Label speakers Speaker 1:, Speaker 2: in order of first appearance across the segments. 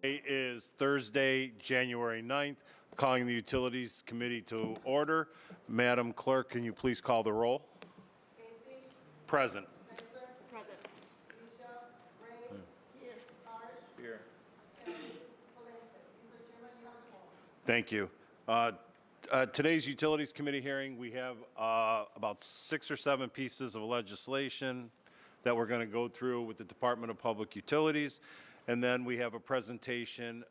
Speaker 1: Today is Thursday, January 9th. Calling the Utilities Committee to order. Madam Clerk, can you please call the roll?
Speaker 2: Casey.
Speaker 1: Present.
Speaker 2: Spencer.
Speaker 3: Present.
Speaker 2: Alicia. Ray. Here. Parrish.
Speaker 1: Here.
Speaker 2: Kelly. Valencia. Mr. Chairman, you have a call.
Speaker 1: Thank you. Today's Utilities Committee hearing, we have about 6 or 7 pieces of legislation that we're going to go through with the Department of Public Utilities. And then we have a presentation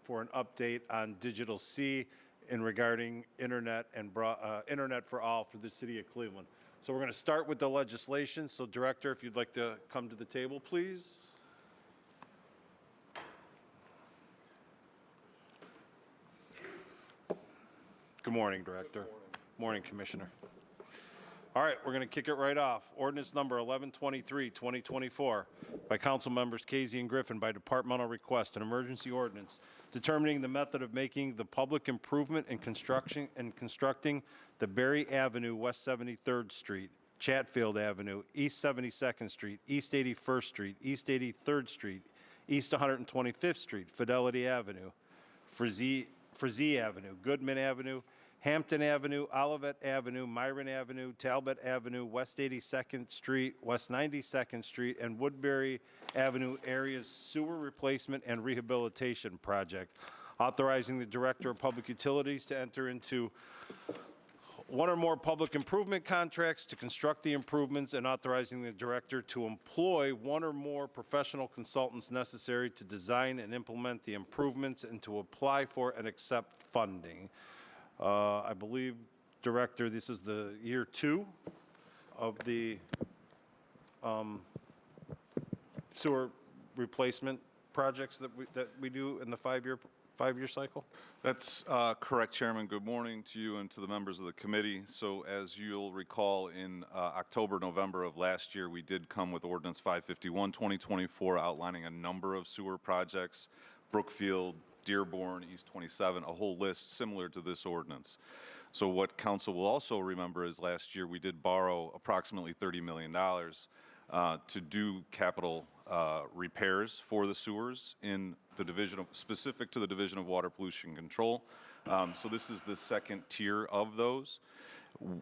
Speaker 1: for an update on Digital C regarding internet and internet for all for the city of Cleveland. So we're going to start with the legislation. So Director, if you'd like to come to the table, please. Good morning, Director. Morning, Commissioner. All right, we're going to kick it right off. Ordinance number 1123, 2024, by Council Members Casey and Griffin by departmental request, an emergency ordinance determining the method of making the public improvement and constructing the Berry Avenue, West 73rd Street, Chatfield Avenue, East 72nd Street, East 81st Street, East 83rd Street, East 125th Street, Fidelity Avenue, Frazee Avenue, Goodman Avenue, Hampton Avenue, Olivet Avenue, Myron Avenue, Talbot Avenue, West 82nd Street, West 92nd Street, and Woodbury Avenue areas sewer replacement and rehabilitation project, authorizing the Director of Public Utilities to enter into one or more public improvement contracts to construct the improvements and authorizing the Director to employ one or more professional consultants necessary to design and implement the improvements and to apply for and accept funding. I believe, Director, this is the year 2 of the sewer replacement projects that we do in the five-year cycle?
Speaker 4: That's correct, Chairman. Good morning to you and to the members of the committee. So as you'll recall, in October, November of last year, we did come with Ordinance 551, 2024, outlining a number of sewer projects, Brookfield, Dearborn, East 27, a whole list similar to this ordinance. So what Council will also remember is last year we did borrow approximately $30 million to do capital repairs for the sewers in the division of, specific to the Division of Water Pollution Control. So this is the second tier of those.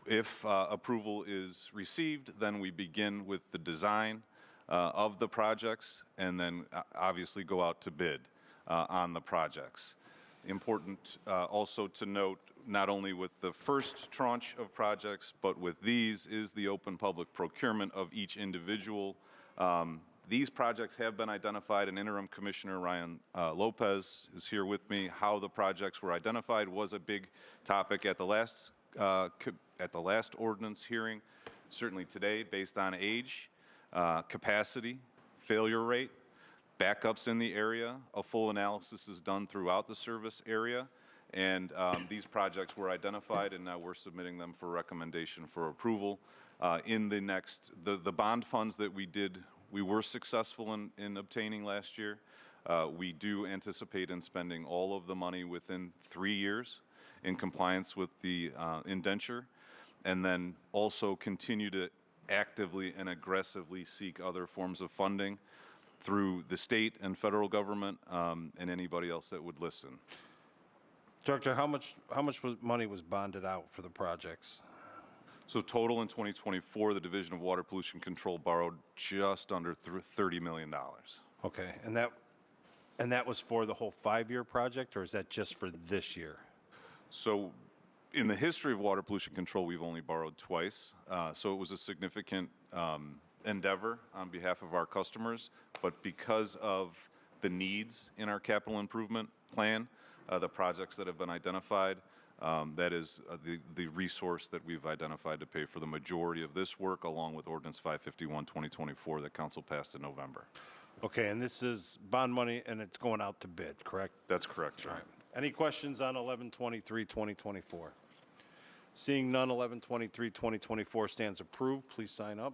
Speaker 4: If approval is received, then we begin with the design of the projects and then obviously go out to bid on the projects. Important also to note, not only with the first tranche of projects, but with these is the open public procurement of each individual. These projects have been identified, and Interim Commissioner Ryan Lopez is here with me. How the projects were identified was a big topic at the last ordinance hearing. Certainly today, based on age, capacity, failure rate, backups in the area, a full analysis is done throughout the service area, and these projects were identified, and now we're submitting them for recommendation for approval. In the next, the bond funds that we were successful in obtaining last year. We do anticipate in spending all of the money within 3 years in compliance with the indenture, and then also continue to actively and aggressively seek other forms of funding through the state and federal government and anybody else that would listen.
Speaker 1: Director, how much money was bonded out for the projects?
Speaker 4: So total in 2024, the Division of Water Pollution Control borrowed just under $30 million.
Speaker 1: Okay, and that was for the whole 5-year project, or is that just for this year?
Speaker 4: So in the history of water pollution control, we've only borrowed twice. So it was a significant endeavor on behalf of our customers, but because of the needs in our capital improvement plan, the projects that have been identified, that is the resource that we've identified to pay for the majority of this work, along with Ordinance 551, 2024 that Council passed in November.
Speaker 1: Okay, and this is bond money, and it's going out to bid, correct?
Speaker 4: That's correct, John.
Speaker 1: All right. Any questions on 1123, 2024? Seeing none, 1123, 2024 stands approved. Please sign up.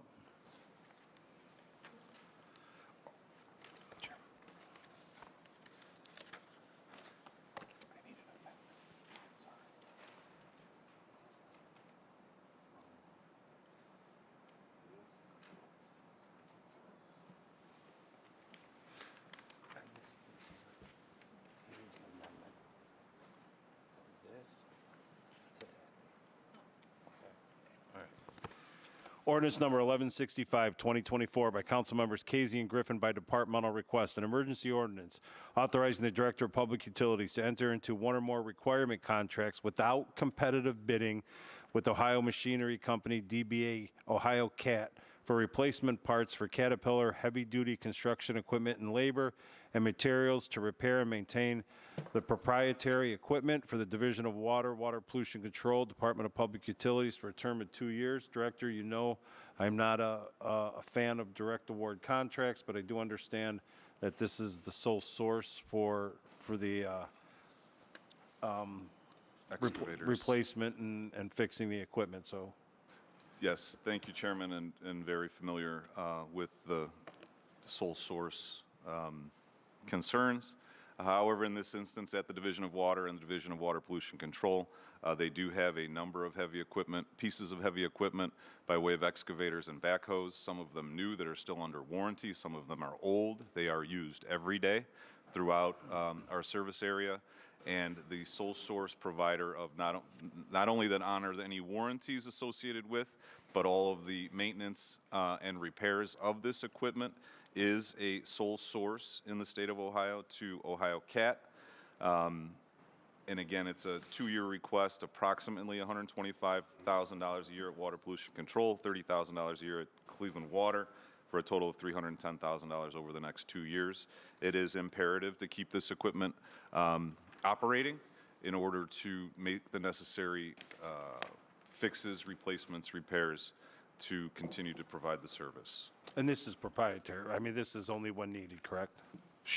Speaker 1: Ordinance number 1165, 2024, by council members Casey and Griffin by departmental request, an emergency ordinance authorizing the Director of Public Utilities to enter into one or more requirement contracts without competitive bidding with Ohio Machinery Company, DBA Ohio CAT, for replacement parts for Caterpillar heavy-duty construction equipment and labor and materials to repair and maintain the proprietary equipment for the Division of Water, Water Pollution Control, Department of Public Utilities for a term of 2 years. Director, you know I'm not a fan of direct award contracts, but I do understand that this is the sole source for the
Speaker 4: Excavators.
Speaker 1: replacement and fixing the equipment, so.
Speaker 4: Yes, thank you, Chairman, and very familiar with the sole source concerns. However, in this instance, at the Division of Water and the Division of Water Pollution Control, they do have a number of heavy equipment, pieces of heavy equipment by way of excavators and backhoes, some of them new that are still under warranty, some of them are old. They are used every day throughout our service area. And the sole source provider of not only that honor any warranties associated with, but all of the maintenance and repairs of this equipment is a sole source in the state of Ohio to Ohio CAT. And again, it's a 2-year request, approximately $125,000 a year at Water Pollution Control, $30,000 a year at Cleveland Water, for a total of $310,000 over the next 2 years. It is imperative to keep this equipment operating in order to make the necessary fixes, replacements, repairs to continue to provide the service.
Speaker 1: And this is proprietary. I mean, this is only when needed, correct?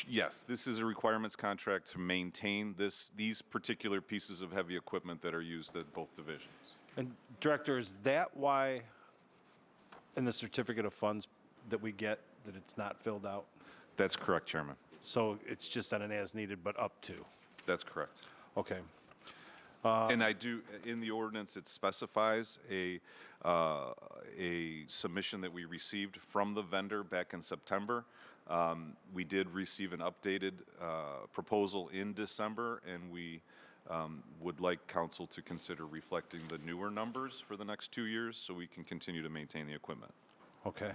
Speaker 4: Yes, this is a requirements contract to maintain these particular pieces of heavy equipment that are used at both divisions.
Speaker 1: And Director, is that why in the certificate of funds that we get that it's not filled out?
Speaker 4: That's correct, Chairman.
Speaker 1: So it's just on an as needed, but up to?
Speaker 4: That's correct.
Speaker 1: Okay.
Speaker 4: And I do, in the ordinance, it specifies a submission that we received from the vendor back in September. We did receive an updated proposal in December, and we would like council to consider reflecting the newer numbers for the next 2 years so we can continue to maintain the equipment.
Speaker 1: Okay.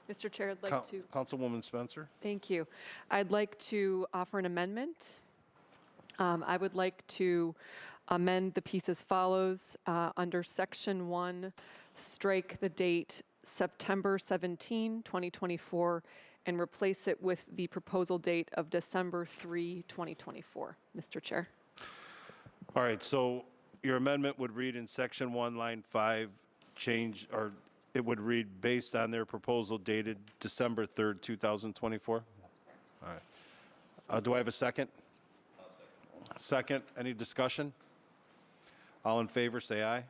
Speaker 2: Mr. Chair, I'd like to,
Speaker 1: Councilwoman Spencer?
Speaker 2: thank you. I'd like to offer an amendment. I would like to amend the piece as follows. Under Section 1, strike the date September 17, 2024, and replace it with the proposal date of December 3, 2024. Mr. Chair.
Speaker 1: All right, so your amendment would read in Section 1, Line 5, change, or it would read based on their proposal dated December 3rd, 2024? All right. Do I have a second? Second. Any discussion? All in favor, say aye. Aye.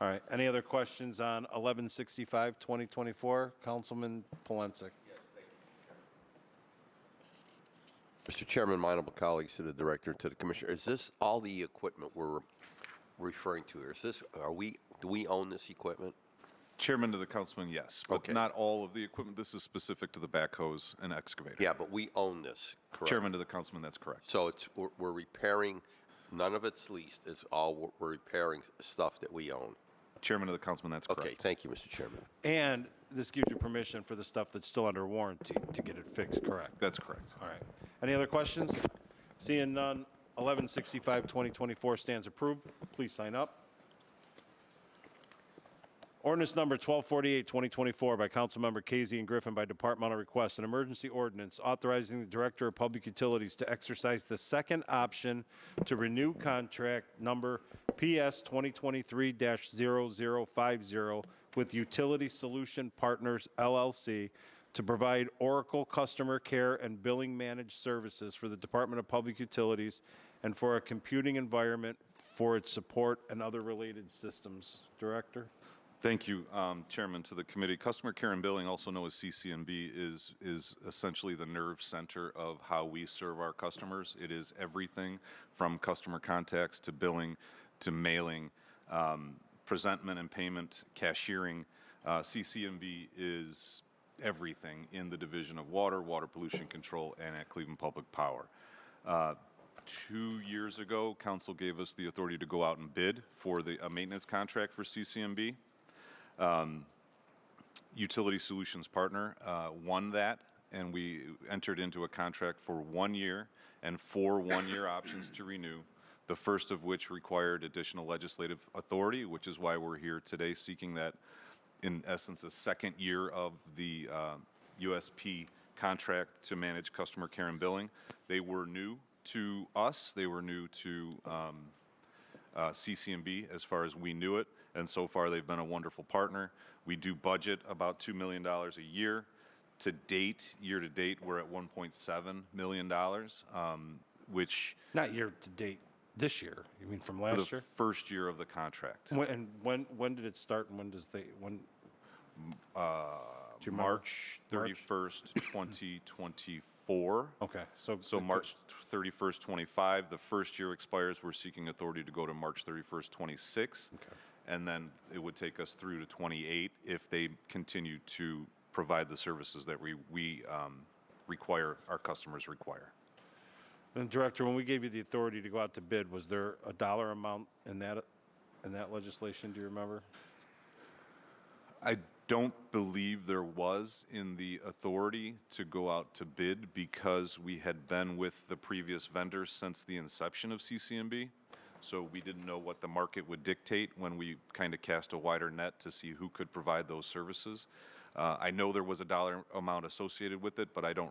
Speaker 1: All right. Any other questions on 1165, 2024? Councilman Polensek.
Speaker 3: Mr. Chairman, my honorable colleagues, to the director, to the commissioner, is this all the equipment we're referring to here? Is this, do we own this equipment?
Speaker 4: Chairman to the councilman, yes, but
Speaker 3: Okay.
Speaker 4: not all of the equipment. This is specific to the backhoes and excavator.
Speaker 3: Yeah, but we own this, correct?
Speaker 4: Chairman to the councilman, that's correct.
Speaker 3: So we're repairing, none of it's leased, it's all, we're repairing stuff that we own.
Speaker 4: Chairman to the councilman, that's correct.
Speaker 3: Okay, thank you, Mr. Chairman.
Speaker 1: And this gives you permission for the stuff that's still under warranty to get it fixed, correct?
Speaker 4: That's correct.
Speaker 1: All right. Any other questions? Seeing none, 1165, 2024 stands approved. Please sign up. Ordinance number 1248, 2024 by Councilmember Casey and Griffin by departmental request, an emergency ordinance authorizing the Director of Public Utilities to exercise the second option to renew contract number PS 2023-0050 with Utility Solution Partners, LLC, to provide Oracle customer care and billing managed services for the Department of Public Utilities and for a computing environment for its support and other related systems. Director?
Speaker 4: Thank you, Chairman, to the committee. Customer care and billing, also known as CC&B, is essentially the nerve center of how we serve our customers. It is everything from customer contacts to billing to mailing, presentment and payment, cashiering. CC&B is everything in the Division of Water, Water Pollution Control, and at Cleveland Public Power. 2 years ago, council gave us the authority to go out and bid for a maintenance contract for CCMB. Utility Solutions Partner won that, and we entered into a contract for 1 year and 4 one-year options to renew, the first of which required additional legislative authority, which is why we're here today seeking that, in essence, a second year of the USP contract to manage customer care and billing. They were new to us. They were new to CCMB as far as we knew it, and so far they've been a wonderful partner. We do budget about $2 million a year. To date, year to date, we're at $1.7 million, which
Speaker 1: Not year to date, this year. You mean from
Speaker 4: for
Speaker 1: last
Speaker 4: the
Speaker 1: year?
Speaker 4: first year of the contract.
Speaker 1: And when did it start and when does do you remember?
Speaker 4: March 31st, 2024.
Speaker 1: Okay,
Speaker 4: So March 31st, 25, the first year expires. We're seeking authority to go to March 31st, 26.
Speaker 1: Okay.
Speaker 4: And then it would take us through to 28 if they continue to provide the services that we require, our customers require.
Speaker 1: And Director, when we gave you the authority to go out to bid, was there a dollar amount in that legislation? Do you remember?
Speaker 4: I don't believe there was in the authority to go out to bid because we had been with the previous vendor since the inception of CCMB. So we didn't know what the market would dictate when we kind of cast a wider net to see who could provide those services. I know there was a dollar amount associated with it, but I don't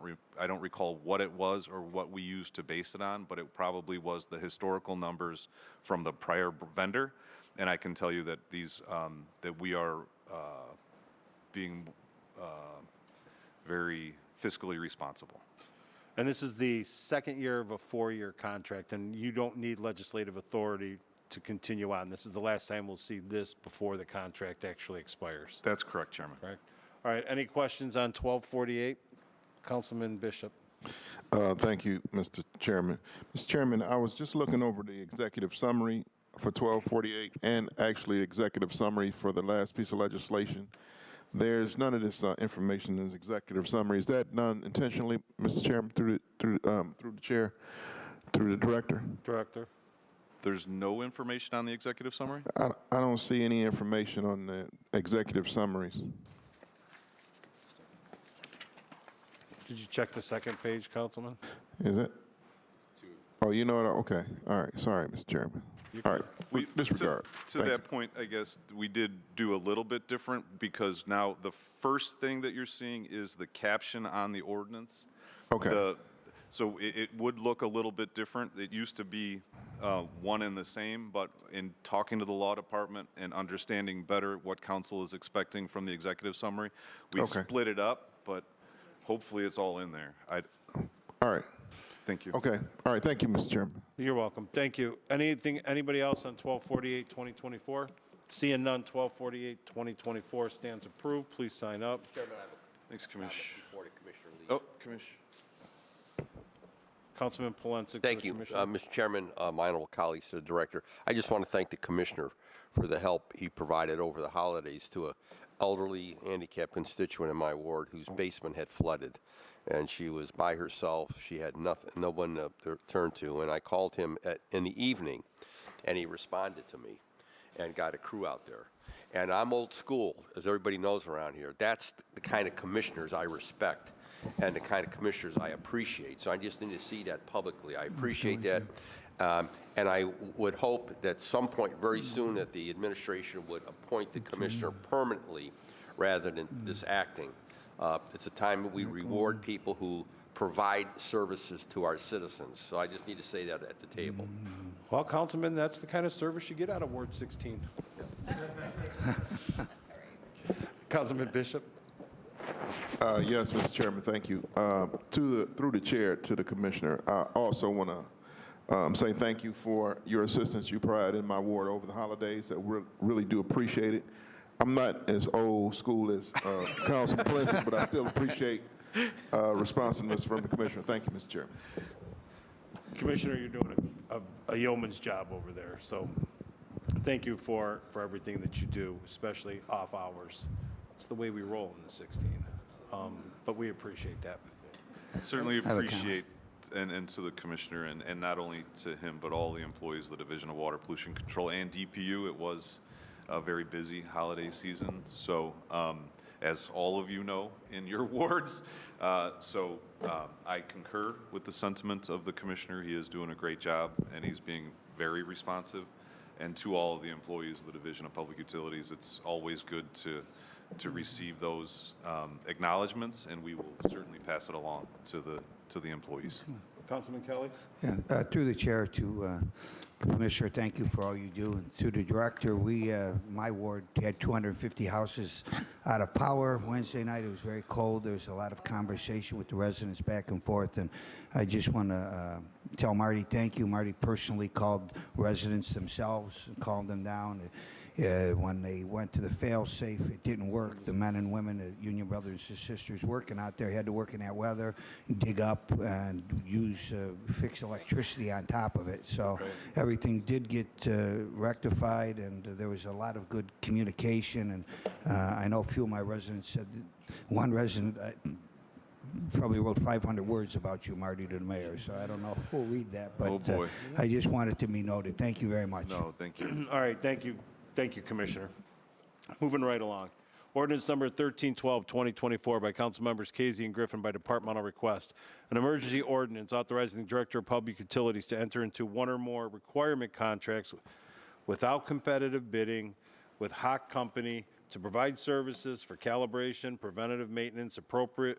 Speaker 4: recall what it was or what we used to base it on, but it probably was the historical numbers from the prior vendor. And I can tell you that that we are being very fiscally responsible.
Speaker 1: And this is the second year of a 4-year contract, and you don't need legislative authority to continue on. This is the last time we'll see this before the contract actually expires.
Speaker 4: That's correct, Chairman.
Speaker 1: Correct? All right, any questions on 1248? Councilman Bishop.
Speaker 5: Thank you, Mr. Chairman. Mr. Chairman, I was just looking over the executive summary for 1248 and actually executive summary for the last piece of legislation. There's none of this information in this executive summary. Is that done intentionally, Mr. Chairman, through the chair, through the director?
Speaker 1: Director.
Speaker 4: There's no information on the executive summary?
Speaker 5: I don't see any information on the executive summaries.
Speaker 1: Did you check the second page, Councilman?
Speaker 5: Is it? Oh, you know what? Okay. All right. Sorry, Mr. Chairman. All right. Disregard.
Speaker 4: To
Speaker 5: Thank
Speaker 4: that point, I guess we did do a little bit different because now the first thing that you're seeing is the caption on the ordinance.
Speaker 5: Okay.
Speaker 4: So it would look a little bit different. It used to be one and the same, but in talking to the law department and understanding better what council is expecting from the executive summary, we split it up, but hopefully it's all in there.
Speaker 5: All right.
Speaker 4: Thank you.
Speaker 5: Okay. All right. Thank you, Mr. Chairman.
Speaker 1: You're welcome. Thank you. Anybody else on 1248, 2024? Seeing none, 1248, 2024 stands approved. Please sign up.
Speaker 4: Thanks, Commissioner.
Speaker 3: Commissioner Lee.
Speaker 4: Oh, Commissioner.
Speaker 1: Councilman Polensek.
Speaker 3: Thank you, Mr. Chairman, my honorable colleagues, to the director. I just want to thank the commissioner for the help he provided over the holidays to an elderly handicapped constituent in my ward whose basement had flooded. And she was by herself. She had no one to turn to. And I called him in the evening, and he responded to me and got a crew out there. And I'm old school, as everybody knows around here. That's the kind of commissioners I respect and the kind of commissioners I appreciate. So I just need to see that publicly. I appreciate that. And I would hope that some point very soon that the administration would appoint the commissioner permanently rather than this acting. It's a time that we reward people who provide services to our citizens. So I just need to say that at the table.
Speaker 1: Well, Councilman, that's the kind of service you get out of Ward 16. Councilman Bishop.
Speaker 5: Yes, Mr. Chairman, thank you. Through the chair to the commissioner, I also want to say thank you for your assistance you provided in my ward over the holidays. I really do appreciate it. I'm not as old school as Councilman Polensek, but I still appreciate responsiveness from the commissioner. Thank you, Mr. Chairman.
Speaker 1: Commissioner, you're doing a yeoman's job over there. So thank you for everything that you do, especially off hours. It's the way we roll in the 16. But we appreciate that.
Speaker 4: Certainly appreciate and to the commissioner, and not only to him, but all the employees of the Division of Water Pollution Control and DPU. It was a very busy holiday season. So, as all of you know in your wards, I concur with the sentiment of the commissioner. He is doing a great job, and he's being very responsive. And to all of the employees of the Division of Public Utilities, it's always good to receive those acknowledgments, and we will certainly pass it along to the employees.
Speaker 1: Councilman Kelly?
Speaker 6: Yeah, through the chair to Commissioner, thank you for all you do. And to the director, my ward had 250 houses out of power. Wednesday night, it was very cold. There was a lot of conversation with the residents back and forth. And I just want to tell Marty, thank you. Marty personally called residents themselves and calmed them down. When they went to the fail-safe, it didn't work. The men and women, the union brothers and sisters working out there had to work in that weather, dig up and fix electricity on top of it. So everything did get rectified, and there was a lot of good communication. And I know a few of my residents said, one resident probably wrote 500 words about you, Marty, to the mayor. So I don't know if we'll read that, but
Speaker 4: Oh, boy.
Speaker 6: I just wanted to be noted. Thank you very much.
Speaker 4: No, thank you.
Speaker 1: All right, thank you. Thank you, Commissioner. Moving right along. Ordinance number 1312, 2024 by council members Casey and Griffin by departmental request. An emergency ordinance authorizing the Director of Public Utilities to enter into one or more requirement contracts without competitive bidding with Hawk Company to provide services for calibration, preventative maintenance, appropriate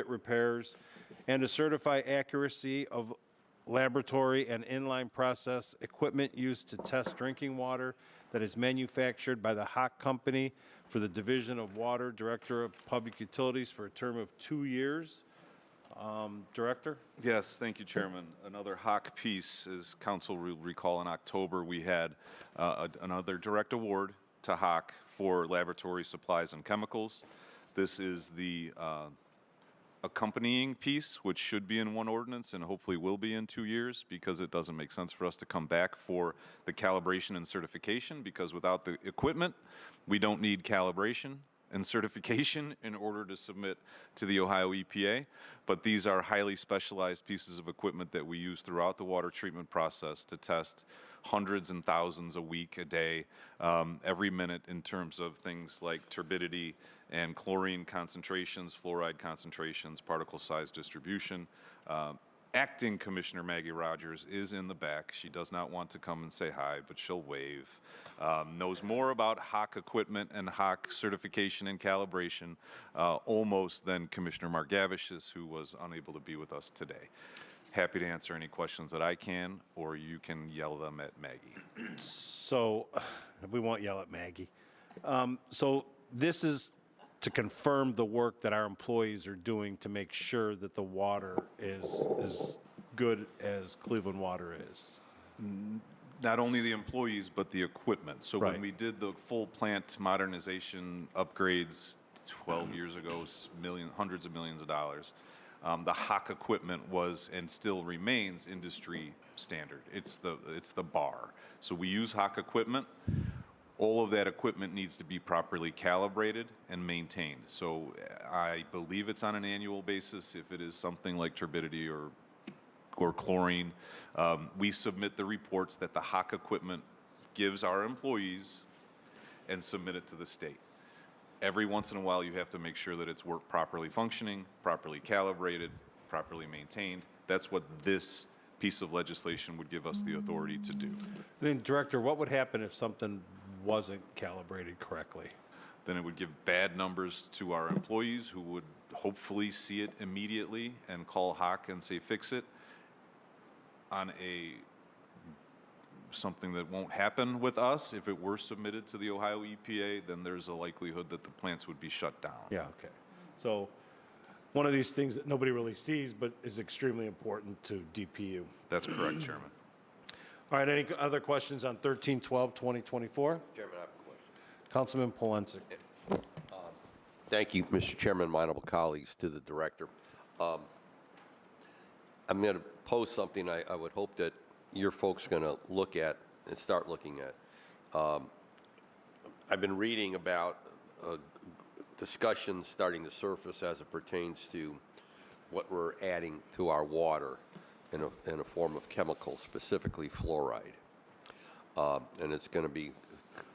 Speaker 1: repairs, and to certify accuracy of laboratory and inline process equipment used to test drinking water that is manufactured by the Hawk Company for the Division of Water, Director of Public Utilities for a term of 2 years. Director?
Speaker 4: Yes, thank you, Chairman. Another Hawk piece, as council will recall, in October, we had another direct award to Hawk for laboratory supplies and chemicals. This is the accompanying piece, which should be in one ordinance and hopefully will be in 2 years, because it doesn't make sense for us to come back for the calibration and certification, because without the equipment, we don't need calibration and certification in order to submit to the Ohio EPA. But these are highly specialized pieces of equipment that we use throughout the water treatment process to test hundreds and thousands a week, a day, every minute, in terms of things like turbidity and chlorine concentrations, fluoride concentrations, particle size distribution. Acting Commissioner Maggie Rogers is in the back. She does not want to come and say hi, but she'll wave. Knows more about Hawk equipment and Hawk certification and calibration almost than Commissioner Margavish is, who was unable to be with us today. Happy to answer any questions that I can, or you can yell them at Maggie.
Speaker 1: So, we won't yell at Maggie. So this is to confirm the work that our employees are doing to make sure that the water is as good as Cleveland water is.
Speaker 4: Not only the employees, but the equipment. So
Speaker 1: Right.
Speaker 4: when we did the full plant modernization upgrades 12 years ago, hundreds of millions of dollars, the Hawk equipment was and still remains industry standard. It's the bar. So we use Hawk equipment. All of that equipment needs to be properly calibrated and maintained. So I believe it's on an annual basis. If it is something like turbidity or chlorine, we submit the reports that the Hawk equipment gives our employees and submit it to the state. Every once in a while, you have to make sure that it's properly functioning, properly calibrated, properly maintained. That's what this piece of legislation would give us the authority to do.
Speaker 1: Then, Director, what would happen if something wasn't calibrated correctly?
Speaker 4: Then it would give bad numbers to our employees, who would hopefully see it immediately and call Hawk and say, fix it, on something that won't happen with us. If it were submitted to the Ohio EPA, then there's a likelihood that the plants would be shut down.
Speaker 1: Yeah, okay. So one of these things that nobody really sees, but is extremely important to DPU.
Speaker 4: That's correct, Chairman.
Speaker 1: All right, any other questions on 1312, 2024?
Speaker 3: Chairman, I have a question.
Speaker 1: Councilman Polensek.
Speaker 3: Thank you, Mr. Chairman, my honorable colleagues, to the director. I'm going to pose something I would hope that your folks are going to look at and start looking at. I've been reading about discussions starting to surface as it pertains to what we're adding to our water in a form of chemical, specifically fluoride. And it's going to be,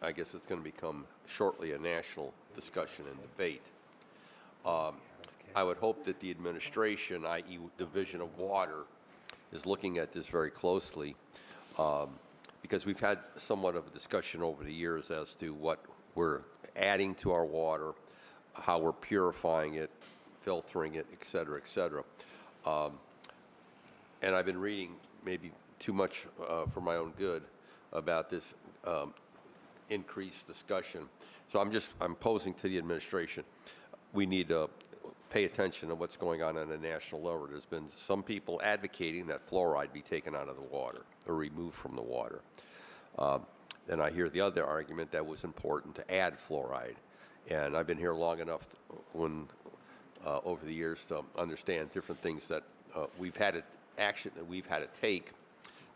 Speaker 3: I guess it's going to become shortly a national discussion and debate. I would hope that the administration, i.e. Division of Water, is looking at this very closely, because we've had somewhat of a discussion over the years as to what we're adding to our water, how we're purifying it, filtering it, et cetera, et cetera. And I've been reading maybe too much for my own good about this increased discussion. So I'm posing to the administration, we need to pay attention to what's going on a national level. There's been some people advocating that fluoride be taken out of the water or removed from the water. Then I hear the other argument that was important to add fluoride. And I've been here long enough over the years to understand different things that we've had to take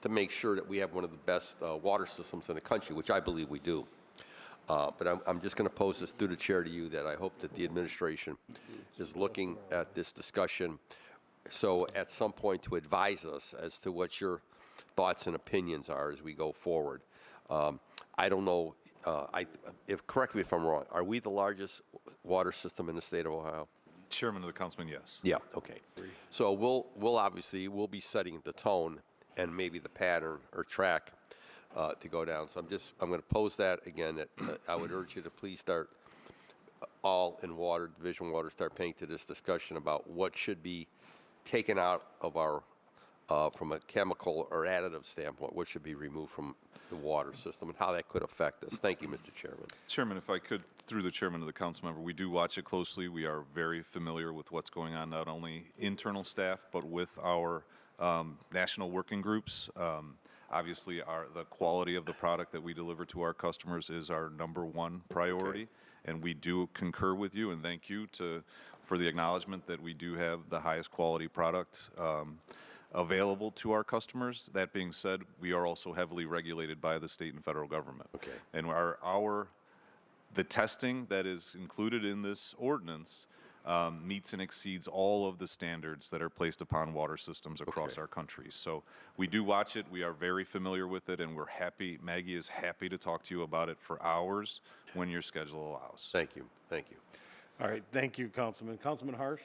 Speaker 3: to make sure that we have one of the best water systems in the country, which I believe we do. But I'm just going to pose this through the chair to you, that I hope that the administration is looking at this discussion, so at some point to advise us as to what your thoughts and opinions are as we go forward. I don't know, correct me if I'm wrong, are we the largest water system in the state of Ohio?
Speaker 4: Chairman of the Councilman, yes.
Speaker 3: Yeah, okay. So we'll obviously be setting the tone and maybe the pattern or track to go down. So I'm going to pose that again, that I would urge you to please start all in water, Division of Water, start paying to this discussion about what should be taken out of our, from a chemical or additive standpoint, what should be removed from the water system and how that could affect us. Thank you, Mr. Chairman.
Speaker 4: Chairman, if I could, through the chairman of the council member, we do watch it closely. We are very familiar with what's going on, not only internal staff, but with our national working groups. Obviously, the quality of the product that we deliver to our customers is our #1 priority, and we do concur with you, and thank you for the acknowledgement that we do have the highest quality product available to our customers. That being said, we are also heavily regulated by the state and federal government.
Speaker 3: Okay.
Speaker 4: And the testing that is included in this ordinance meets and exceeds all of the standards that are placed upon water systems across our country. So we do watch it. We are very familiar with it, and we're happy. Maggie is happy to talk to you about it for hours when your schedule allows.
Speaker 3: Thank you. Thank you.
Speaker 1: All right, thank you, Councilman. Councilman Harsh?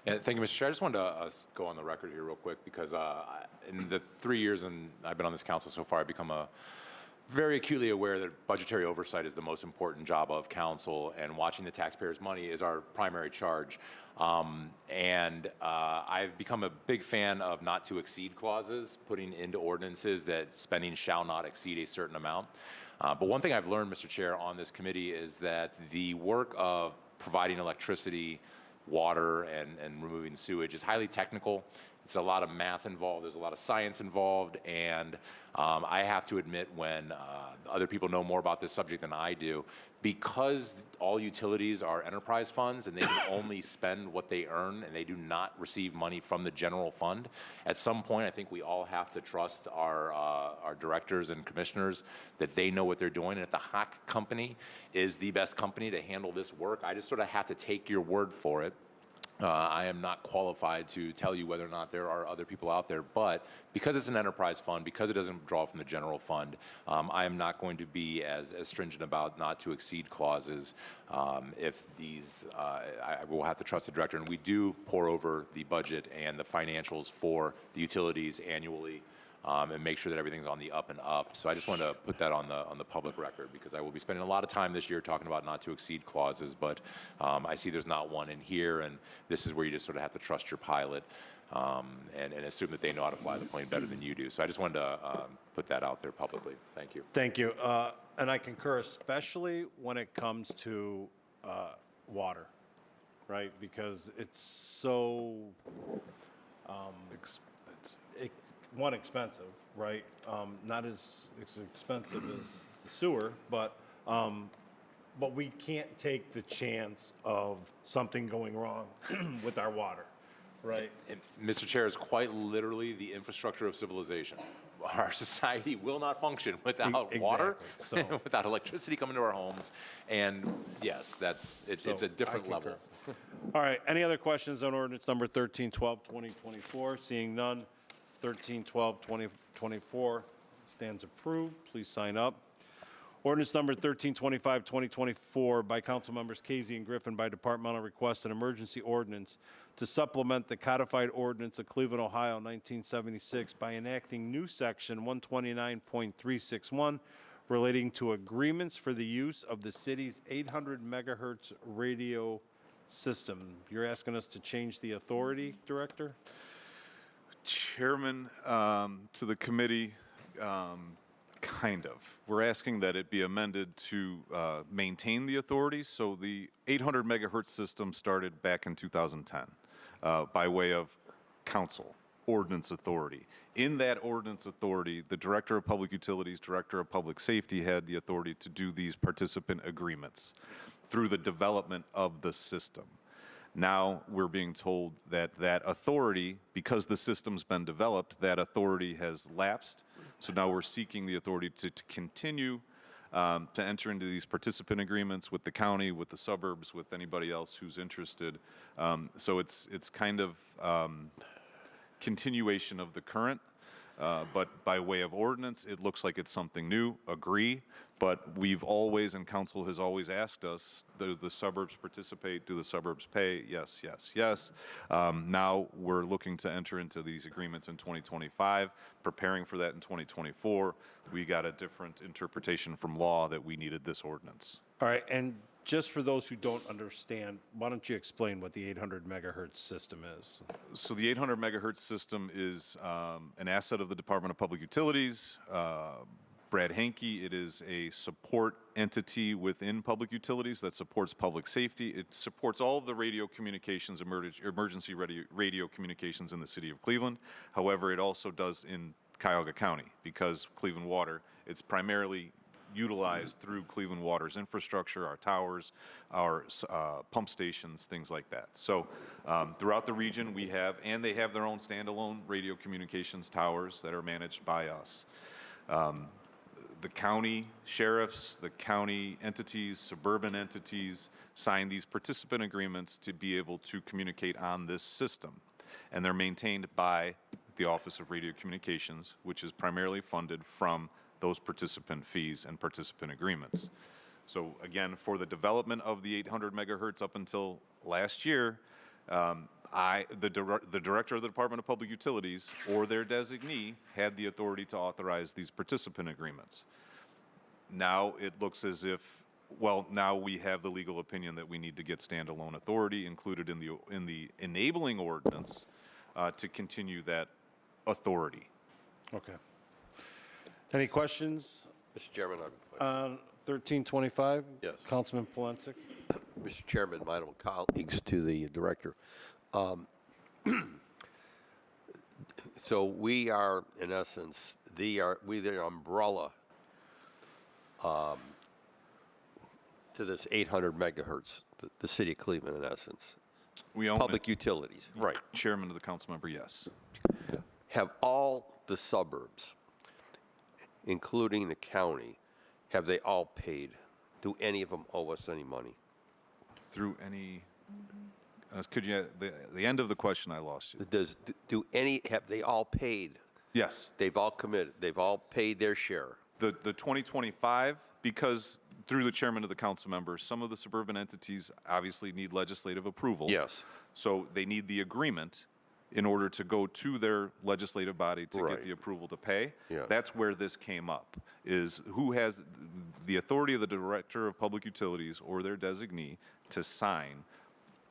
Speaker 7: Yeah, thank you, Mr. Chair. I just wanted to go on the record here real quick, because in the 3 years I've been on this council so far, I've become very acutely aware that budgetary oversight is the most important job of council, and watching the taxpayers' money is our primary charge. I've become a big fan of not to exceed clauses, putting into ordinances that spending shall not exceed a certain amount. But one thing I've learned, Mr. Chair, on this committee is that the work of providing electricity, water, and removing sewage is highly technical. It's a lot of math involved. There's a lot of science involved, and I have to admit, when other people know more about this subject than I do, because all utilities are enterprise funds and they can only spend what they earn and they do not receive money from the general fund, at some point I think we all have to trust our directors and commissioners that they know what they're doing. And if the Hawk Company is the best company to handle this work, I just sort of have to take your word for it. I am not qualified to tell you whether or not there are other people out there, but because it's an enterprise fund, because it doesn't draw from the general fund, I am not going to be as stringent about not to exceed clauses. If these, I will have to trust the director, and we do pour over the budget and the financials for the utilities annually, and make sure that everything's on the up and up. So I just wanted to put that on the public record, because I will be spending a lot of time this year talking about not to exceed clauses, but I see there's not one in here, and this is where you just sort of have to trust your pilot and assume that they know how to fly the plane better than you do. So I just wanted to put that out there publicly. Thank you.
Speaker 1: Thank you. And I concur, especially when it comes to water, right? Because it's so expensive, right? Not as expensive as the sewer, but we can't take the chance of something going wrong with our water, right?
Speaker 7: And Mr. Chair, is quite literally the infrastructure of civilization. Our society will not function without water,
Speaker 1: so.
Speaker 7: without electricity coming to our homes. And yes, it's a different level.
Speaker 1: All right, any other questions on ordinance number 1312, 2024? Seeing none, 1312, 2024 stands approved. Please sign up. Ordinance number 1325, 2024 by council members Casey and Griffin by departmental request, an emergency ordinance to supplement the codified ordinance of Cleveland, Ohio, 1976 by enacting new section 129.361 relating to agreements for the use of the city's 800 megahertz radio system. You're asking us to change the authority, Director?
Speaker 4: Chairman, to the committee, kind of. We're asking that it be amended to maintain the authority. So the 800 megahertz system started back in 2010 by way of council ordinance authority. In that ordinance authority, the Director of Public Utilities, Director of Public Safety had the authority to do these participant agreements through the development of the system. Now we're being told that that authority, because the system's been developed, that authority has lapsed. So now we're seeking the authority to continue to enter into these participant agreements with the county, with the suburbs, with anybody else who's interested. So it's kind of continuation of the current, but by way of ordinance, it looks like it's something new. Agree, but we've always, and council has always asked us, do the suburbs participate? Do the suburbs pay? Yes, yes, yes. Now we're looking to enter into these agreements in 2025, preparing for that in 2024. We got a different interpretation from law that we needed this ordinance.
Speaker 1: All right, and just for those who don't understand, why don't you explain what the 800 megahertz system is?
Speaker 4: So the 800 megahertz system is an asset of the Department of Public Utilities. Brad Hankey, it is a support entity within public utilities that supports public safety. It supports all of the radio communications, emergency radio communications in the city of Cleveland. However, it also does in Cuyahoga County because Cleveland Water, it's primarily utilized through Cleveland Water's infrastructure, our towers, our pump stations, things like that. So throughout the region we have, and they have their own standalone radio communications towers that are managed by us. The county sheriffs, the county entities, suburban entities sign these participant agreements to be able to communicate on this system. And they're maintained by the Office of Radio Communications, which is primarily funded from those participant fees and participant agreements. So again, for the development of the 800 megahertz up until last year, the director of the Department of Public Utilities or their designee had the authority to authorize these participant agreements. Now it looks as if, well, now we have the legal opinion that we need to get standalone authority included in the enabling ordinance to continue that authority.
Speaker 1: Okay. Any questions
Speaker 3: Mr. Chairman, I have a question.
Speaker 1: on 1325?
Speaker 3: Yes.
Speaker 1: Councilman Polensek?
Speaker 3: Mr. Chairman, my honorable colleagues, to the director. So we are, in essence, we the umbrella to this 800 megahertz, the city of Cleveland, in essence.
Speaker 4: We own
Speaker 3: Public
Speaker 4: it.
Speaker 3: utilities, right.
Speaker 4: Chairman of the council member, yes.
Speaker 3: Have all the suburbs, including the county, have they all paid? Do any of them owe us any money?
Speaker 4: Through any, could you, the end of the question I lost you.
Speaker 3: Have they all paid?
Speaker 4: Yes.
Speaker 3: They've all committed, they've all paid their share.
Speaker 4: The 2025, because through the chairman of the council members, some of the suburban entities obviously need legislative approval.
Speaker 3: Yes.
Speaker 4: So they need the agreement in order to go to their legislative body to
Speaker 3: Right.
Speaker 4: get the approval to pay.
Speaker 3: Yeah.
Speaker 4: That's where this came up, is who has the authority of the Director of Public Utilities or their designee to sign.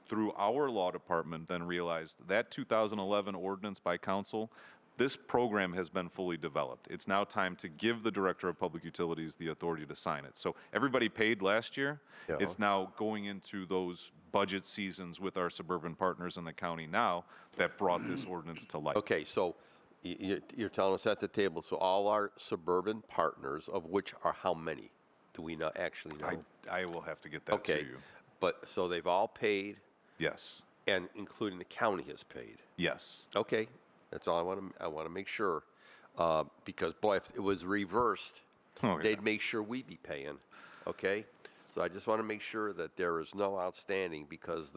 Speaker 4: Through our law department, then realized that 2011 ordinance by council, this program has been fully developed. It's now time to give the Director of Public Utilities the authority to sign it. So everybody paid last year.
Speaker 3: Yeah.
Speaker 4: It's now going into those budget seasons with our suburban partners in the county now that brought this ordinance to light.
Speaker 3: Okay, so you're telling us at the table, so all our suburban partners, of which are how many? Do we not actually know?
Speaker 4: I will have to get that to
Speaker 3: Okay,
Speaker 4: you.
Speaker 3: but, so they've all paid,
Speaker 4: Yes.
Speaker 3: and including the county has paid?
Speaker 4: Yes.
Speaker 3: Okay, that's all I want to make sure, because boy, if it was reversed,
Speaker 4: Oh, yeah.
Speaker 3: they'd make sure we'd be paying, okay? So I just want to make sure that there is no outstanding, because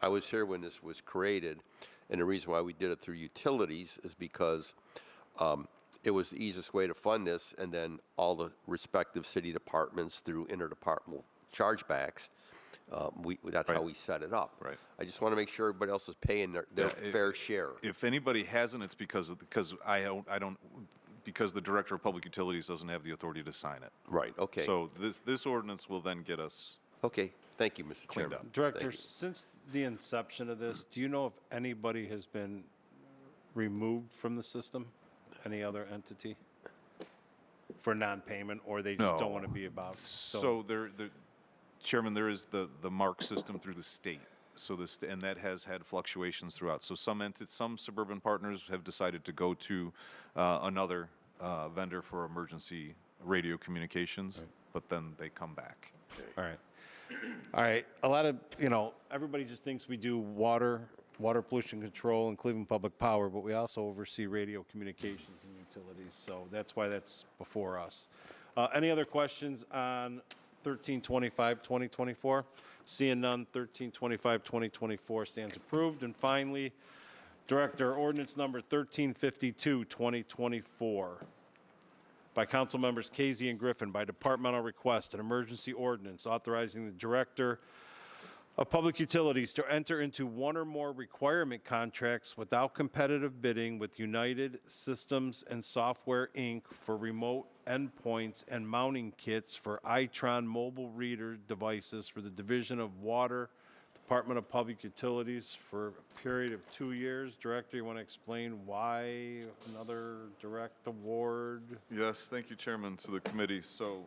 Speaker 3: I was here when this was created, and the reason why we did it through utilities is because it was the easiest way to fund this, and then all the respective city departments through interdepartmental chargebacks. That's how
Speaker 4: Right.
Speaker 3: we set it up.
Speaker 4: Right.
Speaker 3: I just want to make sure everybody else is paying their fair share.
Speaker 4: If anybody hasn't, it's because because the Director of Public Utilities doesn't have the authority to sign it.
Speaker 3: Right, okay.
Speaker 4: So this ordinance will then get us,
Speaker 3: Okay, thank you, Mr.
Speaker 4: Cleaned
Speaker 3: Chairman.
Speaker 4: up.
Speaker 1: Director,
Speaker 3: Thank you.
Speaker 1: since the inception of this, do you know if anybody has been removed from the system? Any other entity? For non-payment, or they just don't
Speaker 4: No.
Speaker 1: want to be about?
Speaker 4: so Chairman, there is the MARC system through the state. So and that has had fluctuations throughout. So some suburban partners have decided to go to another vendor for emergency radio communications, but then they come back.
Speaker 1: All right. All right. A lot of, everybody just thinks we do water pollution control and Cleveland Public Power, but we also oversee radio communications and utilities. So that's why that's before us. Any other questions on 1325, 2024? Seeing none, 1325, 2024 stands approved. And finally, Director, ordinance number 1352, 2024. By council members Casey and Griffin, by departmental request, an emergency ordinance authorizing the Director of Public Utilities to enter into one or more requirement contracts without competitive bidding with United Systems and Software, Inc. for remote endpoints and mounting kits for Itron mobile reader devices for the Division of Water, Department of Public Utilities for a period of 2 years. Director, you want to explain why another direct award?
Speaker 4: Yes, thank you, Chairman, to the committee. So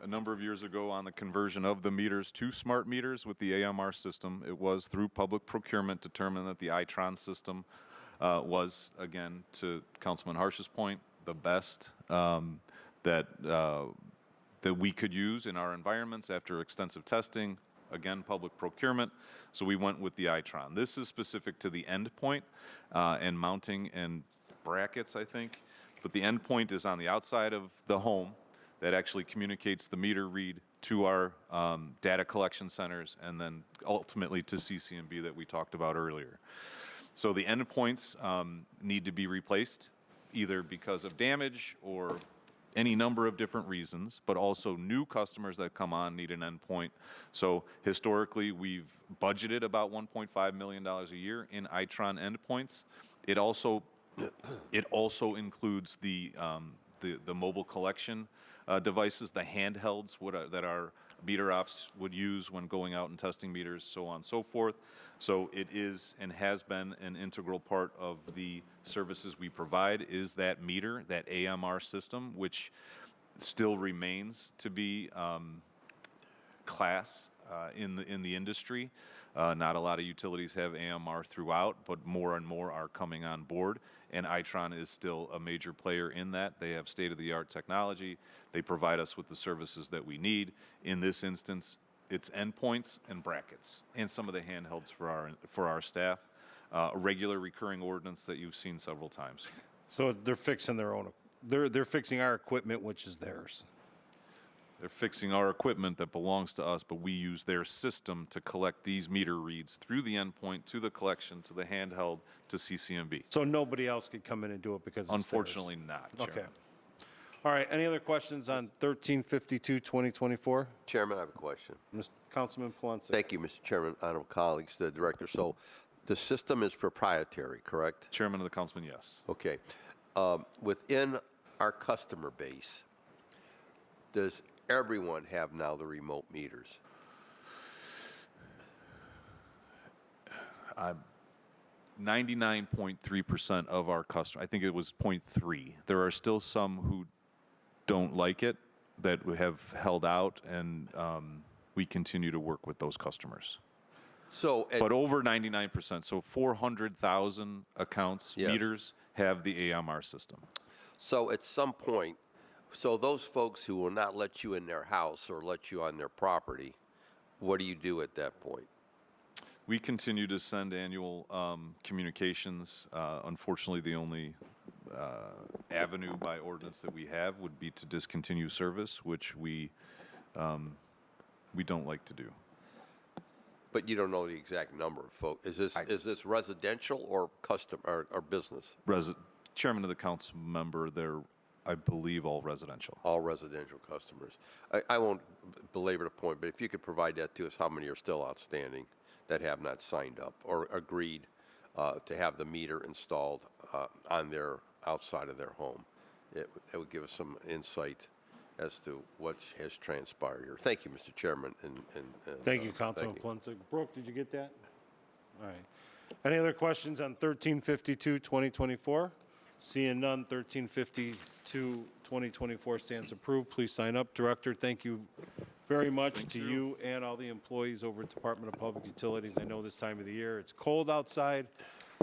Speaker 4: a number of years ago, on the conversion of the meters to smart meters with the AMR system, it was through public procurement determined that the Itron system was, again, to Councilman Harsh's point, the best that we could use in our environments after extensive testing. Again, public procurement. So we went with the Itron. This is specific to the endpoint and mounting and brackets, I think. But the endpoint is on the outside of the home that actually communicates the meter read to our data collection centers and then ultimately to CCNB that we talked about earlier. So the endpoints need to be replaced either because of damage or any number of different reasons, but also new customers that come on need an endpoint. So historically, we've budgeted about $1.5 million a year in Itron endpoints. It also includes the mobile collection devices, the handhelds that our meter ops would use when going out and testing meters, so on and so forth. So it is and has been an integral part of the services we provide is that meter, that AMR system, which still remains to be class in the industry. Not a lot of utilities have AMR throughout, but more and more are coming on board. And Itron is still a major player in that. They have state-of-the-art technology. They provide us with the services that we need. In this instance, it's endpoints and brackets, and some of the handhelds for our staff. A regular recurring ordinance that you've seen several times.
Speaker 1: So they're fixing their own, they're fixing our equipment, which is theirs.
Speaker 4: They're fixing our equipment that belongs to us, but we use their system to collect these meter reads through the endpoint, to the collection, to the handheld, to CCNB.
Speaker 1: So nobody else could come in and do it because it's theirs.
Speaker 4: Unfortunately not, Chairman.
Speaker 1: Okay. All right, any other questions on 1352, 2024?
Speaker 3: Chairman, I have a question.
Speaker 1: Councilman Palensi.
Speaker 3: Thank you, Mr. Chairman, honorable colleagues, the Director. So the system is proprietary, correct?
Speaker 4: Chairman of the Councilman, yes.
Speaker 3: Okay. Within our customer base, does everyone have now the remote meters?
Speaker 4: 99.3% of our customers, I think it was 0.3. There are still some who don't like it that have held out, and we continue to work with those customers.
Speaker 3: So,
Speaker 4: But over 99%, so 400,000 accounts,
Speaker 3: Yes.
Speaker 4: meters, have the AMR system.
Speaker 3: so at some point, so those folks who will not let you in their house or let you on their property, what do you do at that point?
Speaker 4: We continue to send annual communications. Unfortunately, the only avenue by ordinance that we have would be to discontinue service, which we we don't like to do.
Speaker 3: But you don't know the exact number of folks. Is this residential or custom or business?
Speaker 4: Chairman of the council member, they're, I believe, all residential.
Speaker 3: All residential customers. I won't belabor the point, but if you could provide that to us, how many are still outstanding that have not signed up or agreed to have the meter installed on their outside of their home? It would give us some insight as to what has transpired here. Thank you, Mr. Chairman.
Speaker 1: Thank you, Councilman Plinsick. Brooke, did you get that? All right. Any other questions on 1352, 2024? Seeing none, 1352, 2024 stands approved. Please sign up. Director, thank you very much to you and all the employees over at Department of Public Utilities. I know this time of the year, it's cold outside.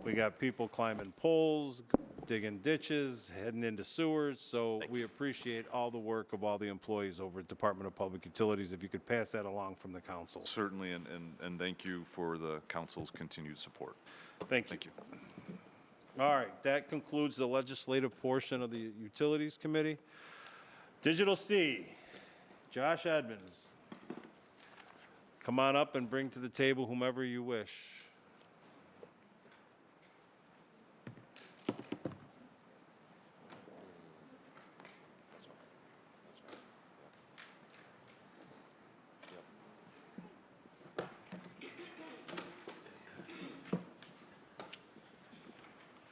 Speaker 1: We got people climbing poles, digging ditches, heading into sewers, so we appreciate all the work of all the employees over at Department of Public Utilities. If you could pass that along from the council.
Speaker 4: Certainly, and thank you for the council's continued support.
Speaker 1: Thank you.
Speaker 4: Thank you.
Speaker 1: All right, that concludes the legislative portion of the Utilities Committee. Digital C, Josh Edmonds. Come on up and bring to the table whomever you wish.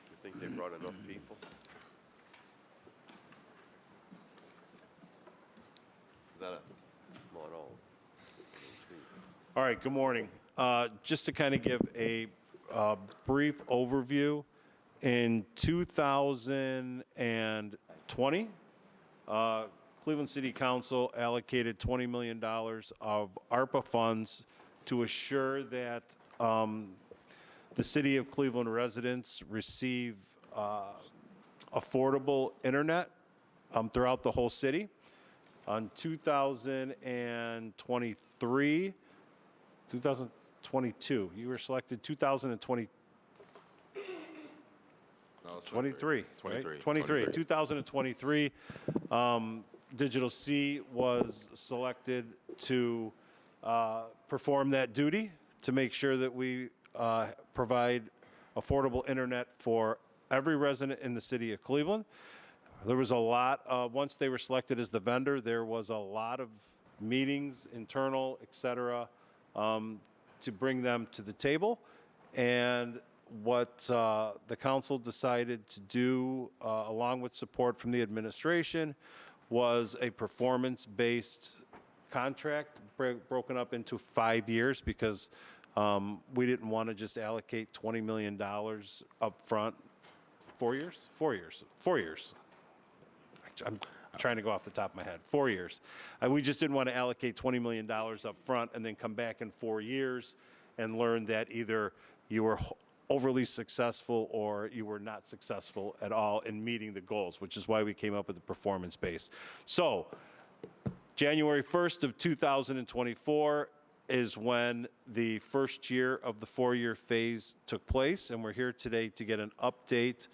Speaker 3: You think they brought enough people?
Speaker 4: Is that
Speaker 3: Not all.
Speaker 1: All right, good morning. Just to kind of give a brief overview, in 2020, Cleveland City Council allocated $20 million of ARPA funds to assure that the City of Cleveland residents receive affordable internet throughout the whole city. On 2022, you were selected 2020.
Speaker 4: no, it's
Speaker 1: 23,
Speaker 4: 23.
Speaker 1: right? 23. 2023, Digital C was selected to perform that duty to make sure that we provide affordable internet for every resident in the city of Cleveland. There was a lot, once they were selected as the vendor, there was a lot of meetings, internal, et cetera, to bring them to the table. And what the council decided to do, along with support from the administration, was a performance-based contract broken up into 5 years because we didn't want to just allocate $20 million up front. 4 years? 4 years. 4 years. I'm trying to go off the top of my head. 4 years. We just didn't want to allocate $20 million up front and then come back in 4 years and learn that either you were overly successful or you were not successful at all in meeting the goals, which is why we came up with the performance base. So January 1st of 2024 is when the first year of the 4-year phase took place, and we're here today to get an update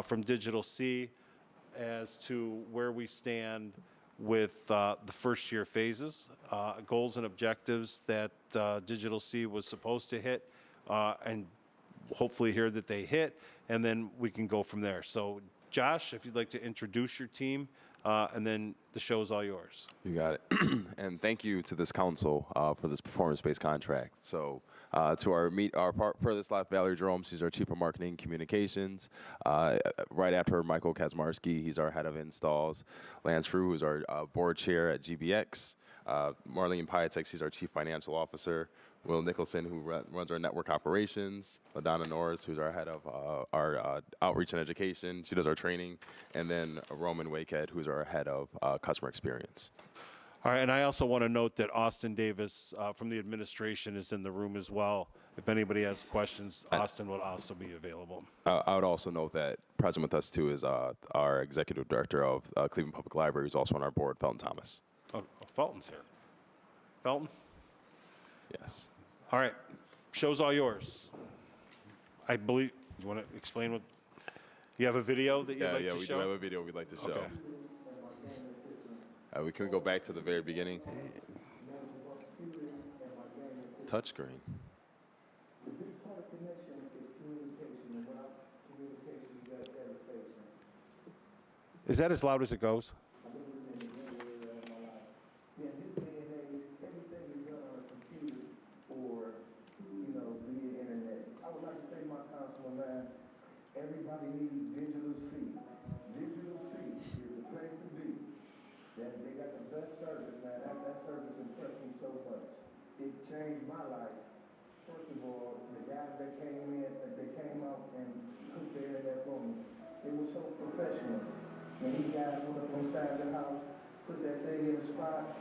Speaker 1: from Digital C as to where we stand with the first year phases, goals and objectives that Digital C was supposed to hit, and hopefully hear that they hit, and then we can go from there. So Josh, if you'd like to introduce your team, and then the show's all yours.
Speaker 8: You got it. And thank you to this council for this performance-based contract. So to our furthest left, Valerie Jerome, she's our Chief of Marketing and Communications. Right after her, Michael Kazmarski, he's our Head of Installs. Lance Frew, who's our Board Chair at GBX. Marlene Piatek, she's our Chief Financial Officer. Will Nicholson, who runs our network operations. LaDonna Norris, who's our head of our outreach and education. She does our training. And then Roman Wakehead, who's our head of customer experience.
Speaker 1: All right, and I also want to note that Austin Davis from the administration is in the room as well. If anybody has questions, Austin will also be available.
Speaker 8: I would also note that present with us, too, is our executive director of Cleveland Public Library, who's also on our board, Felton Thomas.
Speaker 1: Oh, Felton's here. Felton?
Speaker 8: Yes.
Speaker 1: All right, show's all yours. I believe, you want to explain what, you have a video that you'd like to
Speaker 8: we
Speaker 1: show?
Speaker 8: do have a video we'd like to show.
Speaker 1: Okay.
Speaker 8: We can go back to the very beginning. touchscreen.
Speaker 5: The big part of connection is communication, and without communication, you got devastation.
Speaker 1: Is that as loud as it goes?
Speaker 5: I've been living in the ghetto area all my life. Yeah, in this day and age, everything is done on a computer or, via internet. I would like to say to my councilman, man, everybody needs digital C. Digital C is the place to be. They got the best service, man. That service impressed me so much. It changed my life. First of all, the guys that came out and cooked the internet for me, they were so professional. When these guys went up on side of the house, put that thing in the spot,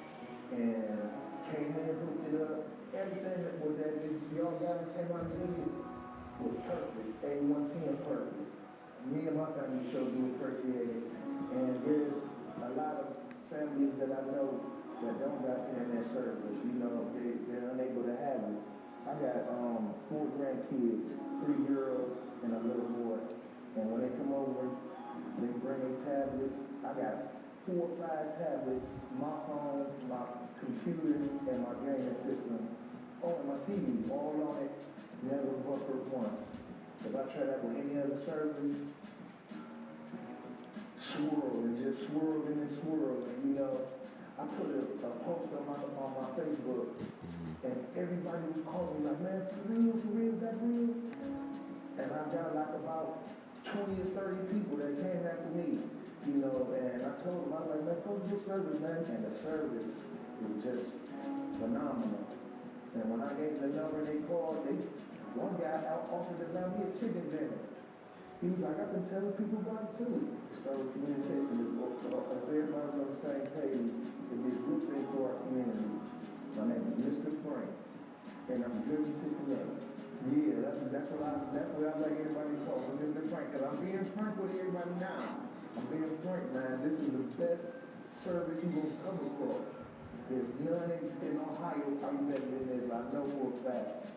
Speaker 5: and came in, hooked it up. Everything that was that y'all guys came out and did was perfect. A110 perfect. Me and my family sure do appreciate it. And there's a lot of families that I know that don't got internet service. They're unable to have it. I got 4 grandkids, 3 girls and a little boy. And when they come over, they bring their tablets. I got 4 or 5 tablets, my phone, my computer, and my gaming system. Oh, and my TV, all on it, never buffered once. If I try that with any other service, swirl and just swirl and swirl. And I put a post on my Facebook, and everybody was calling me like, man, for real, that real? And I got like about 20 or 30 people that came after me, and I told them, I was like, man, go to this service, man. And the service is just phenomenal. And when I gave them the number, they called, one guy offered to buy me a chicken dinner. He was like, I've been telling people about it too. So communication is if everybody's on the same page, it be a good thing for our community. My name is Mr. Frank, and I'm driven to connect. Yeah, that's what I like everybody to call me, Mr. Frank, because I'm being frank with everybody now. I'm being frank, man. This is the best service you're going to come across. There's none in Ohio I'm better than this. I know for a fact.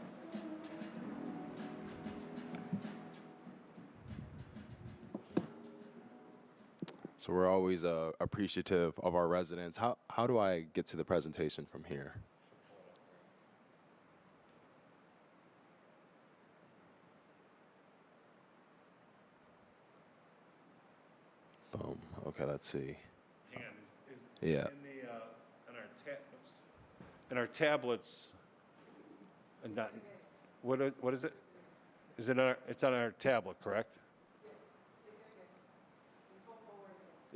Speaker 8: So we're always appreciative of our residents. How do I get to the presentation from here? Boom. Okay, let's see.
Speaker 1: Hang on,
Speaker 8: Yeah.
Speaker 1: in our tablets, and not, what is it? Is it it's on our tablet, correct?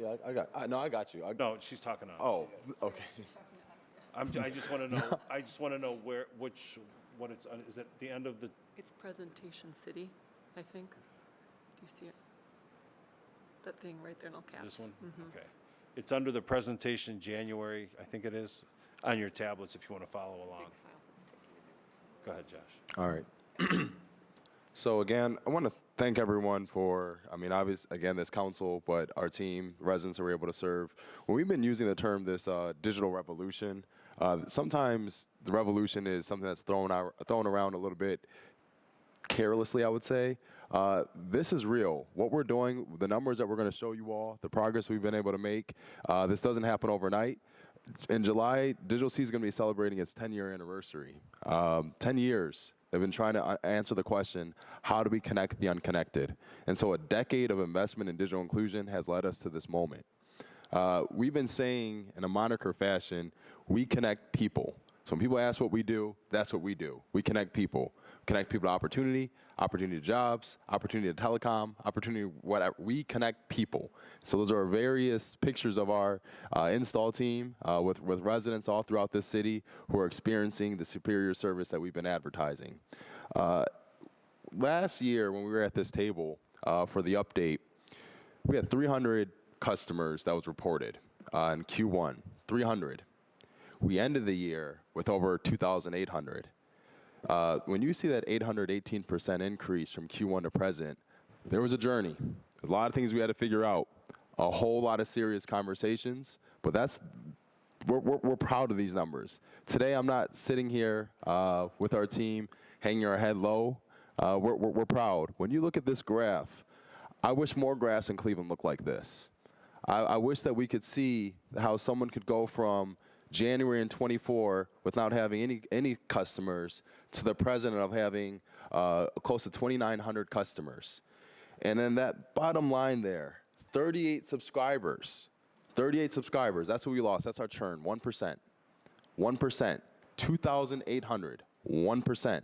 Speaker 8: Yeah, I got you.
Speaker 1: No, she's talking to us.
Speaker 8: Oh, okay.
Speaker 1: I just want to know. I just want to know what it's. Is it the end of the?
Speaker 2: It's Presentation City, I think. Do you see it? That thing right there in all caps.
Speaker 1: This one. Okay. It's under the presentation January. I think it is on your tablets if you want to follow along.
Speaker 2: Big files, it's taking a minute.
Speaker 1: Go ahead, Josh.
Speaker 8: All right. So again, I want to thank everyone for, again, this council, but our team, residents that we're able to serve. When we've been using the term this digital revolution, sometimes the revolution is something that's thrown around a little bit carelessly, I would say. This is real. What we're doing, the numbers that we're going to show you all, the progress we've been able to make, this doesn't happen overnight. In July, Digital C is going to be celebrating its 10-year anniversary. 10 years. They've been trying to answer the question, how do we connect the unconnected? And so a decade of investment in digital inclusion has led us to this moment. We've been saying in a moniker fashion, we connect people. So when people ask what we do, that's what we do. We connect people. Connect people to opportunity to jobs, opportunity to telecom, opportunity whatever. We connect people. So those are various pictures of our install team with residents all throughout this city who are experiencing the superior service that we've been advertising. Last year when we were at this table for the update, we had 300 customers that was reported in Q1, 300. We ended the year with over 2,800. When you see that 818% increase from Q1 to present, there was a journey. A lot of things we had to figure out, a whole lot of serious conversations, but we're proud of these numbers. Today, I'm not sitting here with our team hanging our head low. We're proud. When you look at this graph, I wish more graphs in Cleveland looked like this. I wish that we could see how someone could go from January in 24 without having any customers to the present of having close to 2,900 customers. And then that bottom line there, 38 subscribers. 38 subscribers, that's what we lost. That's our churn, 1%. 1%, 2,800, 1%.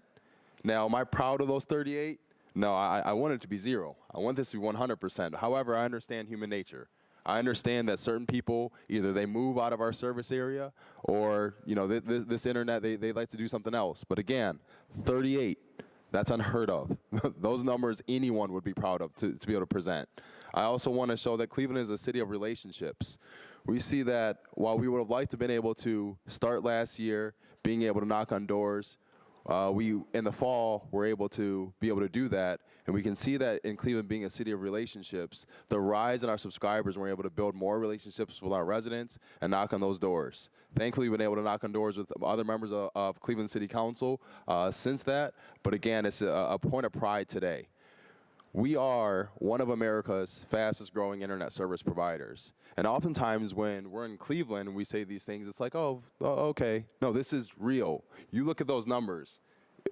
Speaker 8: Now, am I proud of those 38? No, I want it to be 0. I want this to be 100%. However, I understand human nature. I understand that certain people, either they move out of our service area or, you know, this internet, they like to do something else. But again, 38, that's unheard of. Those numbers anyone would be proud of to be able to present. I also want to show that Cleveland is a city of relationships. We see that while we would have liked to have been able to start last year, being able to knock on doors, we, in the fall, were able to do that. And we can see that in Cleveland being a city of relationships, the rise in our subscribers, we're able to build more relationships with our residents and knock on those doors. Thankfully, we've been able to knock on doors with other members of Cleveland City Council since that. But again, it's a point of pride today. We are one of America's fastest growing internet service providers. And oftentimes when we're in Cleveland and we say these things, it's like, oh, okay. No, this is real. You look at those numbers.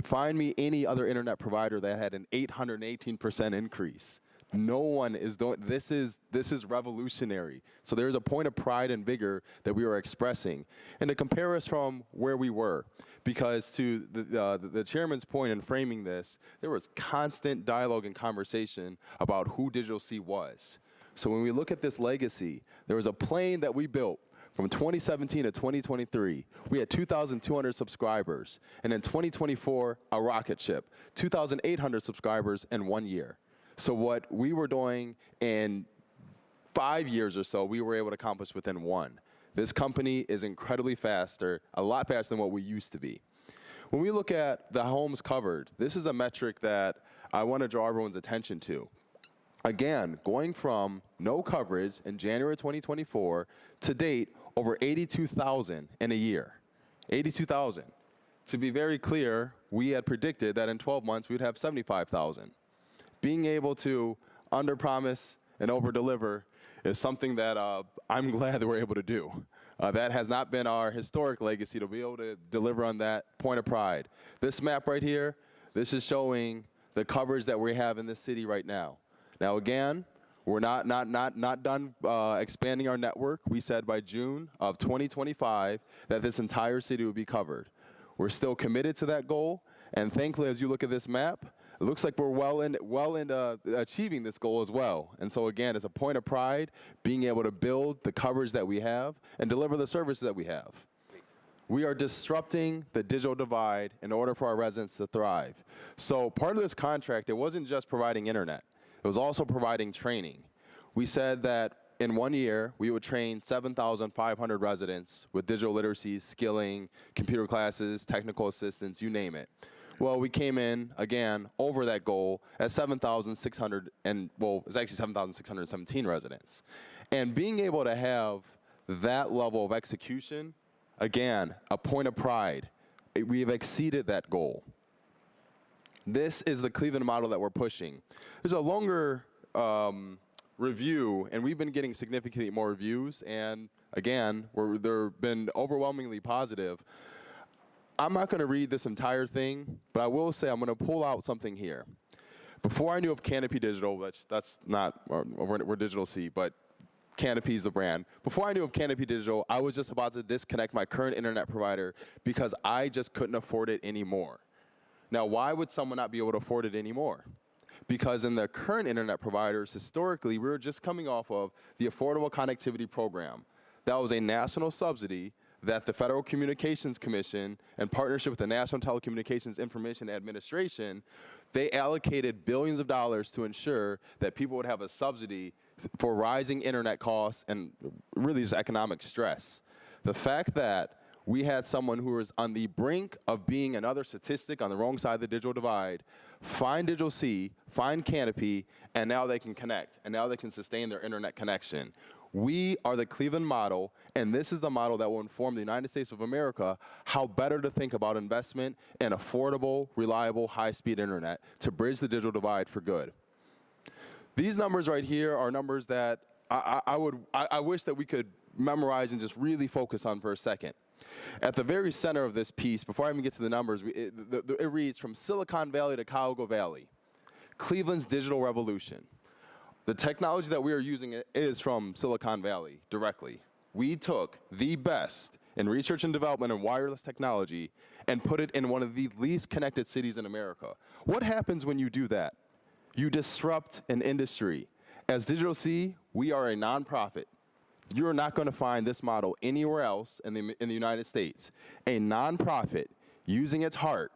Speaker 8: Find me any other internet provider that had an 818% increase. No one is doing, this is revolutionary. So there's a point of pride and vigor that we are expressing. And to compare us from where we were, because to the chairman's point in framing this, there was constant dialogue and conversation about who Digital C was. So when we look at this legacy, there was a plane that we built from 2017 to 2023, we had 2,200 subscribers. And in 2024, a rocket ship, 2,800 subscribers in 1 year. So what we were doing in 5 years or so, we were able to accomplish within 1. This company is incredibly faster, a lot faster than what we used to be. When we look at the homes covered, this is a metric that I want to draw everyone's attention to. Again, going from no coverage in January 2024 to date, over 82,000 in a year. 82,000. To be very clear, we had predicted that in 12 months we'd have 75,000. Being able to underpromise and overdeliver is something that I'm glad that we're able to do. That has not been our historic legacy, to be able to deliver on that point of pride. This map right here, this is showing the coverage that we have in this city right now. Now again, we're not done expanding our network. We said by June of 2025 that this entire city would be covered. We're still committed to that goal, and thankfully, as you look at this map, it looks like we're well into achieving this goal as well. And so again, it's a point of pride being able to build the coverage that we have and deliver the services that we have. We are disrupting the digital divide in order for our residents to thrive. So part of this contract, it wasn't just providing internet. It was also providing training. We said that in 1 year, we would train 7,500 residents with digital literacy, skilling, computer classes, technical assistance, you name it. Well, we came in, again, over that goal at 7,600, and well, it's actually 7,617 residents. And being able to have that level of execution, again, a point of pride. We have exceeded that goal. This is the Cleveland model that we're pushing. There's a longer review, and we've been getting significantly more reviews, and again, they've been overwhelmingly positive. I'm not going to read this entire thing, but I will say I'm going to pull out something here. Before I knew of Canopy Digital, that's not, we're Digital C, but Canopy is the brand. Before I knew of Canopy Digital, I was just about to disconnect my current internet provider because I just couldn't afford it anymore. Now, why would someone not be able to afford it anymore? Because in the current internet providers, historically, we were just coming off of the Affordable Connectivity Program. That was a national subsidy that the Federal Communications Commission, in partnership with the National Telecommunications Information Administration, they allocated billions of dollars to ensure that people would have a subsidy for rising internet costs and really just economic stress. The fact that we had someone who was on the brink of being another statistic on the wrong side of the digital divide, find Digital C, find Canopy, and now they can connect, and now they can sustain their internet connection. We are the Cleveland model, and this is the model that will inform the United States of America how better to think about investment in affordable, reliable, high-speed internet to bridge the digital divide for good. These numbers right here are numbers that I wish that we could memorize and just really focus on for a second. At the very center of this piece, before I even get to the numbers, it reads, from Silicon Valley to Cuyahoga Valley, Cleveland's digital revolution. The technology that we are using is from Silicon Valley directly. We took the best in research and development in wireless technology and put it in one of the least connected cities in America. What happens when you do that? You disrupt an industry. As Digital C, we are a nonprofit. You're not going to find this model anywhere else in the United States. A nonprofit using its heart,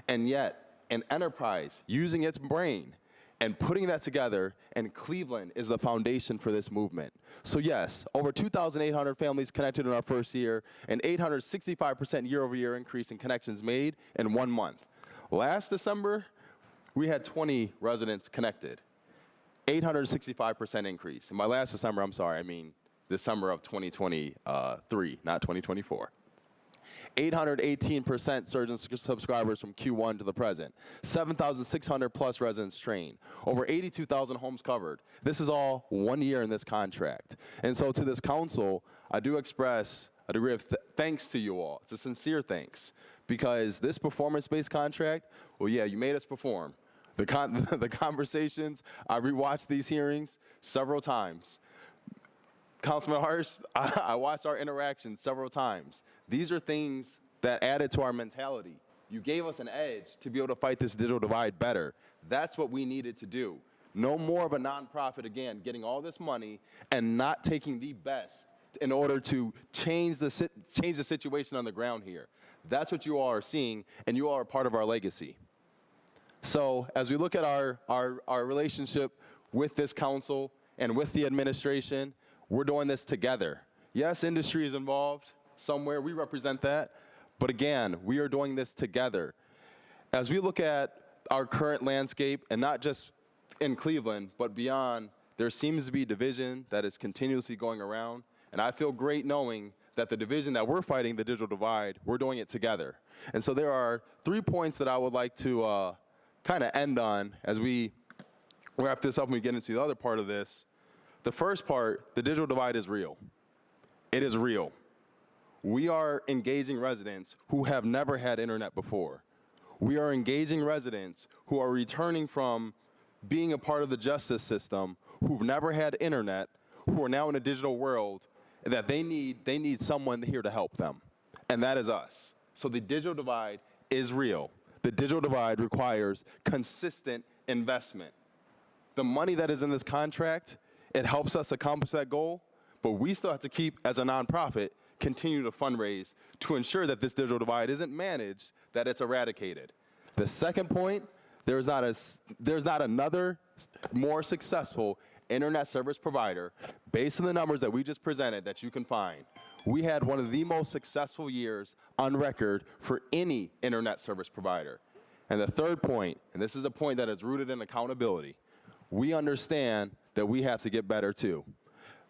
Speaker 8: and yet an enterprise using its brain, and putting that together, and Cleveland is the foundation for this movement. So yes, over 2,800 families connected in our first year, an 865% year-over-year increase in connections made in 1 month. Last December, we had 20 residents connected, 865% increase. And by last December, I'm sorry, I mean December of 2023, not 2024. 818% surge in subscribers from Q1 to the present. 7,600 plus residents trained. Over 82,000 homes covered. This is all 1 year in this contract. And so to this council, I do express a degree of thanks to you all. It's a sincere thanks. Because this performance-based contract, well, yeah, you made us perform. The conversations, I rewatched these hearings several times. Councilman Harsh, I watched our interactions several times. These are things that added to our mentality. You gave us an edge to be able to fight this digital divide better. That's what we needed to do. No more of a nonprofit, again, getting all this money and not taking the best in order to change the situation on the ground here. That's what you all are seeing, and you all are part of our legacy. So as we look at our relationship with this council and with the administration, we're doing this together. Yes, industry is involved somewhere. We represent that. But again, we are doing this together. As we look at our current landscape, and not just in Cleveland, but beyond, there seems to be division that is continuously going around. And I feel great knowing that the division that we're fighting, the digital divide, we're doing it together. And so there are 3 points that I would like to kind of end on as we wrap this up and we get into the other part of this. The first part, the digital divide is real. It is real. We are engaging residents who have never had internet before. We are engaging residents who are returning from being a part of the justice system, who've never had internet, who are now in a digital world, that they need someone here to help them. And that is us. So the digital divide is real. The digital divide requires consistent investment. The money that is in this contract, it helps us accomplish that goal, but we still have to keep, as a nonprofit, continue to fundraise to ensure that this digital divide isn't managed, that it's eradicated. The second point, there's not another more successful internet service provider, based on the numbers that we just presented, that you can find. We had one of the most successful years on record for any internet service provider. And the third point, and this is a point that is rooted in accountability, we understand that we have to get better too.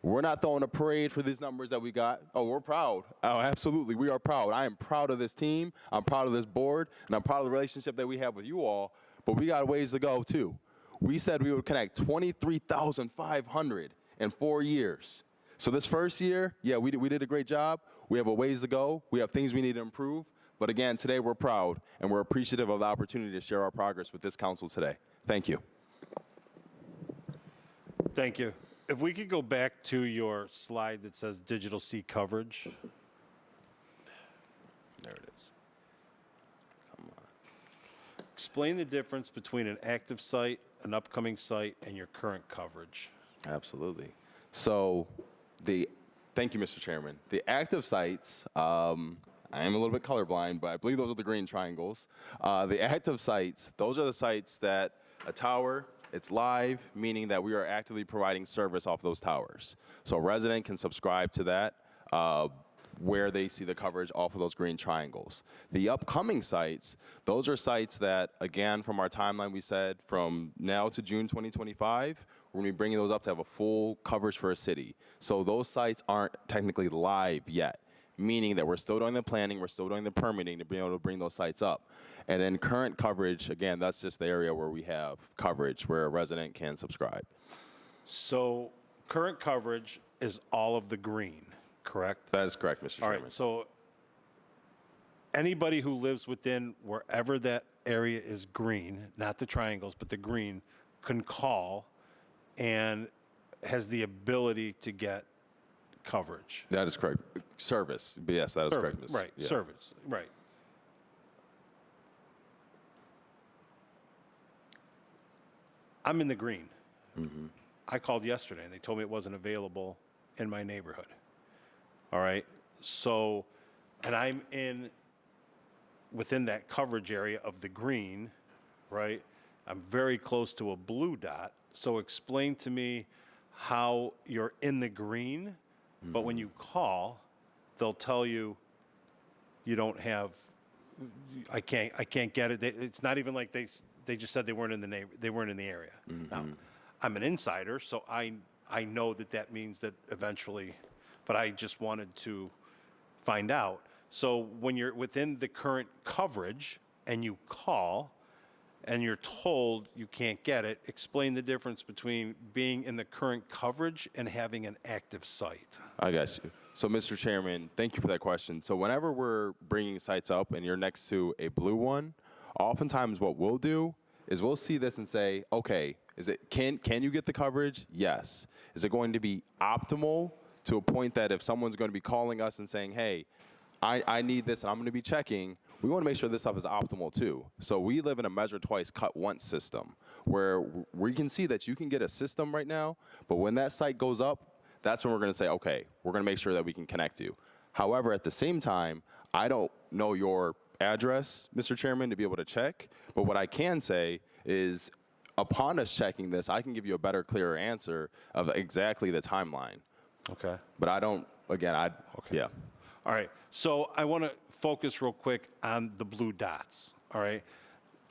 Speaker 8: We're not throwing a parade for these numbers that we got. Oh, we're proud. Oh, absolutely, we are proud. I am proud of this team, I'm proud of this board, and I'm proud of the relationship that we have with you all, but we got ways to go too. We said we would connect 23,500 in 4 years. So this first year, yeah, we did a great job. We have a ways to go. We have things we need to improve. But again, today we're proud, and we're appreciative of the opportunity to share our progress with this council today. Thank you.
Speaker 1: Thank you. If we could go back to your slide that says Digital C coverage. There it is. Come on. Explain the difference between an active site, an upcoming site, and your current coverage.
Speaker 8: Absolutely. So thank you, Mr. Chairman. The active sites, I am a little bit colorblind, but I believe those are the green triangles. The active sites, those are the sites that a tower, it's live, meaning that we are actively providing service off those towers. So a resident can subscribe to that where they see the coverage off of those green triangles. The upcoming sites, those are sites that, again, from our timeline we said from now to June 2025, we're going to be bringing those up to have a full coverage for a city. So those sites aren't technically live yet, meaning that we're still doing the planning, we're still doing the permitting to be able to bring those sites up. And then current coverage, again, that's just the area where we have coverage where a resident can subscribe.
Speaker 1: So current coverage is all of the green, correct?
Speaker 8: That is correct, Mr.
Speaker 1: All
Speaker 8: Chairman.
Speaker 1: right, so anybody who lives within wherever that area is green, not the triangles, but the green, can call and has the ability to get coverage.
Speaker 8: That is correct. Service. Yes, that is correct. Ms.
Speaker 1: Right,
Speaker 8: Yeah.
Speaker 1: service, right. I'm in the green. I called yesterday and they told me it wasn't available in my neighborhood. All right, so, and I'm within that coverage area of the green, right? I'm very close to a blue dot. So explain to me how you're in the green, but when you call, they'll tell you you don't have. I can't get it. It's not even like they just said they weren't in the area. Now, I'm an insider, so I know that means that eventually, but I just wanted to find out. So when you're within the current coverage and you call and you're told you can't get it, explain the difference between being in the current coverage and having an active site.
Speaker 8: I got you. So, Mr. Chairman, thank you for that question. So whenever we're bringing sites up and you're next to a blue one, oftentimes what we'll do is we'll see this and say, okay, can you get the coverage? Yes. Is it going to be optimal to a point that if someone's going to be calling us and saying, hey, I need this and I'm going to be checking, we want to make sure this stuff is optimal too. So we live in a measure twice, cut once system where we can see that you can get a system right now, but when that site goes up, that's when we're going to say, okay, we're going to make sure that we can connect you. However, at the same time, I don't know your address, Mr. Chairman, to be able to check, but what I can say is upon us checking this, I can give you a better, clearer answer of exactly the timeline.
Speaker 1: Okay.
Speaker 8: But I don't, again, yeah.
Speaker 1: All right, so I want to focus real quick on the blue dots, all right?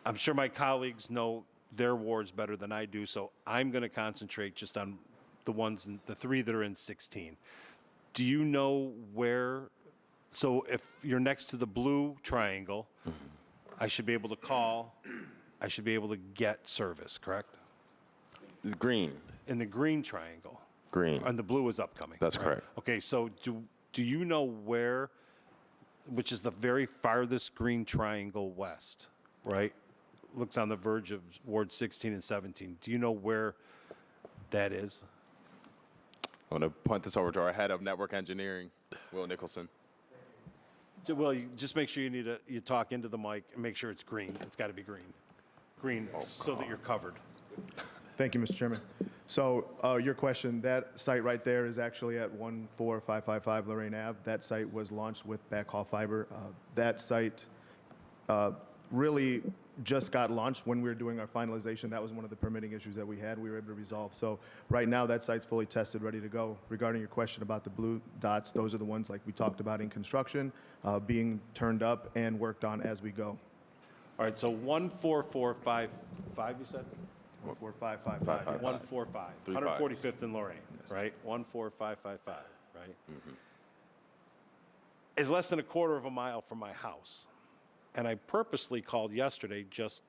Speaker 1: I'm sure my colleagues know their wards better than I do, so I'm going to concentrate just on the three that are in 16. Do you know where, so if you're next to the blue triangle, I should be able to call, I should be able to get service, correct?
Speaker 8: Green.
Speaker 1: In the green triangle.
Speaker 8: Green.
Speaker 1: And the blue is upcoming.
Speaker 8: That's
Speaker 1: right?
Speaker 8: correct.
Speaker 1: Okay, so do you know where, which is the very farthest green triangle west, right? Looks on the verge of Ward 16 and 17. Do you know where that is?
Speaker 8: I'm going to point this over to our head of network engineering, Will Nicholson.
Speaker 1: Well, you just make sure you talk into the mic and make sure it's green. It's got to be green. Green, so that you're covered.
Speaker 9: Thank you, Mr. Chairman. So your question, that site right there is actually at 14555 Lorraine Ave. That site was launched with backhaul fiber. That site really just got launched when we were doing our finalization. That was one of the permitting issues that we had. We were able to resolve. So right now, that site's fully tested, ready to go. Regarding your question about the blue dots, those are the ones like we talked about in construction, being turned up and worked on as we go.
Speaker 1: All right, so 14455, you said?
Speaker 9: 14555. Yes.
Speaker 1: 145, 145th and Lorraine, right? 14555, right? Is less than a quarter of a mile from my house. And I purposely called yesterday just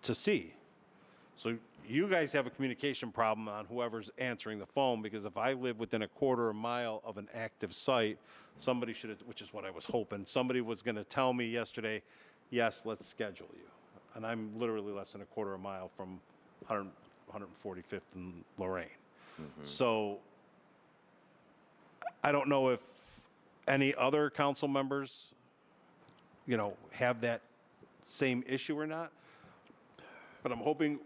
Speaker 1: to see. So you guys have a communication problem on whoever's answering the phone, because if I live within a quarter of a mile of an active site, somebody should have, which is what I was hoping, somebody was going to tell me yesterday, yes, let's schedule you. And I'm literally less than a quarter of a mile from 145th and Lorraine. So I don't know if any other council members, have that same issue or not. But I'm hoping,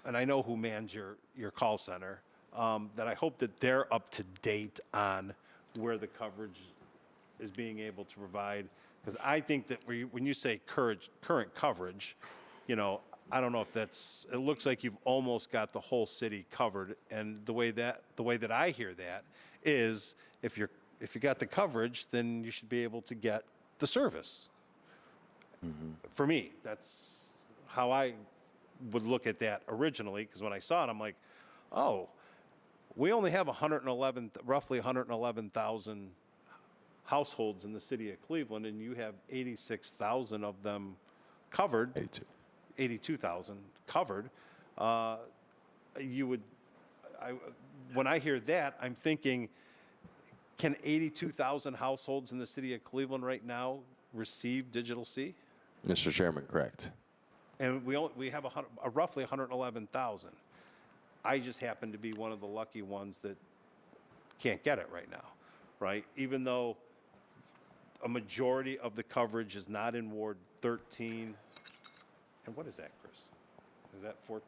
Speaker 1: and I know who mans your call center, that I hope that they're up to date on where the coverage is being able to provide. Because I think that when you say current coverage, I don't know if it looks like you've almost got the whole city covered. And the way that I hear that is if you got the coverage, then you should be able to get the service. For me, that's how I would look at that originally, because when I saw it, I'm like, oh, we only have roughly 111,000 households in the city of Cleveland, and you have 86,000 of them covered. 82,000 covered. When I hear that, I'm thinking, can 82,000 households in the city of Cleveland right now receive Digital C?
Speaker 8: Mr. Chairman, correct.
Speaker 1: And we have roughly 111,000. I just happen to be one of the lucky ones that can't get it right now, right? Even though a majority of the coverage is not in Ward 13. And what is that, Chris? Is that Fort?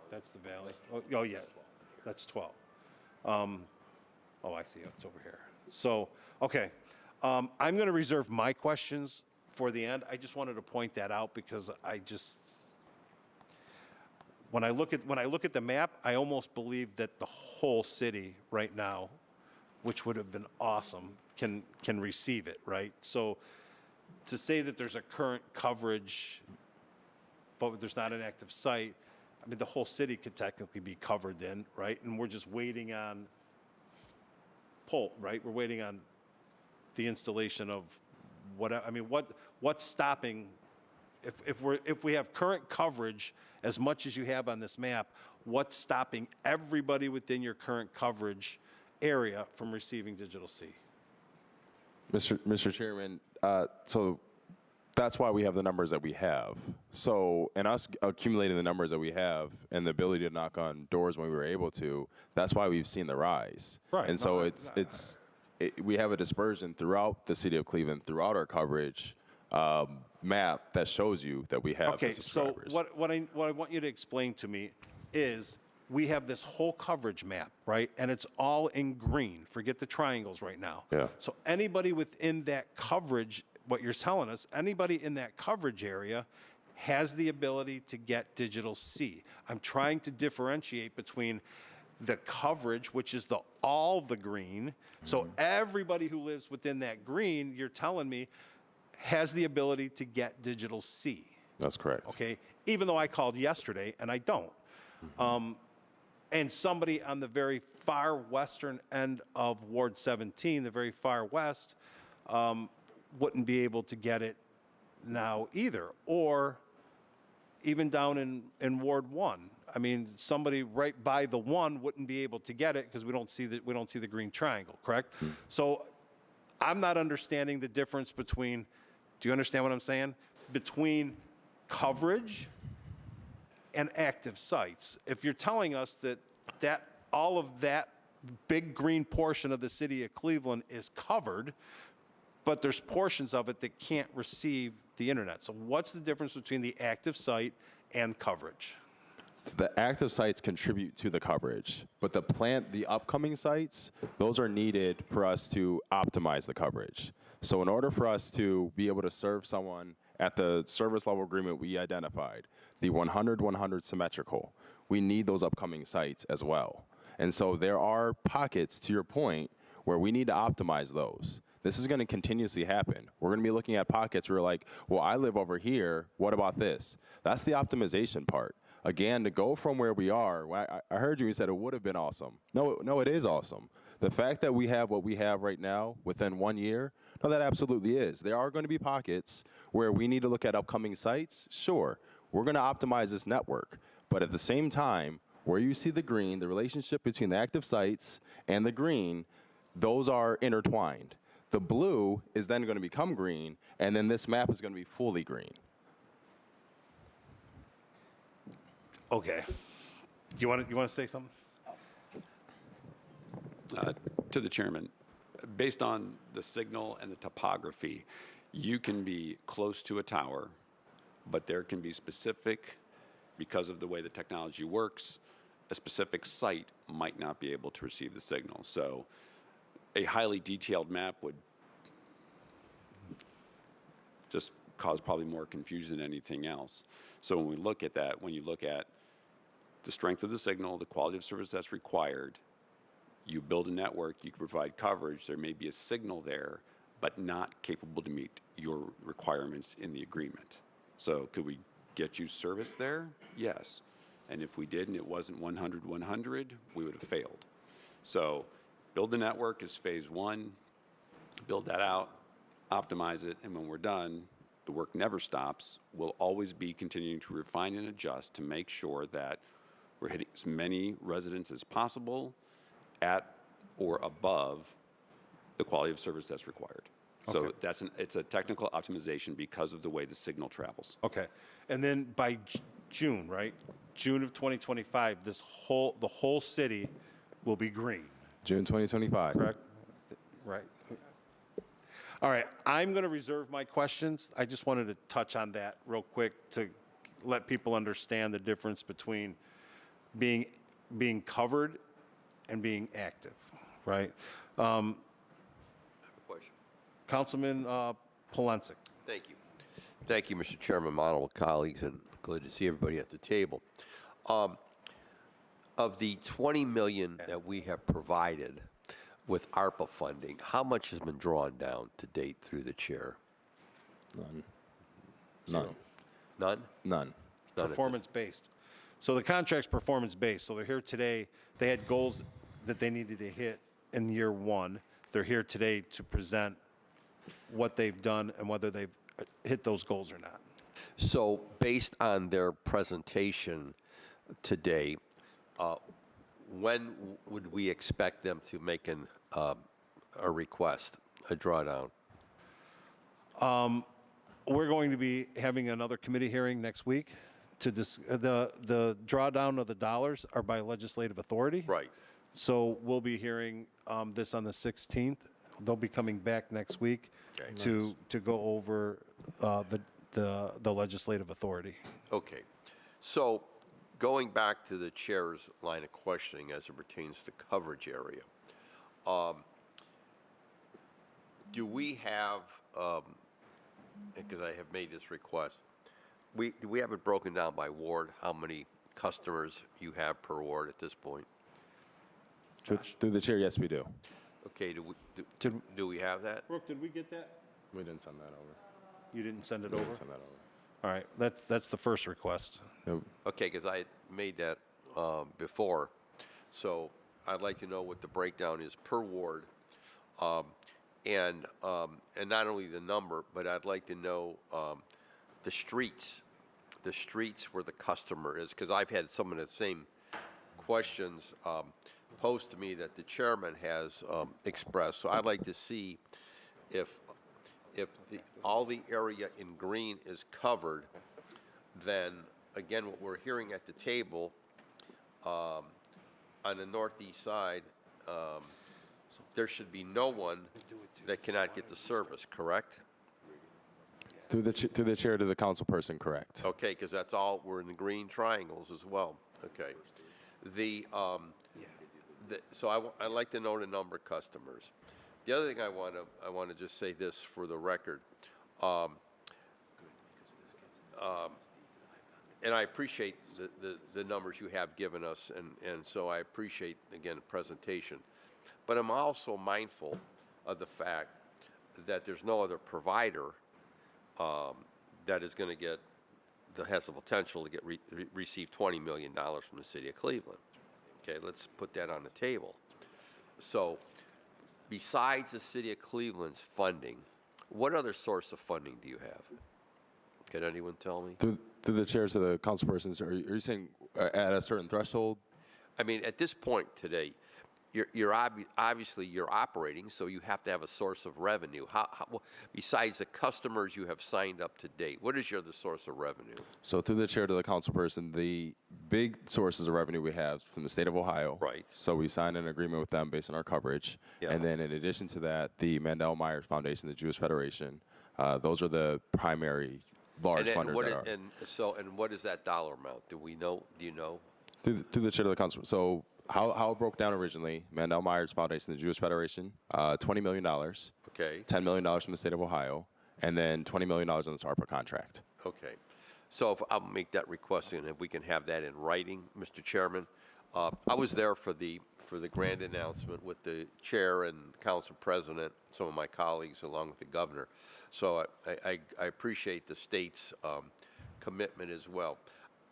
Speaker 1: That's the Valley. Oh yeah, that's 12. Oh, I see. It's over here. So, okay. I'm going to reserve my questions for the end. I just wanted to point that out because when I look at the map, I almost believe that the whole city right now, which would have been awesome, can receive it, right? So to say that there's a current coverage, but there's not an active site, I mean, the whole city could technically be covered then, right? And we're just waiting on right? We're waiting on the installation of what's stopping, if we have current coverage as much as you have on this map, what's stopping everybody within your current coverage area from receiving Digital C?
Speaker 8: Mr. Chairman, so that's why we have the numbers that we have. So, and us accumulating the numbers that we have and the ability to knock on doors when we were able to, that's why we've seen the rise.
Speaker 1: Right.
Speaker 8: And so we have a dispersion throughout the city of Cleveland, throughout our coverage map that shows you that we have
Speaker 1: Okay,
Speaker 8: the
Speaker 1: so
Speaker 8: subscribers.
Speaker 1: what I want you to explain to me is we have this whole coverage map, right? And it's all in green. Forget the triangles right now.
Speaker 8: Yeah.
Speaker 1: So anybody within that coverage, what you're telling us, anybody in that coverage area has the ability to get Digital C. I'm trying to differentiate between the coverage, which is all the green. So everybody who lives within that green, you're telling me, has the ability to get Digital C.
Speaker 8: That's correct.
Speaker 1: Okay, even though I called yesterday and I don't. And somebody on the very far western end of Ward 17, the very far west, wouldn't be able to get it now either. Or even down in Ward 1. I mean, somebody right by the 1 wouldn't be able to get it because we don't see the green triangle, correct? So I'm not understanding the difference between, do you understand what I'm saying? Between coverage and active sites. If you're telling us that all of that big green portion of the city of Cleveland is covered, but there's portions of it that can't receive the internet. So what's the difference between the active site and coverage?
Speaker 8: The active sites contribute to the coverage, but the upcoming sites, those are needed for us to optimize the coverage. So in order for us to be able to serve someone at the service level agreement we identified, the 100-100 symmetrical, we need those upcoming sites as well. And so there are pockets, to your point, where we need to optimize those. This is going to continuously happen. We're going to be looking at pockets where we're like, well, I live over here. What about this? That's the optimization part. Again, to go from where we are, I heard you said it would have been awesome. No, it is awesome. The fact that we have what we have right now within 1 year, no, that absolutely is. There are going to be pockets where we need to look at upcoming sites. Sure, we're going to optimize this network. But at the same time, where you see the green, the relationship between the active sites and the green, those are intertwined. The blue is then going to become green, and then this map is going to be fully green.
Speaker 1: Okay. You want to say something?
Speaker 10: To the chairman, based on the signal and the topography, you can be close to a tower, but there can be specific, because of the way the technology works, a specific site might not be able to receive the signal. So a highly detailed map would just cause probably more confusion than anything else. So when we look at that, when you look at the strength of the signal, the quality of service that's required, you build a network, you can provide coverage, there may be a signal there, but not capable to meet your requirements in the agreement. So could we get you service there? Yes. And if we did and it wasn't 100-100, we would have failed. So build the network is phase one, build that out, optimize it, and when we're done, the work never stops. We'll always be continuing to refine and adjust to make sure that we're hitting as many residents as possible at or above the quality of service that's required. So
Speaker 1: Okay.
Speaker 10: it's a technical optimization because of the way the signal travels.
Speaker 1: Okay. And then by June, right? June of 2025, the whole city will be green,
Speaker 8: June 2025.
Speaker 1: correct? Right. All right, I'm going to reserve my questions. I just wanted to touch on that real quick to let people understand the difference between being covered and being active, right?
Speaker 3: Question.
Speaker 1: Councilman Polensek.
Speaker 3: Thank you. Thank you, Mr. Chairman, my honorable colleagues, and glad to see everybody at the table. Of the $20 million that we have provided with ARPA funding, how much has been drawn down to date through the chair?
Speaker 8: None.
Speaker 3: None?
Speaker 8: None.
Speaker 3: None at this-
Speaker 1: Performance-based. So the contract's performance-based. So they're here today. They had goals that they needed to hit in year one. They're here today to present what they've done and whether they've hit those goals or not.
Speaker 3: So based on their presentation today, when would we expect them to make a request, a drawdown?
Speaker 1: We're going to be having another committee hearing next week to the drawdown of the dollars are by legislative authority.
Speaker 3: Right.
Speaker 1: So we'll be hearing this on the 16th. They'll be coming back next week to go over the legislative authority.
Speaker 3: Okay. So going back to the chair's line of questioning as it pertains to coverage area, do we have, because I have made this request, do we have it broken down by ward, how many customers you have per ward at this point?
Speaker 8: Through the chair, yes, we do.
Speaker 3: Okay, do we have that?
Speaker 1: Brooke, did we get that?
Speaker 8: We didn't send that over.
Speaker 1: You didn't send it
Speaker 8: We
Speaker 1: over?
Speaker 8: didn't send that over.
Speaker 1: All right, that's the first request.
Speaker 8: Nope.
Speaker 3: Okay, because I had made that before, so I'd like to know what the breakdown is per ward, and not only the number, but I'd like to know the streets where the customer is, because I've had some of the same questions posed to me that the chairman has expressed. So I'd like to see if all the area in green is covered, then again, what we're hearing at the table on the northeast side, there should be no one that cannot get the service, correct?
Speaker 8: Through the chair to the council person, correct.
Speaker 3: Okay, because that's all, we're in the green triangles as well. Okay. So I'd like to know the number of customers. The other thing I want to just say this for the record, and I appreciate the numbers you have given us, and so I appreciate, again, the presentation. But I'm also mindful of the fact that there's no other provider that is going to has the potential to receive $20 million from the city of Cleveland. Okay, let's put that on the table. So besides the city of Cleveland's funding, what other source of funding do you have? Can anyone tell me?
Speaker 8: Through the chairs to the council persons, are you saying at a certain threshold?
Speaker 3: I mean, at this point today, you're obviously you're operating, so you have to have a source of revenue. Besides the customers you have signed up to date, what is your other source of revenue?
Speaker 8: So through the chair to the council person, the big sources of revenue we have from the state of Ohio.
Speaker 3: Right.
Speaker 8: So we signed an agreement with them based on our coverage.
Speaker 3: Yeah.
Speaker 8: And then in addition to that, the Mandel Myers Foundation, the Jewish Federation, those are the primary large funders that are.
Speaker 3: And what is that dollar amount? Do we know? Do you know?
Speaker 8: Through the chair to the council. So how it broke down originally, Mandel Myers Foundation, the Jewish Federation, $20 million.
Speaker 3: Okay.
Speaker 8: $10 million from the state of Ohio, and then $20 million on this ARPA contract.
Speaker 3: Okay. So if I'll make that request, and if we can have that in writing, Mr. Chairman. I was there for the grand announcement with the chair and council president, some of my colleagues, along with the governor. So I appreciate the state's commitment as well.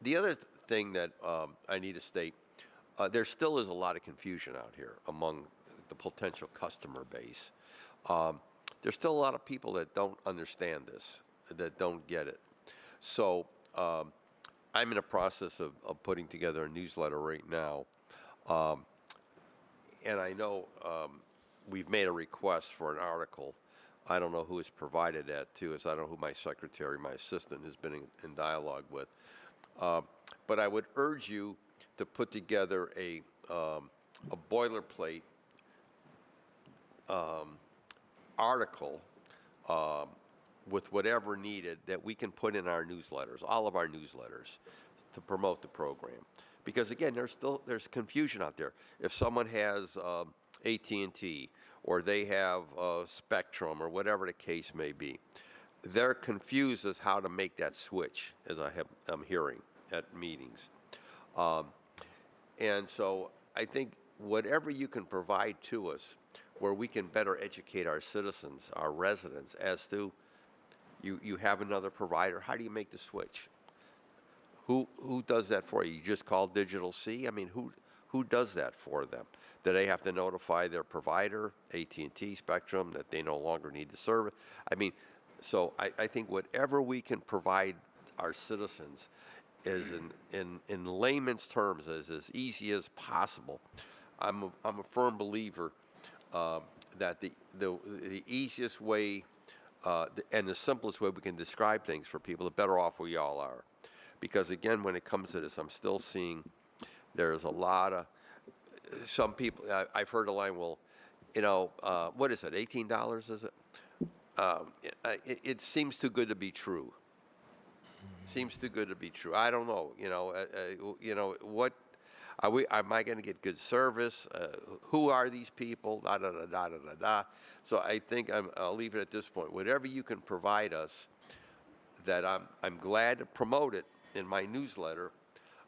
Speaker 3: The other thing that I need to state, there still is a lot of confusion out here among the potential customer base. There's still a lot of people that don't understand this, that don't get it. So I'm in a process of putting together a newsletter right now. And I know we've made a request for an article. I don't know who has provided that to us. I don't know who my secretary, my assistant, has been in dialogue with. But I would urge you to put together a boilerplate article with whatever needed that we can put in our newsletters, all of our newsletters, to promote the program. Because again, there's confusion out there. If someone has AT&T or they have Spectrum or whatever the case may be, they're confused as how to make that switch, as I'm hearing at meetings. And so I think whatever you can provide to us where we can better educate our citizens, our residents, as to you have another provider, how do you make the switch? Who does that for you? You just call Digital C? I mean, who does that for them? Do they have to notify their provider, AT&T, Spectrum, that they no longer need the service? I mean, so I think whatever we can provide our citizens is in layman's terms as easy as possible. I'm a firm believer that the easiest way and the simplest way we can describe things for people, the better off we all are. Because again, when it comes to this, I'm still seeing there's a lot of, some people, I've heard a line, well, you know, what is it, $18 is it? It seems too good to be true. Seems too good to be true. I don't know, what, am I going to get good service? Who are these people? Da, da, da, da, da, da, da. So I think I'll leave it at this point. Whatever you can provide us, that I'm glad to promote it in my newsletter,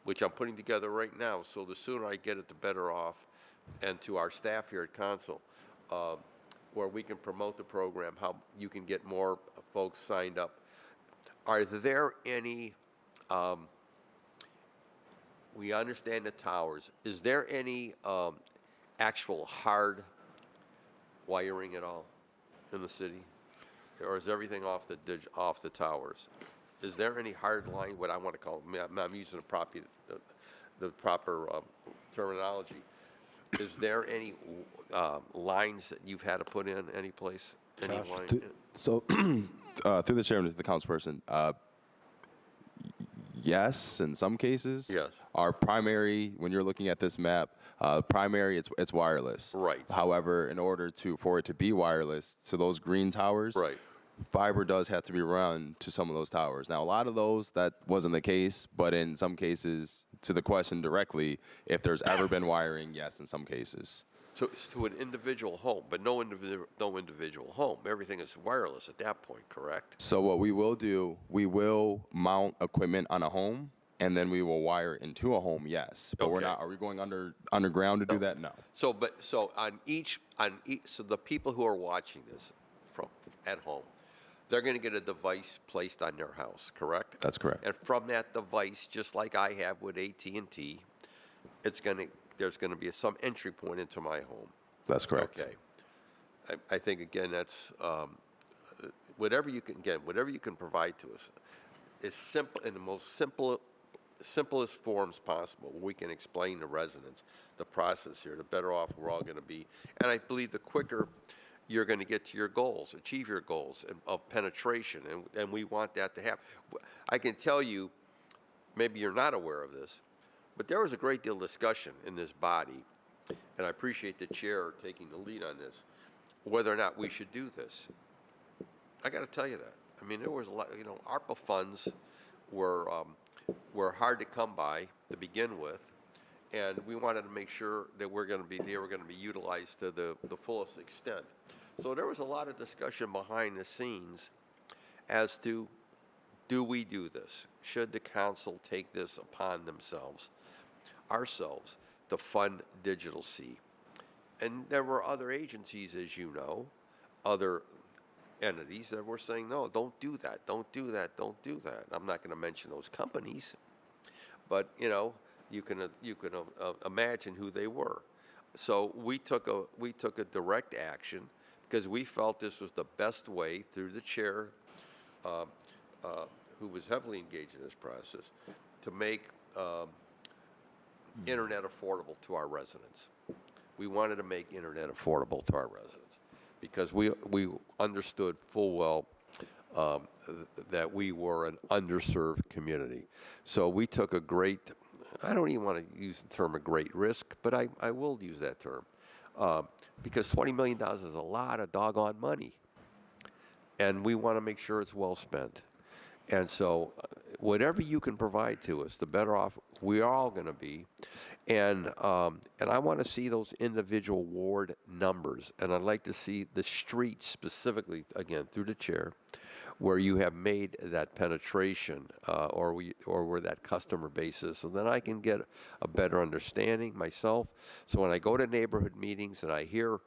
Speaker 3: which I'm putting together right now. So the sooner I get it, the better off. And to our staff here at Council, where we can promote the program, how you can get more folks signed up. Are there any, we understand the towers, is there any actual hard wiring at all in the city? Or is everything off the towers? Is there any hard line, what I want to call, I'm using the proper terminology. Is there any lines that you've had to put in any place? Any line?
Speaker 8: So, through the chairman to the councilperson, yes, in some cases.
Speaker 3: Yes.
Speaker 8: Our primary, when you're looking at this map, primary, it's wireless.
Speaker 3: Right.
Speaker 8: However, in order for it to be wireless to those green towers,
Speaker 3: Right.
Speaker 8: fiber does have to be run to some of those towers. Now, a lot of those, that wasn't the case, but in some cases, to the question directly, if there's ever been wiring, yes, in some cases.
Speaker 3: So it's to an individual home, but no individual home. Everything is wireless at that point, correct?
Speaker 8: So what we will do, we will mount equipment on a home, and then we will wire into a home, yes. But we're
Speaker 3: Okay.
Speaker 8: not, are we going underground to do that? No.
Speaker 3: So so the people who are watching this from at home, they're going to get a device placed on their house, correct?
Speaker 8: That's correct.
Speaker 3: And from that device, just like I have with AT&T, there's going to be some entry point into my home.
Speaker 8: That's correct.
Speaker 3: Okay. I think again that's whatever you can provide to us is simple in the most simplest forms possible. We can explain to residents the process here. The better off we're all going to be, and I believe the quicker you're going to get to your goals, achieve your goals of penetration, and we want that to happen. I can tell you, maybe you're not aware of this, but there was a great deal of discussion in this body, and I appreciate the chair taking the lead on this, whether or not we should do this. I got to tell you that. I mean, there was a lot, ARPA funds were hard to come by to begin with, and we wanted to make sure that they were going to be utilized to the fullest extent. So there was a lot of discussion behind the scenes as to, do we do this? Should the council take this upon ourselves, to fund Digital C? And there were other agencies, as you know, other entities that were saying, no, don't do that, don't do that, don't do that. I'm not going to mention those companies, but you can imagine who they were. So we took a direct action because we felt this was the best way, through the chair, who was heavily engaged in this process, to make internet affordable to our residents. we wanted to make internet affordable to our residents because we understood full well that we were an underserved community. So we took a great, I don't even want to use the term a great risk, but I will use that term because $20 million is a lot of doggone money. And we want to make sure it's well spent. And so whatever you can provide to us, the better off we're all going to be. And I want to see those individual ward numbers. And I'd like to see the streets specifically, again, through the chair, where you have made that penetration or where that customer base is. So then I can get a better understanding myself. So when I go to neighborhood meetings and I hear,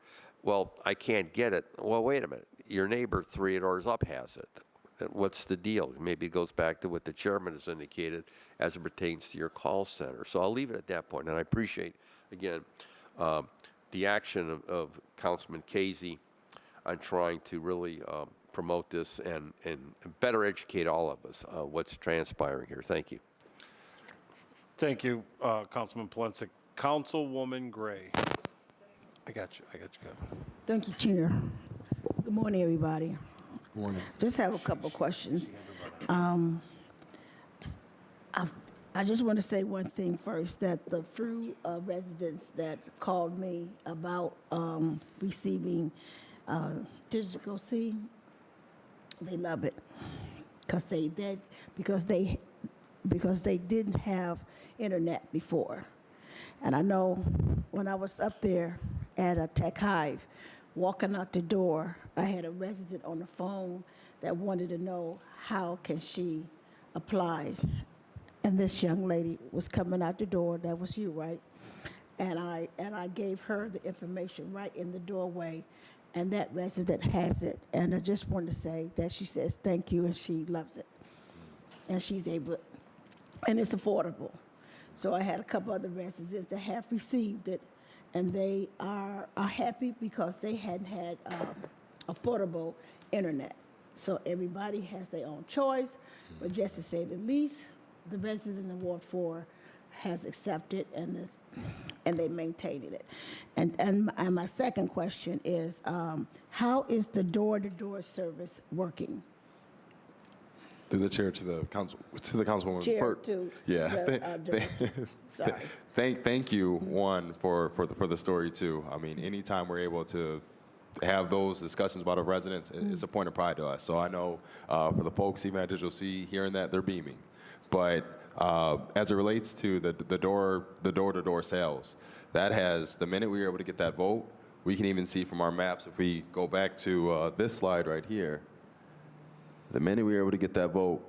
Speaker 3: well, I can't get it. Well, wait a minute. Your neighbor 3 doors up has it. What's the deal? Maybe it goes back to what the chairman has indicated as it pertains to your call center. So I'll leave it at that point. And I appreciate, again, the action of Councilman Casey on trying to really promote this and better educate all of us what's transpiring here. Thank you.
Speaker 1: Thank you, Councilman Polensek. Councilwoman Gray. I got you.
Speaker 11: Thank you, Chair. Good morning, everybody. Good morning. Just have a couple of questions. I just want to say one thing first, that the few residents that called me about receiving Digital C, they love it because they didn't have internet before. And I know when I was up there at a Tech Hive, walking out the door, I had a resident on the phone that wanted to know how can she apply. And this young lady was coming out the door. That was you, right? And I gave her the information right in the doorway, and that resident has it. And I just wanted to say that she says thank you, and she loves it. And she's able, and it's affordable. So I had a couple other residents that have received it, and they are happy because they hadn't had affordable internet. So everybody has their own choice, but just to say the least, the residents in Ward 4 has accepted and they maintained it. And my second question is, how is the door-to-door service working?
Speaker 8: Through the chair to the councilwoman.
Speaker 11: Chair to sorry.
Speaker 8: Thank you, one, for the story too. I mean, anytime we're able to have those discussions about our residents, it's a point of pride to us. So I know for the folks even at Digital C, hearing that, they're beaming. But as it relates to the door-to-door sales, that has, the minute we were able to get that vote, we can even see from our maps, if we go back to this slide right here, the minute we were able to get that vote,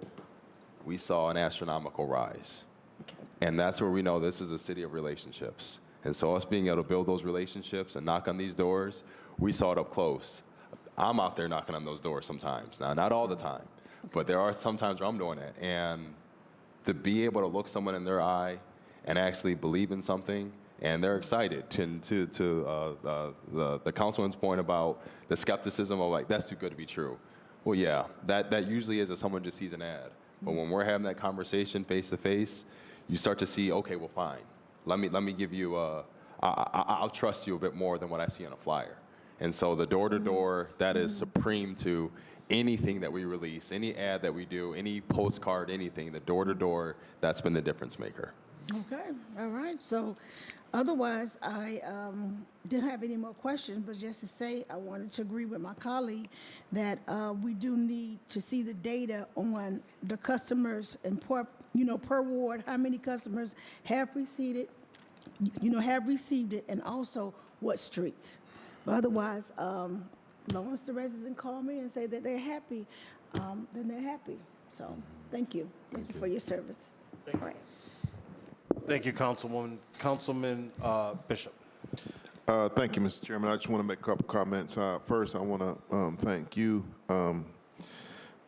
Speaker 8: we saw an astronomical rise. Okay. And that's where we know this is a city of relationships. And so us being able to build those relationships and knock on these doors, we saw it up close. I'm out there knocking on those doors sometimes. Now, not all the time, but there are some times where I'm doing it. And to be able to look someone in their eye and actually believe in something, and they're excited to the councilman's point about the skepticism of like, that's too good to be true. Well, yeah, that usually is if someone just sees an ad. But when we're having that conversation face to face, you start to see, okay, well, fine. Let me give you I'll trust you a bit more than what I see on a flyer. And so the door-to-door, that is supreme to anything that we release, any ad that we do, any postcard, anything, the door-to-door, that's been the difference maker.
Speaker 11: Okay, all right. So otherwise, I didn't have any more questions, but just to say, I wanted to agree with my colleague that we do need to see the data on the customers and per ward, how many customers have received it, and also what streets. But otherwise, as long as the residents call me and say that they're happy, then they're happy. So thank you. Thank you for your service. All right.
Speaker 1: Thank you, Councilwoman. Councilman Bishop.
Speaker 5: Thank you, Mr. Chairman. I just want to make a couple comments. First, I want to thank you, Mr.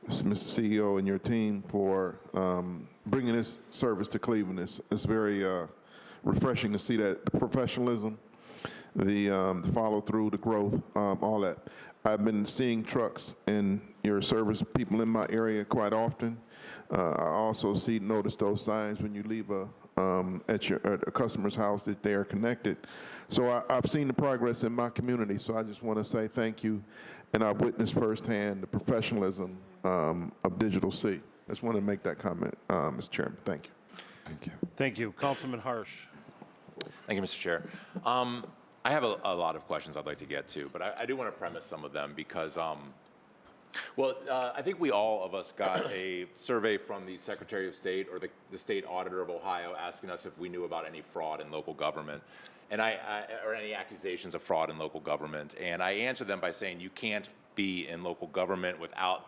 Speaker 5: CEO, and your team for bringing this service to Cleveland. It's very refreshing to see that professionalism, the follow through, the growth, all that. I've been seeing trucks and your service people in my area quite often. I also notice those signs when you leave at a customer's house that they are connected. So I've seen the progress in my community, so I just want to say thank you. And I've witnessed firsthand the professionalism of Digital C. I just want to make that comment, Mr. Chairman. Thank you.
Speaker 8: Thank you.
Speaker 1: Thank you. Councilman Harsh.
Speaker 7: Thank you, Mr. Chair. I have a lot of questions I'd like to get to, but I do want to premise some of them because, I think we all of us got a survey from the Secretary of State or the State Auditor of Ohio asking us if we knew about any fraud in local government, and or any accusations of fraud in local government. And I answered them by saying you can't be in local government without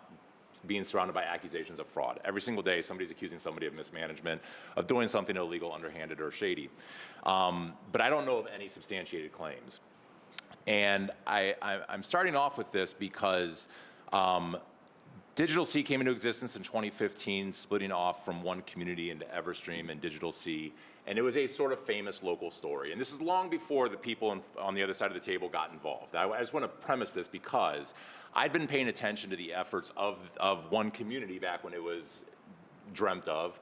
Speaker 7: being surrounded by accusations of fraud. Every single day, somebody's accusing somebody of mismanagement, of doing something illegal, underhanded, or shady. But I don't know of any substantiated claims. And I'm starting off with this because Digital C came into existence in 2015, splitting off from one community into Everstream and Digital C. And it was a sort of famous local story. And this is long before the people on the other side of the table got involved. I just want to premise this because I'd been paying attention to the efforts of one community back when it was dreamt of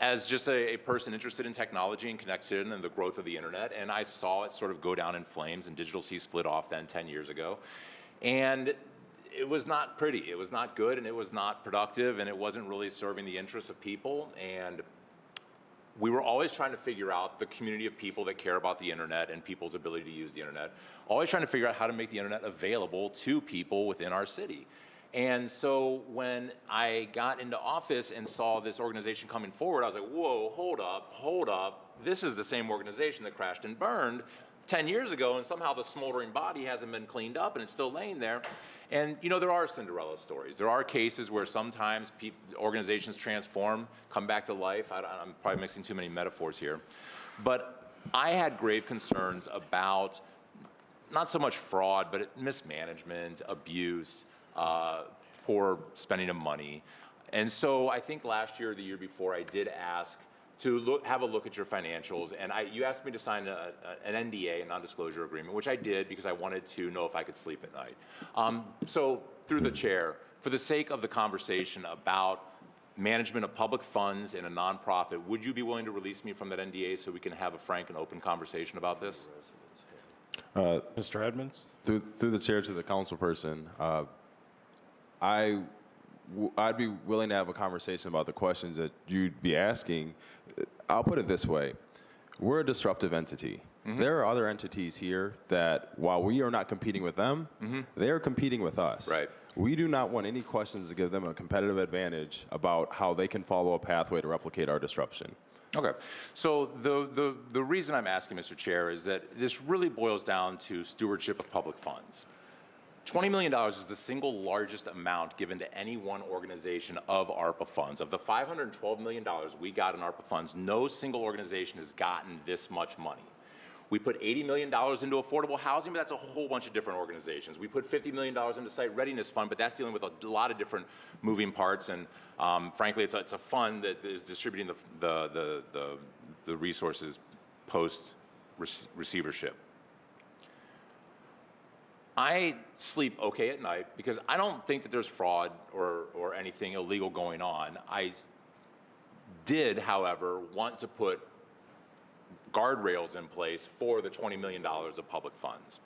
Speaker 7: as just a person interested in technology and connected and the growth of the internet. And I saw it sort of go down in flames, and Digital C split off then 10 years ago. And it was not pretty. It was not good, and it was not productive, and it wasn't really serving the interests of people. And we were always trying to figure out the community of people that care about the internet and people's ability to use the internet, always trying to figure out how to make the internet available to people within our city. And so when I got into office and saw this organization coming forward, I was like, whoa, hold up. This is the same organization that crashed and burned 10 years ago, and somehow the smoldering body hasn't been cleaned up and it's still laying there. And there are Cinderella stories. There are cases where sometimes organizations transform, come back to life. I'm probably mixing too many metaphors here. But I had grave concerns about not so much fraud, but mismanagement, abuse, poor spending of money. And so I think last year or the year before, I did ask to have a look at your financials, and you asked me to sign an NDA, a non-disclosure agreement, which I did because I wanted to know if I could sleep at night. So through the chair, for the sake of the conversation about management of public funds in a nonprofit, would you be willing to release me from that NDA so we can have a frank and open conversation about this?
Speaker 1: Mr. Edmonds?
Speaker 8: Through the chair to the council person, I'd be willing to have a conversation about the questions that you'd be asking. I'll put it this way. We're a disruptive entity. Mm-hmm. There are other entities here that, while we are not competing with them, mm-hmm. they are competing with us.
Speaker 7: Right.
Speaker 8: We do not want any questions to give them a competitive advantage about how they can follow a pathway to replicate our disruption.
Speaker 7: Okay. So the reason I'm asking, Mr. Chair, is that this really boils down to stewardship of public funds. $20 million is the single largest amount given to any one organization of ARPA funds. Of the $512 million we got in ARPA funds, no single organization has gotten this much money. We put $80 million into affordable housing, but that's a whole bunch of different organizations. We put $50 million into Site Readiness Fund, but that's dealing with a lot of different moving parts. And frankly, it's a fund that is distributing the resources post-receivership. I sleep okay at night because I don't think that there's fraud or anything illegal going on. I did, however, want to put guardrails in place for the $20 million of public funds.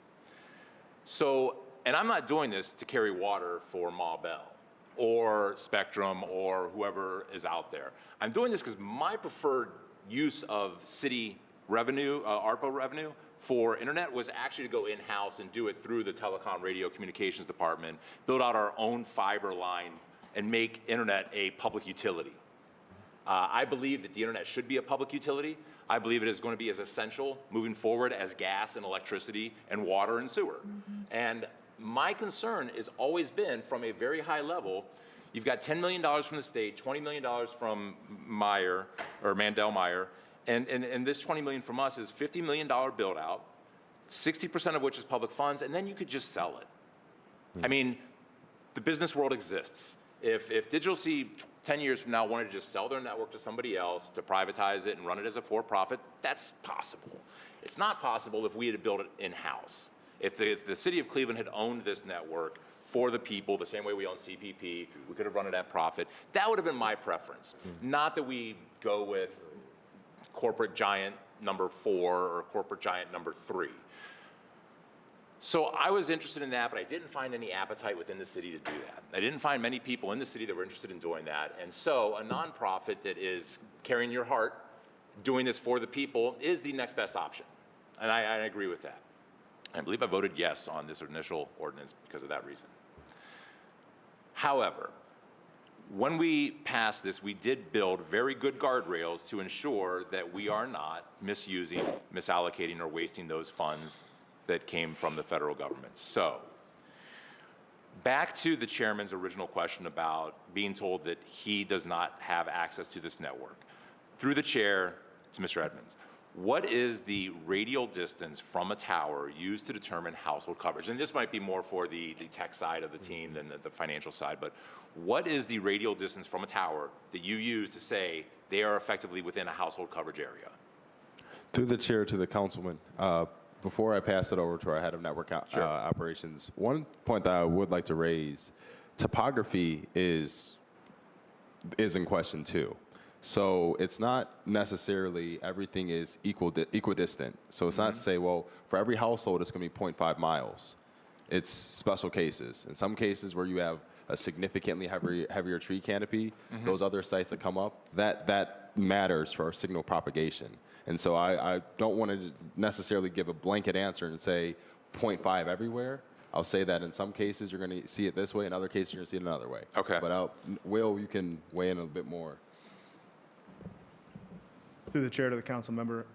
Speaker 7: So, and I'm not doing this to carry water for Ma Bell or Spectrum or whoever is out there. I'm doing this because my preferred use of city revenue, ARPA revenue, for internet was actually to go in-house and do it through the Telecom Radio Communications Department, build out our own fiber line, and make internet a public utility. I believe that the internet should be a public utility. I believe it is going to be as essential moving forward as gas and electricity and water and sewer. Mm-hmm. And my concern has always been, from a very high level, you've got $10 million from the state, $20 million from Meyer, or Mandel-Meyer, and this $20 million from us is $50 million build out, 60% of which is public funds, and then you could just sell it. I mean, the business world exists. If Digital C 10 years from now wanted to just sell their network to somebody else, to privatize it and run it as a for-profit, that's possible. It's not possible if we had to build it in-house. If the city of Cleveland had owned this network for the people, the same way we own CPP, we could have run it at profit. That would have been my preference. Not that we go with corporate giant number 4 or corporate giant number 3. So I was interested in that, but I didn't find any appetite within the city to do that. I didn't find many people in the city that were interested in doing that. And so a nonprofit that is carrying your heart, doing this for the people, is the next best option. And I agree with that. I believe I voted yes on this initial ordinance because of that reason. However, when we passed this, we did build very good guardrails to ensure that we are not misusing, misallocating, or wasting those funds that came from the federal government. So, back to the chairman's original question about being told that he does not have access to this network. Through the chair to Mr. Edmonds, what is the radial distance from a tower used to determine household coverage? And this might be more for the tech side of the team than the financial side, but what is the radial distance from a tower that you use to say they are effectively within a household coverage area?
Speaker 8: Through the chair to the councilman, before I pass it over to our head of network operations, one point that I would like to raise, topography is in question too. So it's not necessarily everything is equidistant. So it's not to say, well, for every household, it's going to be 0.5 miles. It's special cases. In some cases where you have a significantly heavier tree canopy, those other sites that come up, that matters for signal propagation. And so I don't want to necessarily give a blanket answer and say 0.5 everywhere. I'll say that in some cases you're going to see it this way, in other cases you're going to see it another way.
Speaker 7: Okay.
Speaker 8: But Will, you can weigh in a bit more.
Speaker 9: Through the chair to the council member,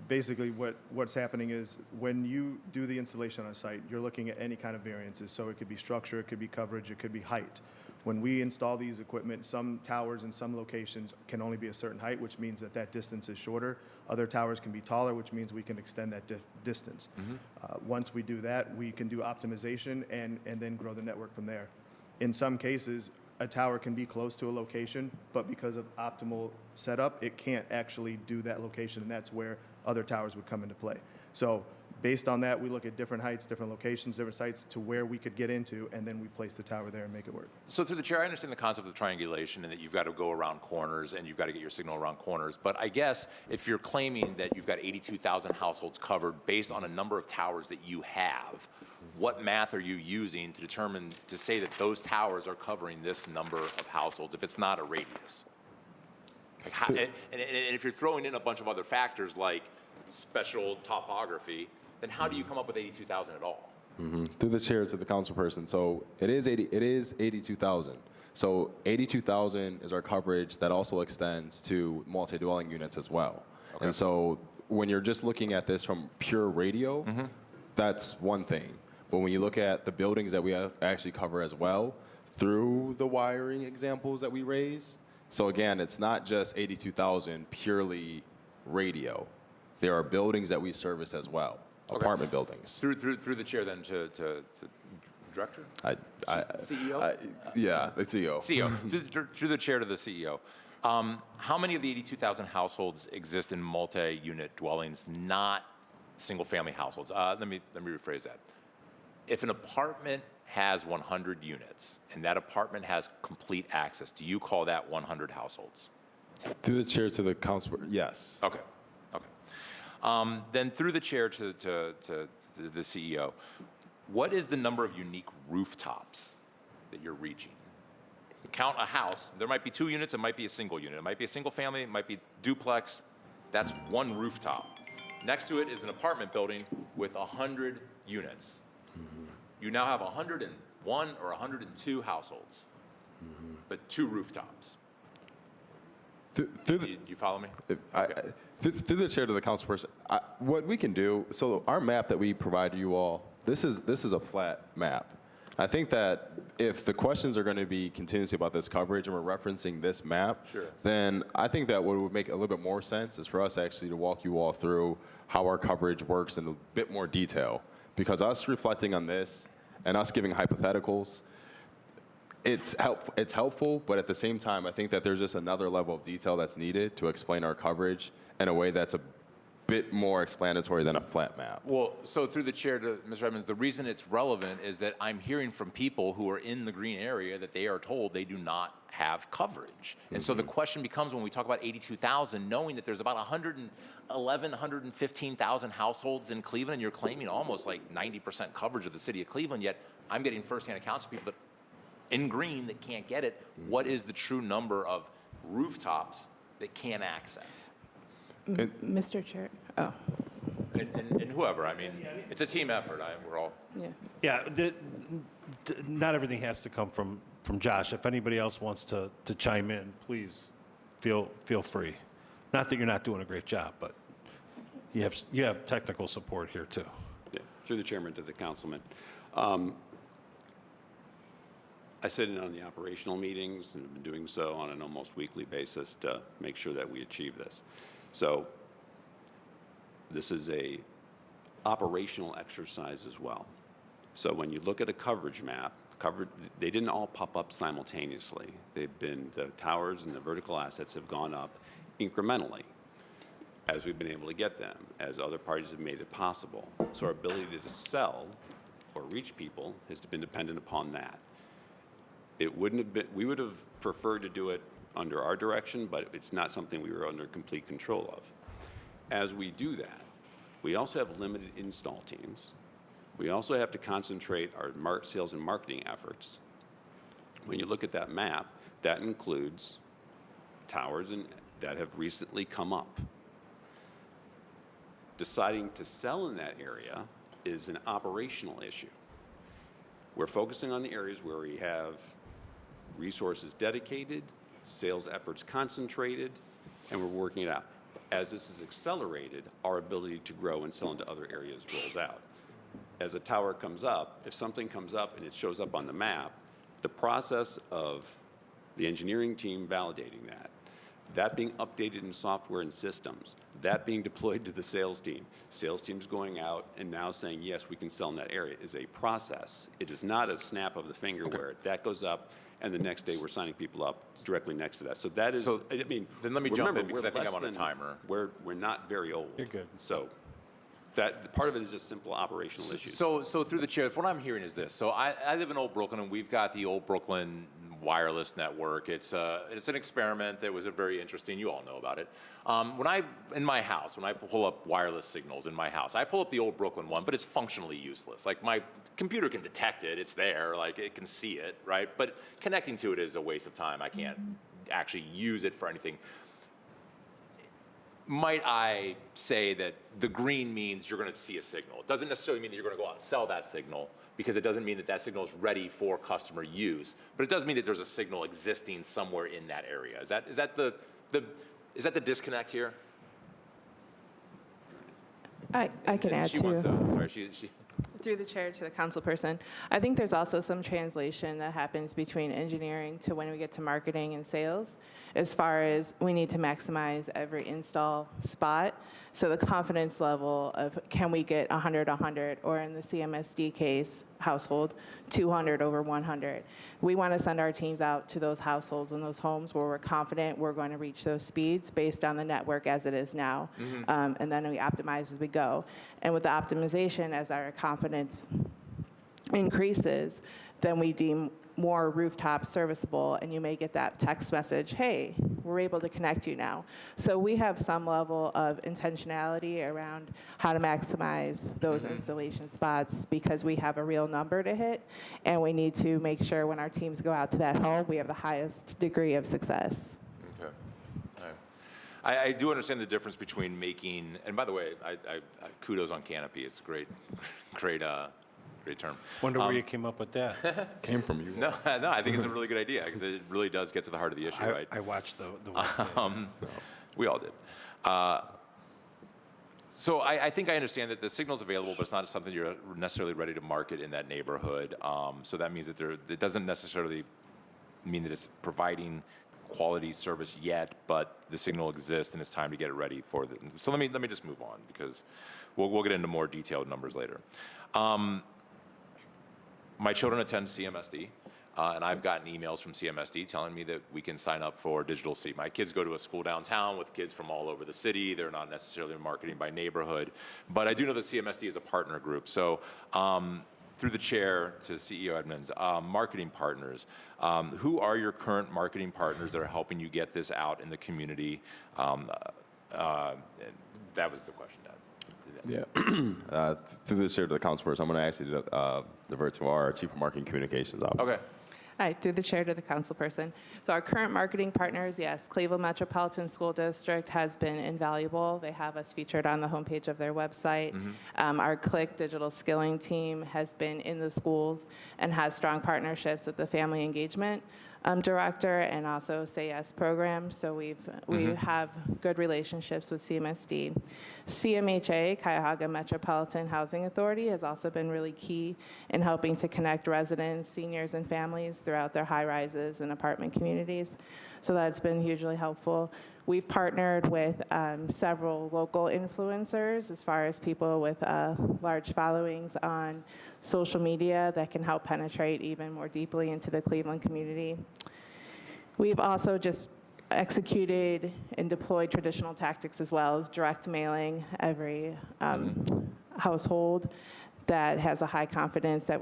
Speaker 9: basically what's happening is when you do the installation on a site, you're looking at any kind of variances. So it could be structure, it could be coverage, it could be height. When we install these equipment, some towers in some locations can only be a certain height, which means that distance is shorter. Other towers can be taller, which means we can extend that distance. Once we do that, we can do optimization and then grow the network from there. In some cases, a tower can be close to a location, but because of optimal setup, it can't actually do that location, and that's where other towers would come into play. So based on that, we look at different heights, different locations, different sites to where we could get into, and then we place the tower there and make it work.
Speaker 7: So through the chair, I understand the concept of triangulation and that you've got to go around corners and you've got to get your signal around corners. But I guess if you're claiming that you've got 82,000 households covered based on a number of towers that you have, what math are you using to determine, to say that those towers are covering this number of households if it's not a radius? Like how, and if you're throwing in a bunch of other factors like special topography, then how do you come up with 82,000 at all?
Speaker 8: Through the chair to the council person, so it is 82,000. So 82,000 is our coverage that also extends to multi-dwelling units as well. Okay. And so when you're just looking at this from pure radio, that's one thing. But when you look at the buildings that we actually cover as well, through the wiring examples that we raised, so again, it's not just 82,000 purely radio. There are buildings that we service as well, apartment buildings.
Speaker 7: Through the chair then to director? CEO?
Speaker 8: Yeah, the CEO.
Speaker 7: CEO. Through the chair to the CEO. How many of the 82,000 households exist in multi-unit dwellings, not single-family households? Let me rephrase that. If an apartment has 100 units and that apartment has complete access, do you call that 100 households?
Speaker 8: Through the chair to the council, yes.
Speaker 7: Okay. Then through the chair to the CEO, what is the number of unique rooftops that you're reaching? Count a house. There might be 2 units. It might be a single unit. It might be a single family. It might be duplex. That's one rooftop. Next to it is an apartment building with 100 units. You now have 101 or 102 households, but 2 rooftops. You follow me? Okay.
Speaker 8: Through the chair to the council person, what we can do, so our map that we provide you all, this is a flat map. I think that if the questions are going to be continuously about this coverage and we're referencing this map, then I think that what would make a little bit more sense is for us actually to walk you all through how our coverage works in a bit more detail. Because us reflecting on this and us giving hypotheticals, it's helpful, but at the same time, I think that there's just another level of detail that's needed to explain our coverage in a way that's bit more explanatory than a flat map.
Speaker 7: Well, so through the chair to Mr. Edmonds, the reason it's relevant is that I'm hearing from people who are in the green area that they are told they do not have coverage. And so the question becomes, when we talk about 82,000, knowing that there's about 111, 115,000 households in Cleveland, and you're claiming almost like 90% coverage of the city of Cleveland, yet I'm getting firsthand accounts from people that in green that can't get it. What is the true number of rooftops that can't access?
Speaker 12: Mr. Chair. Oh,
Speaker 7: And whoever, I mean, it's a team effort. We're all.
Speaker 12: yeah.
Speaker 1: Yeah, not everything has to come from Josh. If anybody else wants to chime in, please feel free. Not that you're not doing a great job, but you have technical support here too.
Speaker 10: Yeah, through the chairman to the councilman. I sit in on the operational meetings and have been doing so on an almost weekly basis to make sure that we achieve this. So this is a operational exercise as well. So when you look at a coverage map, they didn't all pop up simultaneously. The towers and the vertical assets have gone up incrementally as we've been able to get them, as other parties have made it possible. So our ability to sell or reach people has been dependent upon that. It wouldn't have been, we would have preferred to do it under our direction, but it's not something we were under complete control of. As we do that, we also have limited install teams. We also have to concentrate our sales and marketing efforts. When you look at that map, that includes towers that have recently come up. Deciding to sell in that area is an operational issue. We're focusing on the areas where we have resources dedicated, sales efforts concentrated, and we're working it out. As this is accelerated, our ability to grow and sell into other areas rolls out. As a tower comes up, if something comes up and it shows up on the map, the process of the engineering team validating that being updated in software and systems, that being deployed to the sales team's going out and now saying, yes, we can sell in that area, is a process. It is not a snap of the finger where that goes up and the next day we're signing people up directly next to that. So that is,
Speaker 7: So,
Speaker 10: I mean,
Speaker 7: then let me jump
Speaker 10: remember,
Speaker 7: in because
Speaker 10: we're
Speaker 7: I think I'm
Speaker 10: less
Speaker 7: on a
Speaker 10: than-
Speaker 7: timer.
Speaker 10: We're not very old.
Speaker 1: You're good.
Speaker 10: So that part of it is just simple operational issues.
Speaker 7: So through the chair, what I'm hearing is this. So I live in Old Brooklyn, and we've got the Old Brooklyn wireless network. It's an experiment that was very interesting. You all know about it. When I pull up wireless signals in my house, I pull up the Old Brooklyn one, but it's functionally useless. Like, my computer can detect it. It's there. Like, it can see it, right? But connecting to it is a waste of time. I can't actually use it for anything. Might I say that the green means you're going to see a signal? It doesn't necessarily mean that you're going to go out and sell that signal, because it doesn't mean that that signal is ready for customer use. But it does mean that there's a signal existing somewhere in that area. Is that the disconnect here?
Speaker 12: I can add
Speaker 7: She wants
Speaker 12: to.
Speaker 7: to. Sorry, she.
Speaker 12: Through the chair to the council person, I think there's also some translation that happens between engineering to when we get to marketing and sales, as far as we need to maximize every install spot. So the confidence level of, can we get 100, or in the CMSD case, household, 200 over 100. We want to send our teams out to those households and those homes where we're confident we're going to reach those speeds based on the network as it is now. And then we optimize as we go. And with the optimization, as our confidence increases, then we deem more rooftops serviceable, and you may get that text message, hey, we're able to connect you now. So we have some level of intentionality around how to maximize those installation spots, because we have a real number to hit, and we need to make sure when our teams go out to that home, we have the highest degree of success.
Speaker 7: Okay. All right. I do understand the difference between making, and by the way, I kudos on Canopy. It's a great term.
Speaker 1: Wonder where you came up with that.
Speaker 8: Came from you.
Speaker 7: No, I think it's a really good idea, because it really does get to the heart of the issue, right?
Speaker 1: I watched the one.
Speaker 7: We all did. So I think I understand that the signal's available, but it's not something you're necessarily ready to market in that neighborhood. So that means that it doesn't necessarily mean that it's providing quality service yet, but the signal exists and it's time to get it ready for the. So let me just move on, because we'll get into more detailed numbers later. My children attend CMSD. and I've gotten emails from CMSD telling me that we can sign up for digital city. My kids go to a school downtown with kids from all over the city. They're not necessarily marketing by neighborhood, but I do know that CMSD is a partner group. So through the chair to CEO Edmonds, marketing partners, who are your current marketing partners that are helping you get this out in the community? That was the question.
Speaker 8: Yeah. Through the chair to the councilperson, I'm going to ask you to divert to our Chief of Marketing Communications Officer.
Speaker 7: Okay.
Speaker 12: Hi, through the chair to the councilperson. So our current marketing partners, yes, Cleveland Metropolitan School District has been invaluable. They have us featured on the homepage of their website. Our CLIck digital skilling team has been in the schools and has strong partnerships with the family engagement director and also Say Yes program. So we have good relationships with CMSD. CMHA, Cuyahoga Metropolitan Housing Authority, has also been really key in helping to connect residents, seniors, and families throughout their high rises and apartment communities. So that's been hugely helpful. We've partnered with several local influencers as far as people with large followings on social media that can help penetrate even more deeply into the Cleveland community. We've also just executed and deployed traditional tactics as well as direct mailing every household that has a high confidence that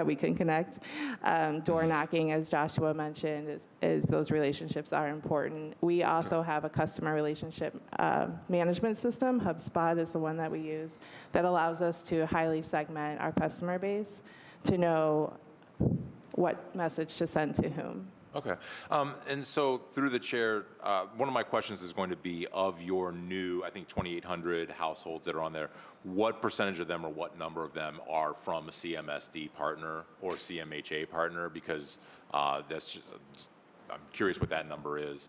Speaker 12: we can connect. Door knocking, as Joshua mentioned, is those relationships are important. We also have a customer relationship management system. HubSpot is the one that we use that allows us to highly segment our customer base to know what message to send to whom.
Speaker 7: Okay. And so through the chair, one of my questions is going to be of your new, I think, 2,800 households that are on there, what percentage of them or what number of them are from a CMSD partner or CMHA partner? Because that's just, I'm curious what that number is.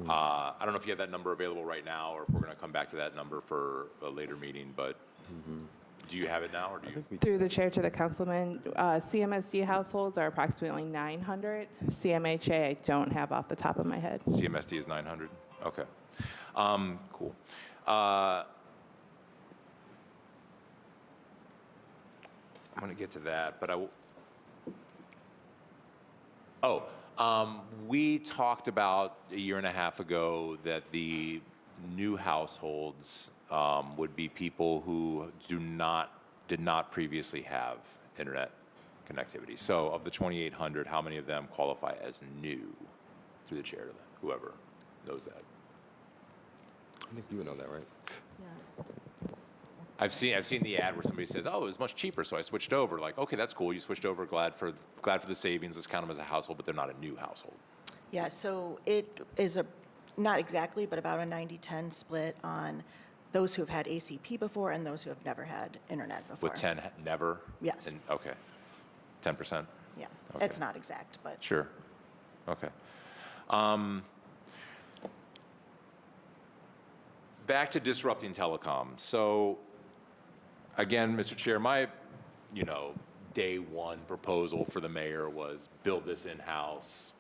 Speaker 7: I don't know if you have that number available right now or if we're going to come back to that number for a later meeting, but do you have it now or do you?
Speaker 12: Through the chair to the councilman, CMSD households are approximately 900. CMHA, I don't have off the top of my head.
Speaker 7: CMSD is 900? Okay. Cool. I'm going to get to that, but we talked about a year and a half ago that the new households would be people who did not previously have internet connectivity. So of the 2,800, how many of them qualify as new? Through the chair to whoever knows that.
Speaker 8: I think you would know that, right?
Speaker 7: I've seen the ad where somebody says, "Oh, it was much cheaper, so I switched over." Like, okay, that's cool. You switched over. Glad for the savings. Let's count them as a household, but they're not a new household.
Speaker 13: Yeah. So it is not exactly, but about a 90-10 split on those who have had ACP before and those who have never had internet before.
Speaker 7: With 10 never.
Speaker 13: Yes.
Speaker 7: And, okay. 10%.
Speaker 13: Yeah.
Speaker 7: Okay.
Speaker 13: It's not exact, but
Speaker 7: Sure. Okay. Back to disrupting telecom. So, again, Mr. Chair, my, day one proposal for the mayor was build this in-house,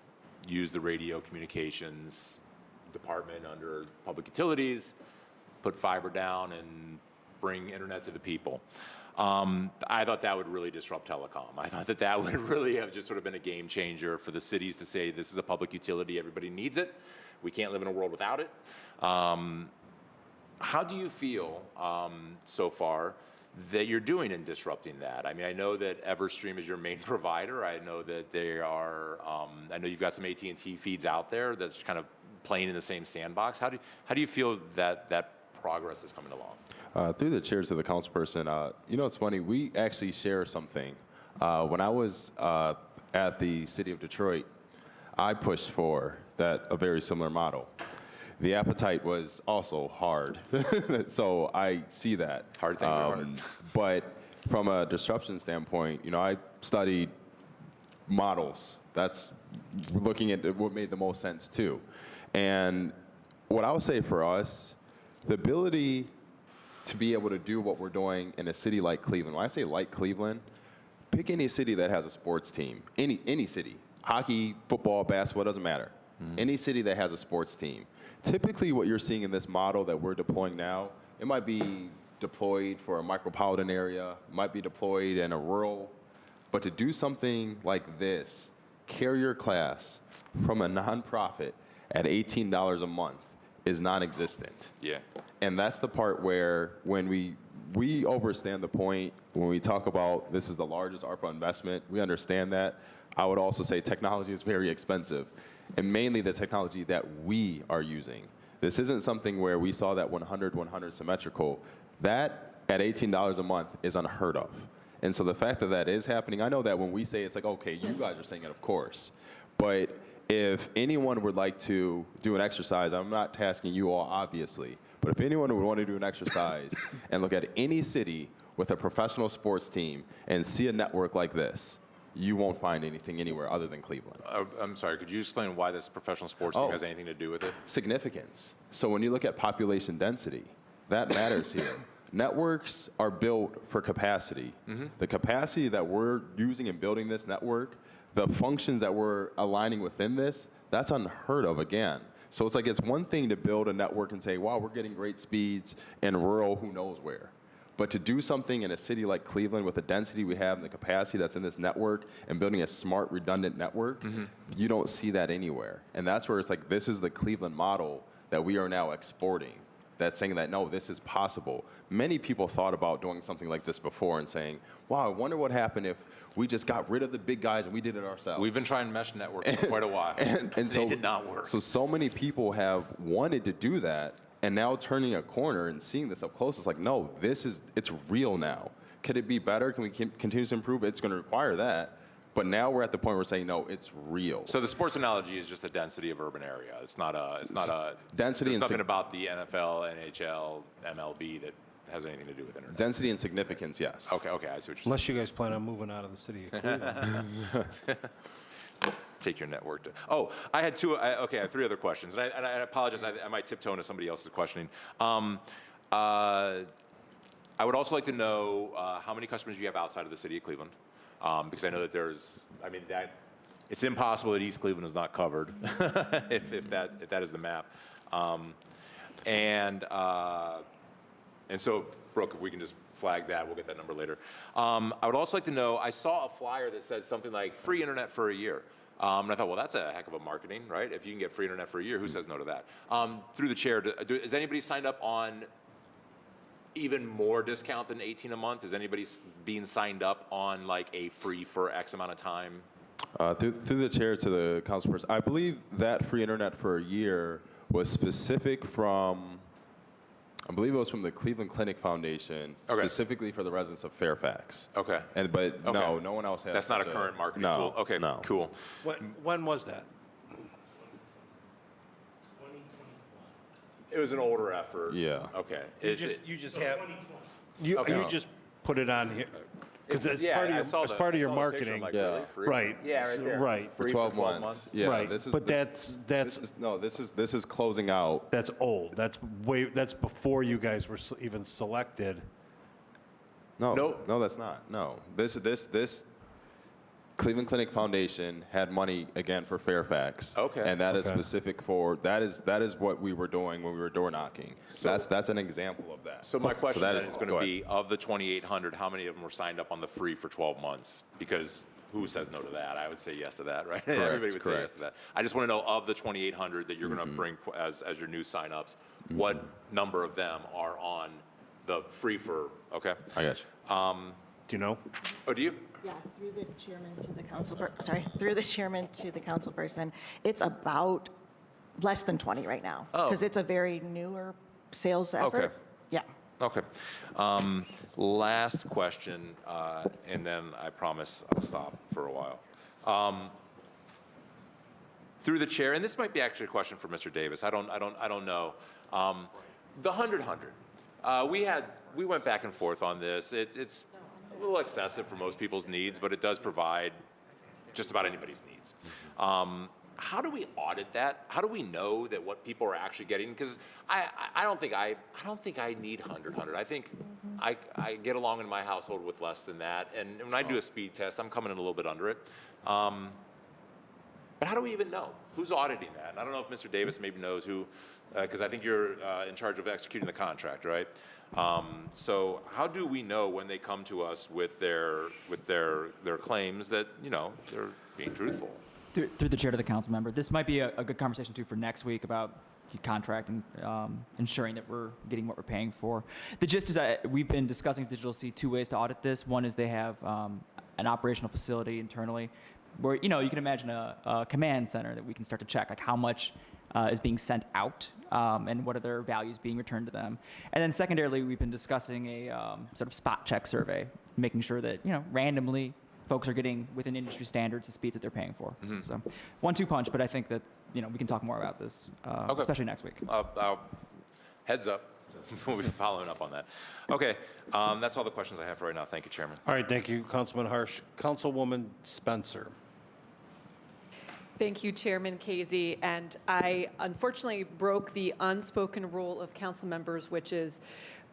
Speaker 7: use the radio communications department under public utilities, put fiber down, and bring internet to the people. I thought that would really disrupt telecom. I thought that would really have just sort of been a game changer for the cities to say this is a public utility, everybody needs it, we can't live in a world without it. How do you feel so far that you're doing in disrupting that? I mean, I know that Everstream is your main provider. I know that they are, I know you've got some AT&T feeds out there that's kind of playing in the same sandbox. How do you feel that progress is coming along?
Speaker 8: Through the chair to the councilperson, it's funny, we actually share something. When I was at the city of Detroit, I pushed for a very similar model. The appetite was also hard, so I see that.
Speaker 7: Hard things are hard.
Speaker 8: But from a disruption standpoint, I studied models. That's looking at what made the most sense too. And what I would say for us, the ability to be able to do what we're doing in a city like Cleveland. When I say like Cleveland, pick any city that has a sports team. Any city. Hockey, football, basketball, doesn't matter. Any city that has a sports team. Typically what you're seeing in this model that we're deploying now, it might be deployed for a micropolitan area, it might be deployed in a rural But to do something like this, carrier class from a nonprofit at $18 a month is non-existent.
Speaker 7: Yeah.
Speaker 8: And that's the part where when we understand the point when we talk about this is the largest ARPA investment, we understand that. I would also say technology is very expensive, and mainly the technology that we are using. This isn't something where we saw that 100 symmetrical. That at $18 a month is unheard of. And so the fact that that is happening, I know that when we say it's like, okay, you guys are saying it, of course. But if anyone would like to do an exercise, I'm not tasking you all, obviously, but if anyone would want to do an exercise and look at any city with a professional sports team and see a network like this, you won't find anything anywhere other than Cleveland.
Speaker 7: I'm sorry, could you explain why this professional sports team has anything to do with it?
Speaker 8: Significance. So when you look at population density, that matters here. Networks are built for capacity. The capacity that we're using in building this network, the functions that we're aligning within this, that's unheard of again. So it's like it's one thing to build a network and say, wow, we're getting great speeds in rural who knows where. But to do something in a city like Cleveland with the density we have and the capacity that's in this network and building a smart, redundant network, you don't see that anywhere. And that's where it's like this is the Cleveland model that we are now exporting. That's saying that, no, this is possible. Many people thought about doing something like this before and saying, wow, I wonder what happened if we just got rid of the big guys and we did it ourselves.
Speaker 7: We've been trying mesh networks for quite a while.
Speaker 8: and
Speaker 7: they
Speaker 8: so,
Speaker 7: did not work.
Speaker 8: So many people have wanted to do that, and now turning a corner and seeing this up close, it's like, no, it's real now. Could it be better? Can we continue to improve? It's going to require that. But now we're at the point where we're saying, no, it's real.
Speaker 7: So the sports analogy is just the density of urban area. It's not a
Speaker 8: density.
Speaker 7: There's nothing about the NFL, NHL, MLB that has anything to do with internet.
Speaker 8: Density and significance, yes.
Speaker 7: Okay, I see what you're saying.
Speaker 1: Unless you guys plan on moving out of the city of Cleveland.
Speaker 7: Take your network to. Oh, I had I have three other questions, and I apologize. I might tiptoe into somebody else's questioning. I would also like to know how many customers you have outside of the city of Cleveland, because I know that it's impossible that East Cleveland is not covered, if that is the map, and so Brooke, if we can just flag that, we'll get that number later. I would also like to know. I saw a flyer that says something like free internet for a year. And I thought, well, that's a heck of a marketing, right? If you can get free internet for a year, who says no to that? Through the chair, is anybody signed up on even more discount than 18 a month? Is anybody being signed up on like a free for X amount of time?
Speaker 8: Through the chair to the councilperson, I believe that free internet for a year was specific from, I believe it was from the Cleveland Clinic Foundation, specifically for the residents of Fairfax.
Speaker 7: Okay.
Speaker 8: But no one else has.
Speaker 7: That's not a current marketing tool? Okay, cool.
Speaker 1: When was that?
Speaker 7: It was an older effort.
Speaker 8: Yeah.
Speaker 7: Okay.
Speaker 1: You just have, you just put it on here. Because it's part of your marketing.
Speaker 7: Like,
Speaker 8: yeah.
Speaker 7: Really?
Speaker 1: Right.
Speaker 7: Yeah, right there.
Speaker 1: Right.
Speaker 8: For 12 months. Yeah.
Speaker 1: Right.
Speaker 8: This is closing out.
Speaker 1: That's old. That's before you guys were even selected.
Speaker 8: No, that's not. No. This Cleveland Clinic Foundation had money again for Fairfax.
Speaker 7: Okay.
Speaker 8: And that is specific for that is what we were doing when we were door knocking. So that's an example of that.
Speaker 7: So my question then is going to be, of the 2,800, how many of them were signed up on the free for 12 months? Because who says no to that? I would say yes to that, right? Everybody would say yes to that. I just want to know, of the 2,800 that you're going to bring as your new signups, what number of them are on the free for? Okay.
Speaker 8: I got you.
Speaker 1: Do you know?
Speaker 7: Oh, do you?
Speaker 13: Yeah, through the chairman to the through the chairman to the councilperson, it's about less than 20 right now. Because it's a very newer sales effort.
Speaker 7: Okay.
Speaker 13: Yeah.
Speaker 7: Okay. Last question, and then I promise I'll stop for a while. Through the chair, and this might be actually a question for Mr. Davis. I don't know. The 100-100. We went back and forth on this. It's a little excessive for most people's needs, but it does provide just about anybody's needs. How do we audit that? How do we know that what people are actually getting? Because I don't think I need 100-100. I think I get along in my household with less than that. And when I do a speed test, I'm coming in a little bit under it. But how do we even know? who's auditing that? And I don't know if Mr. Davis maybe knows who, because I think you're in charge of executing the contract, right? So how do we know when they come to us with their claims that, you know, they're being truthful?
Speaker 14: Through the chair to the council member, this might be a good conversation too for next week about the contract and ensuring that we're getting what we're paying for. The gist is we've been discussing with Digital C 2 ways to audit this. One is they have an operational facility internally where, you know, you can imagine a command center that we can start to check, like how much is being sent out and what are their values being returned to them. And then secondarily, we've been discussing a sort of spot check survey, making sure that, you know, randomly folks are getting within industry standards the speeds that they're paying for. So 1-2 punch, but I think that, you know, we can talk more about this, especially next week.
Speaker 7: Heads up. We'll be following up on that. Okay, that's all the questions I have for right now. Thank you, Chairman.
Speaker 1: All right, thank you, Councilman Harsh. Councilwoman Spencer.
Speaker 2: Thank you, Chairman Casey. And I unfortunately broke the unspoken rule of council members, which is,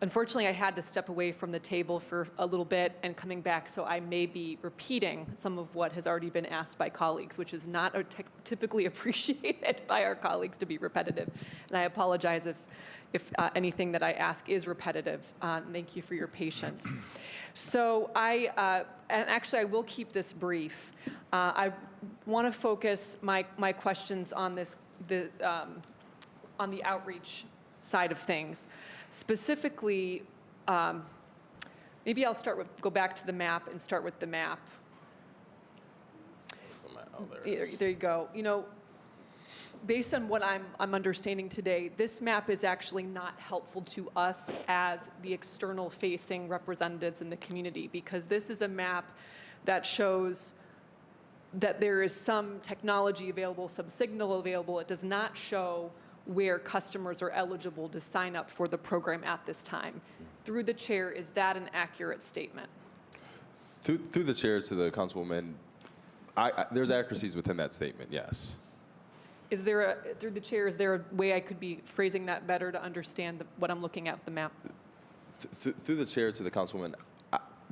Speaker 2: unfortunately, I had to step away from the table for a little bit and coming back, so I may be repeating some of what has already been asked by colleagues, which is not typically appreciated by our colleagues to be repetitive. And I apologize if anything that I ask is repetitive. Thank you for your patience. So and actually I will keep this brief. I want to focus my questions on on the outreach side of things. Specifically, maybe I'll go back to the map and start with the map. There you go. You know, based on what I'm understanding today, this map is actually not helpful to us as the external facing representatives in the community, because this is a map that shows that there is some technology available, some signal available. It does not show where customers are eligible to sign up for the program at this time. Through the chair, is that an accurate statement?
Speaker 8: Through the chair to the councilwoman, there's accuracies within that statement, yes.
Speaker 2: Is there through the chair, is there a way I could be phrasing that better to understand what I'm looking at the map?
Speaker 8: Through the chair to the councilwoman,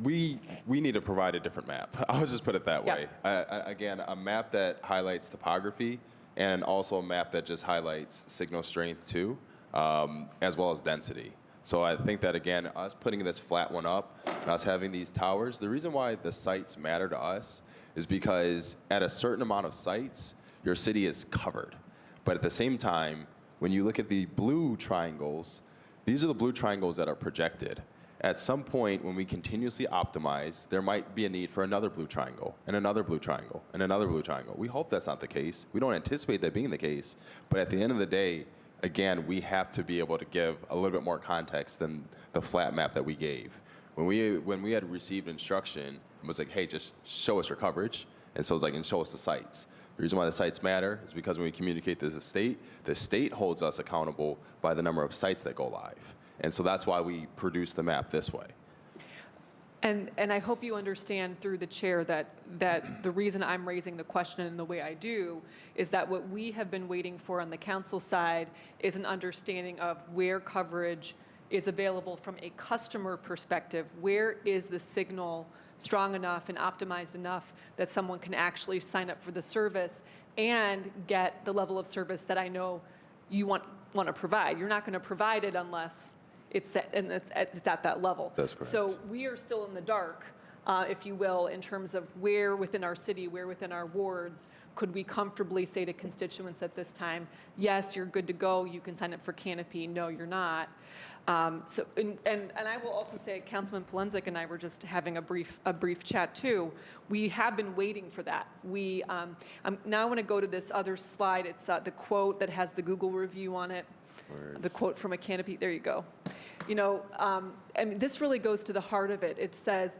Speaker 8: we need to provide a different map. I'll just put it that way. Again, a map that highlights topography and also a map that just highlights signal strength too, as well as density. So I think that, again, us putting this flat one up and us having these towers, the reason why the sites matter to us is because at a certain amount of sites, your city is covered. But at the same time, when you look at the blue triangles, these are the blue triangles that are projected. At some point, when we continuously optimize, there might be a need for another blue triangle, and another blue triangle, and another blue triangle. We hope that's not the case. We don't anticipate that being the case. But at the end of the day, again, we have to be able to give a little bit more context than the flat map that we gave. When we had received instruction, it was like, hey, just show us your coverage. And so it's like, and show us the sites. The reason why the sites matter is because when we communicate to the state holds us accountable by the number of sites that go live. And so that's why we produce the map this way.
Speaker 2: And I hope you understand through the chair that the reason I'm raising the question in the way I do is that what we have been waiting for on the council side is an understanding of where coverage is available from a customer perspective. Where is the signal strong enough and optimized enough that someone can actually sign up for the service and get the level of service that I know you want to provide. You're not going to provide it unless it's at that level.
Speaker 8: That's correct.
Speaker 2: So we are still in the dark, if you will, in terms of where within our city, where within our wards, could we comfortably say to constituents at this time, yes, you're good to go, you can sign up for Canopy, no, you're not. And I will also say, Councilman Polenzek and I were just having a brief chat too. We have been waiting for that. Now I want to go to this other slide. It's the quote that has the Google review on it. The quote from a Canopy. There you go. You know, and this really goes to the heart of it. It says,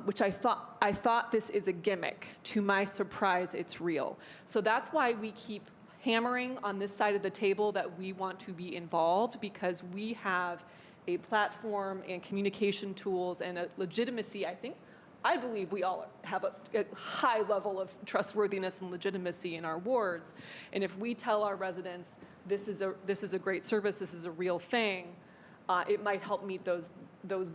Speaker 2: which I thought this is a gimmick. To my surprise, it's real. So that's why we keep hammering on this side of the table that we want to be involved, because we have a platform and communication tools and a legitimacy. I believe we all have a high level of trustworthiness and legitimacy in our wards. And if we tell our residents, this is a great service, this is a real thing, it might help meet those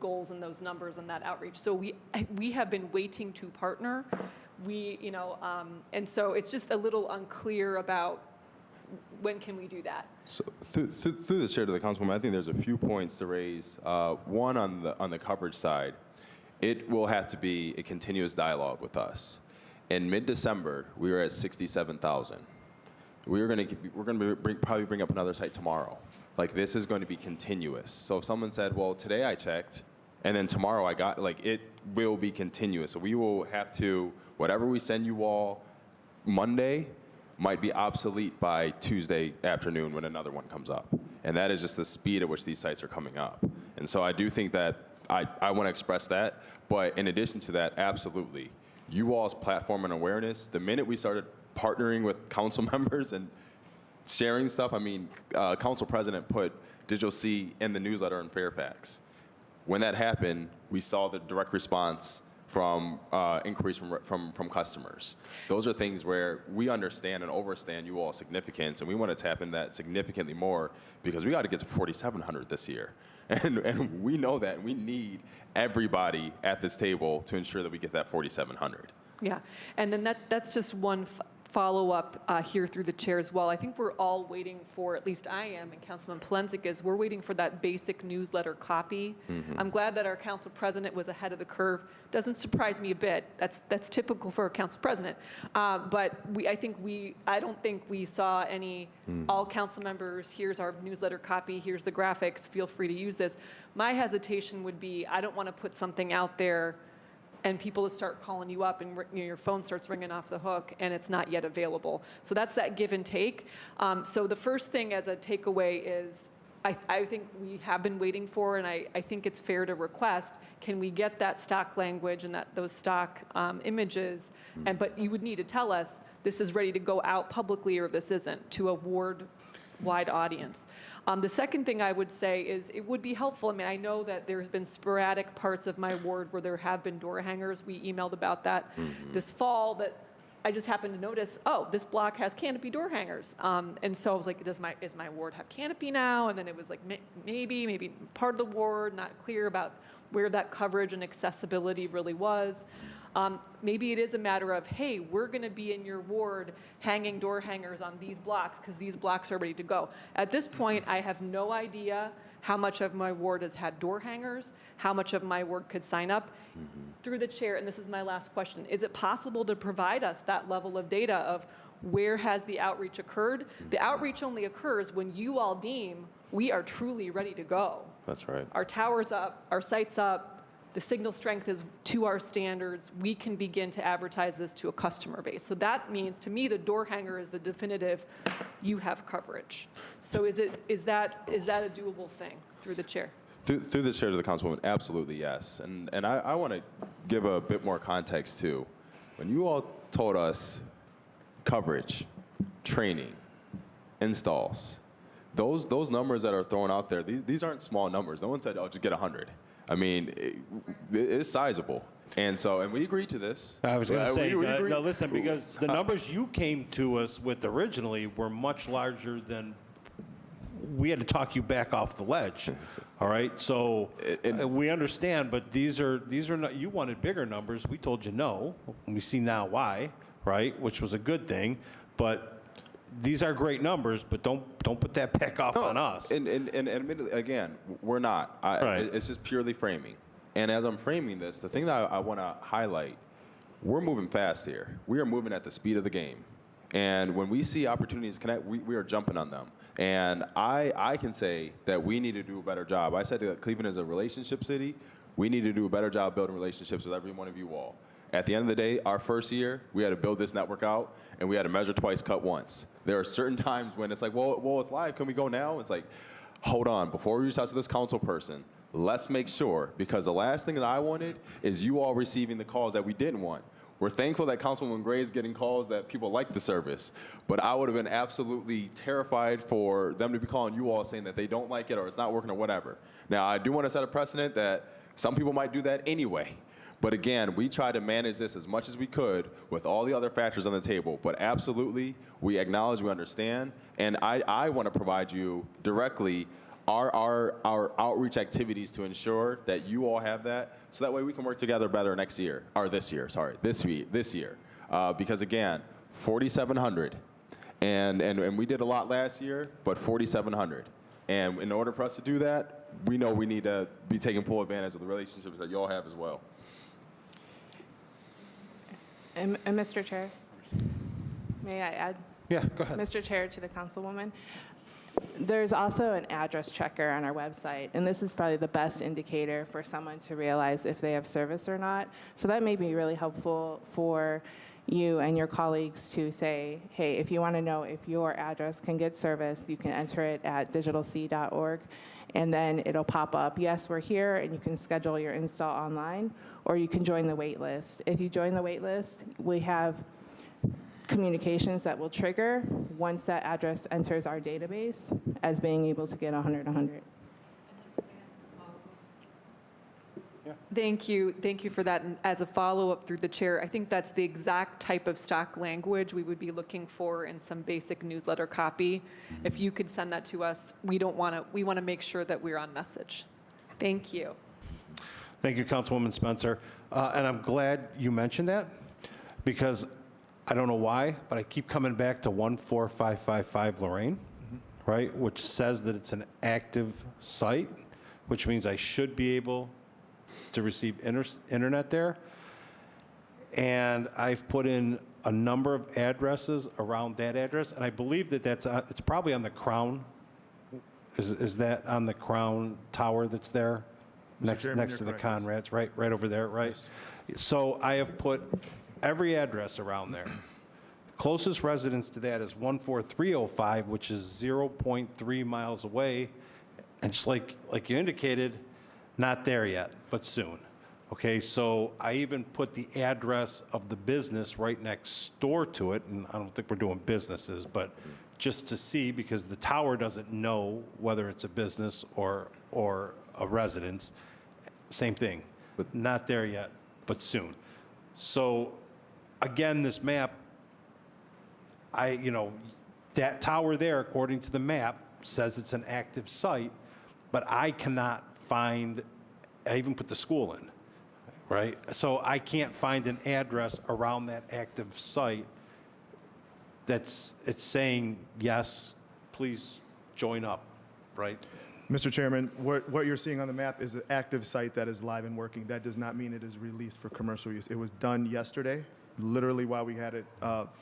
Speaker 2: goals and those numbers and that outreach. So we have been waiting to partner and so it's just a little unclear about when can we do that.
Speaker 8: So through the chair to the councilwoman, I think there's a few points to raise. One on the coverage side, it will have to be a continuous dialogue with us. In mid-December, we were at 67,000. We're going to probably bring up another site tomorrow. Like, this is going to be continuous. So if someone said, well, today I checked, and then tomorrow I got, like, it will be continuous. So we will have to, whatever we send you all Monday might be obsolete by Tuesday afternoon when another one comes up. And that is just the speed at which these sites are coming up. And so I do think that I want to express that. But in addition to that, absolutely. You all's platform and awareness, the minute we started partnering with council members and sharing stuff, I mean, council president put Digital C in the newsletter in Fairfax. When that happened, we saw the direct response from inquiries from customers. Those are things where we understand and overstand you all's significance, and we want to tap into that significantly more because we got to get to 4,700 this year. And we know that, and we need everybody at this table to ensure that we get that 4,700.
Speaker 2: Yeah, and then that's just one follow-up here through the chair as well. I think we're all waiting for, at least I am, and Councilman Polensek is, we're waiting for that basic newsletter copy. I'm glad that our council president was ahead of the curve. Doesn't surprise me a bit. That's typical for a council president. But I don't think we saw any, all council members, here's our newsletter copy, here's the graphics, feel free to use this. My hesitation would be, I don't want to put something out there and people to start calling you up and your phone starts ringing off the hook and it's not yet available. So that's that give and take. So the first thing as a takeaway is I think we have been waiting for, and I think it's fair to request, can we get that stock language and those stock images? But you would need to tell us this is ready to go out publicly or this isn't, to a ward-wide audience. The second thing I would say is it would be helpful. I mean, I know that there's been sporadic parts of my ward where there have been door hangers. We emailed about that this fall that I just happened to notice, oh, this block has canopy door hangers. And so I was like, is my ward have canopy now? And then it was like, maybe part of the ward, not clear about where that coverage and accessibility really was. Maybe it is a matter of, hey, we're going to be in your ward hanging door hangers on these blocks because these blocks are ready to go. At this point, I have no idea how much of my ward has had door hangers, how much of my ward could sign up. Through the chair, and this is my last question, is it possible to provide us that level of data of where has the outreach occurred? The outreach only occurs when you all deem we are truly ready to go.
Speaker 8: That's right.
Speaker 2: Our tower's up, our site's up, the signal strength is to our standards, we can begin to advertise this to a customer base. So that means, to me, the door hanger is the definitive, you have coverage. So is that a doable thing through the chair?
Speaker 8: Through the chair to the councilwoman, absolutely yes. And I want to give a bit more context too. When you all told us coverage, training, installs, those numbers that are thrown out there, these aren't small numbers. No one said, oh, just get 100. I mean, it's sizable. And we agreed to this.
Speaker 1: I was going to say, no, listen, because the numbers you came to us with originally were much larger than we had to talk you back off the ledge. All right, so we understand, but these are not. You wanted bigger numbers. We told you no. And we see now why, right? Which was a good thing, but. These are great numbers, but don't put that back off on us.
Speaker 8: And admittedly, again, we're not.
Speaker 1: Right.
Speaker 8: It's just purely framing. And as I'm framing this, the thing that I want to highlight, we're moving fast here. We are moving at the speed of the game. And when we see opportunities to connect, we are jumping on them. And I can say that we need to do a better job. I said that Cleveland is a relationship city. We need to do a better job building relationships with every one of you all. At the end of the day, our first year, we had to build this network out, and we had to measure twice, cut once. There are certain times when it's like, well, it's live. Can we go now? It's like, hold on. Before we reach out to this council person, let's make sure, because the last thing that I wanted is you all receiving the calls that we didn't want. We're thankful that Councilwoman Gray is getting calls that people like the service, but I would have been absolutely terrified for them to be calling you all saying that they don't like it or it's not working or whatever. Now, I do want to set a precedent that some people might do that anyway. But again, we try to manage this as much as we could with all the other factors on the table. But absolutely, we acknowledge, we understand, and I want to provide you directly our outreach activities to ensure that you all have that, so that way we can work together better this year. Because again, 4,700. And we did a lot last year, but 4,700. And in order for us to do that, we know we need to be taking full advantage of the relationships that y'all have as well.
Speaker 12: And Mr. Chair, may I add?
Speaker 1: Yeah, go ahead.
Speaker 12: Mr. Chair, to the Councilwoman, there's also an address checker on our website, and this is probably the best indicator for someone to realize if they have service or not. So that may be really helpful for you and your colleagues to say, hey, if you want to know if your address can get service, you can enter it at digitalc.org, and then it'll pop up, yes, we're here, and you can schedule your install online, or you can join the wait list. If you join the wait list, we have communications that will trigger once that address enters our database as being able to get 100.
Speaker 2: Thank you for that. And as a follow-up through the chair, I think that's the exact type of stock language we would be looking for in some basic newsletter copy. If you could send that to us, we want to make sure that we're on message. Thank you.
Speaker 1: Thank you, Councilwoman Spencer. And I'm glad you mentioned that, because I don't know why, but I keep coming back to 14555 Lorraine, right, which says that it's an active site, which means I should be able to receive internet there. And I've put in a number of addresses around that address, and I believe that it's probably on the Crown. Is that on the Crown Tower that's there? Next to the Conrads, right over there, right? Yes. So I have put every address around there. Closest residence to that is 14305, which is 0.3 miles away. And just like you indicated, not there yet, but soon. Okay, so I even put the address of the business right next door to it, and I don't think we're doing businesses, but just to see, because the tower doesn't know whether it's a business or a residence. Same thing, but not there yet, but soon. So again, this map, that tower there, according to the map, says it's an active site, but I cannot find, I even put the school in, right? So I can't find an address around that active site it's saying, yes, please join up, right?
Speaker 9: Mr. Chairman, what you're seeing on the map is an active site that is live and working. That does not mean it is released for commercial use. It was done yesterday, literally while we had it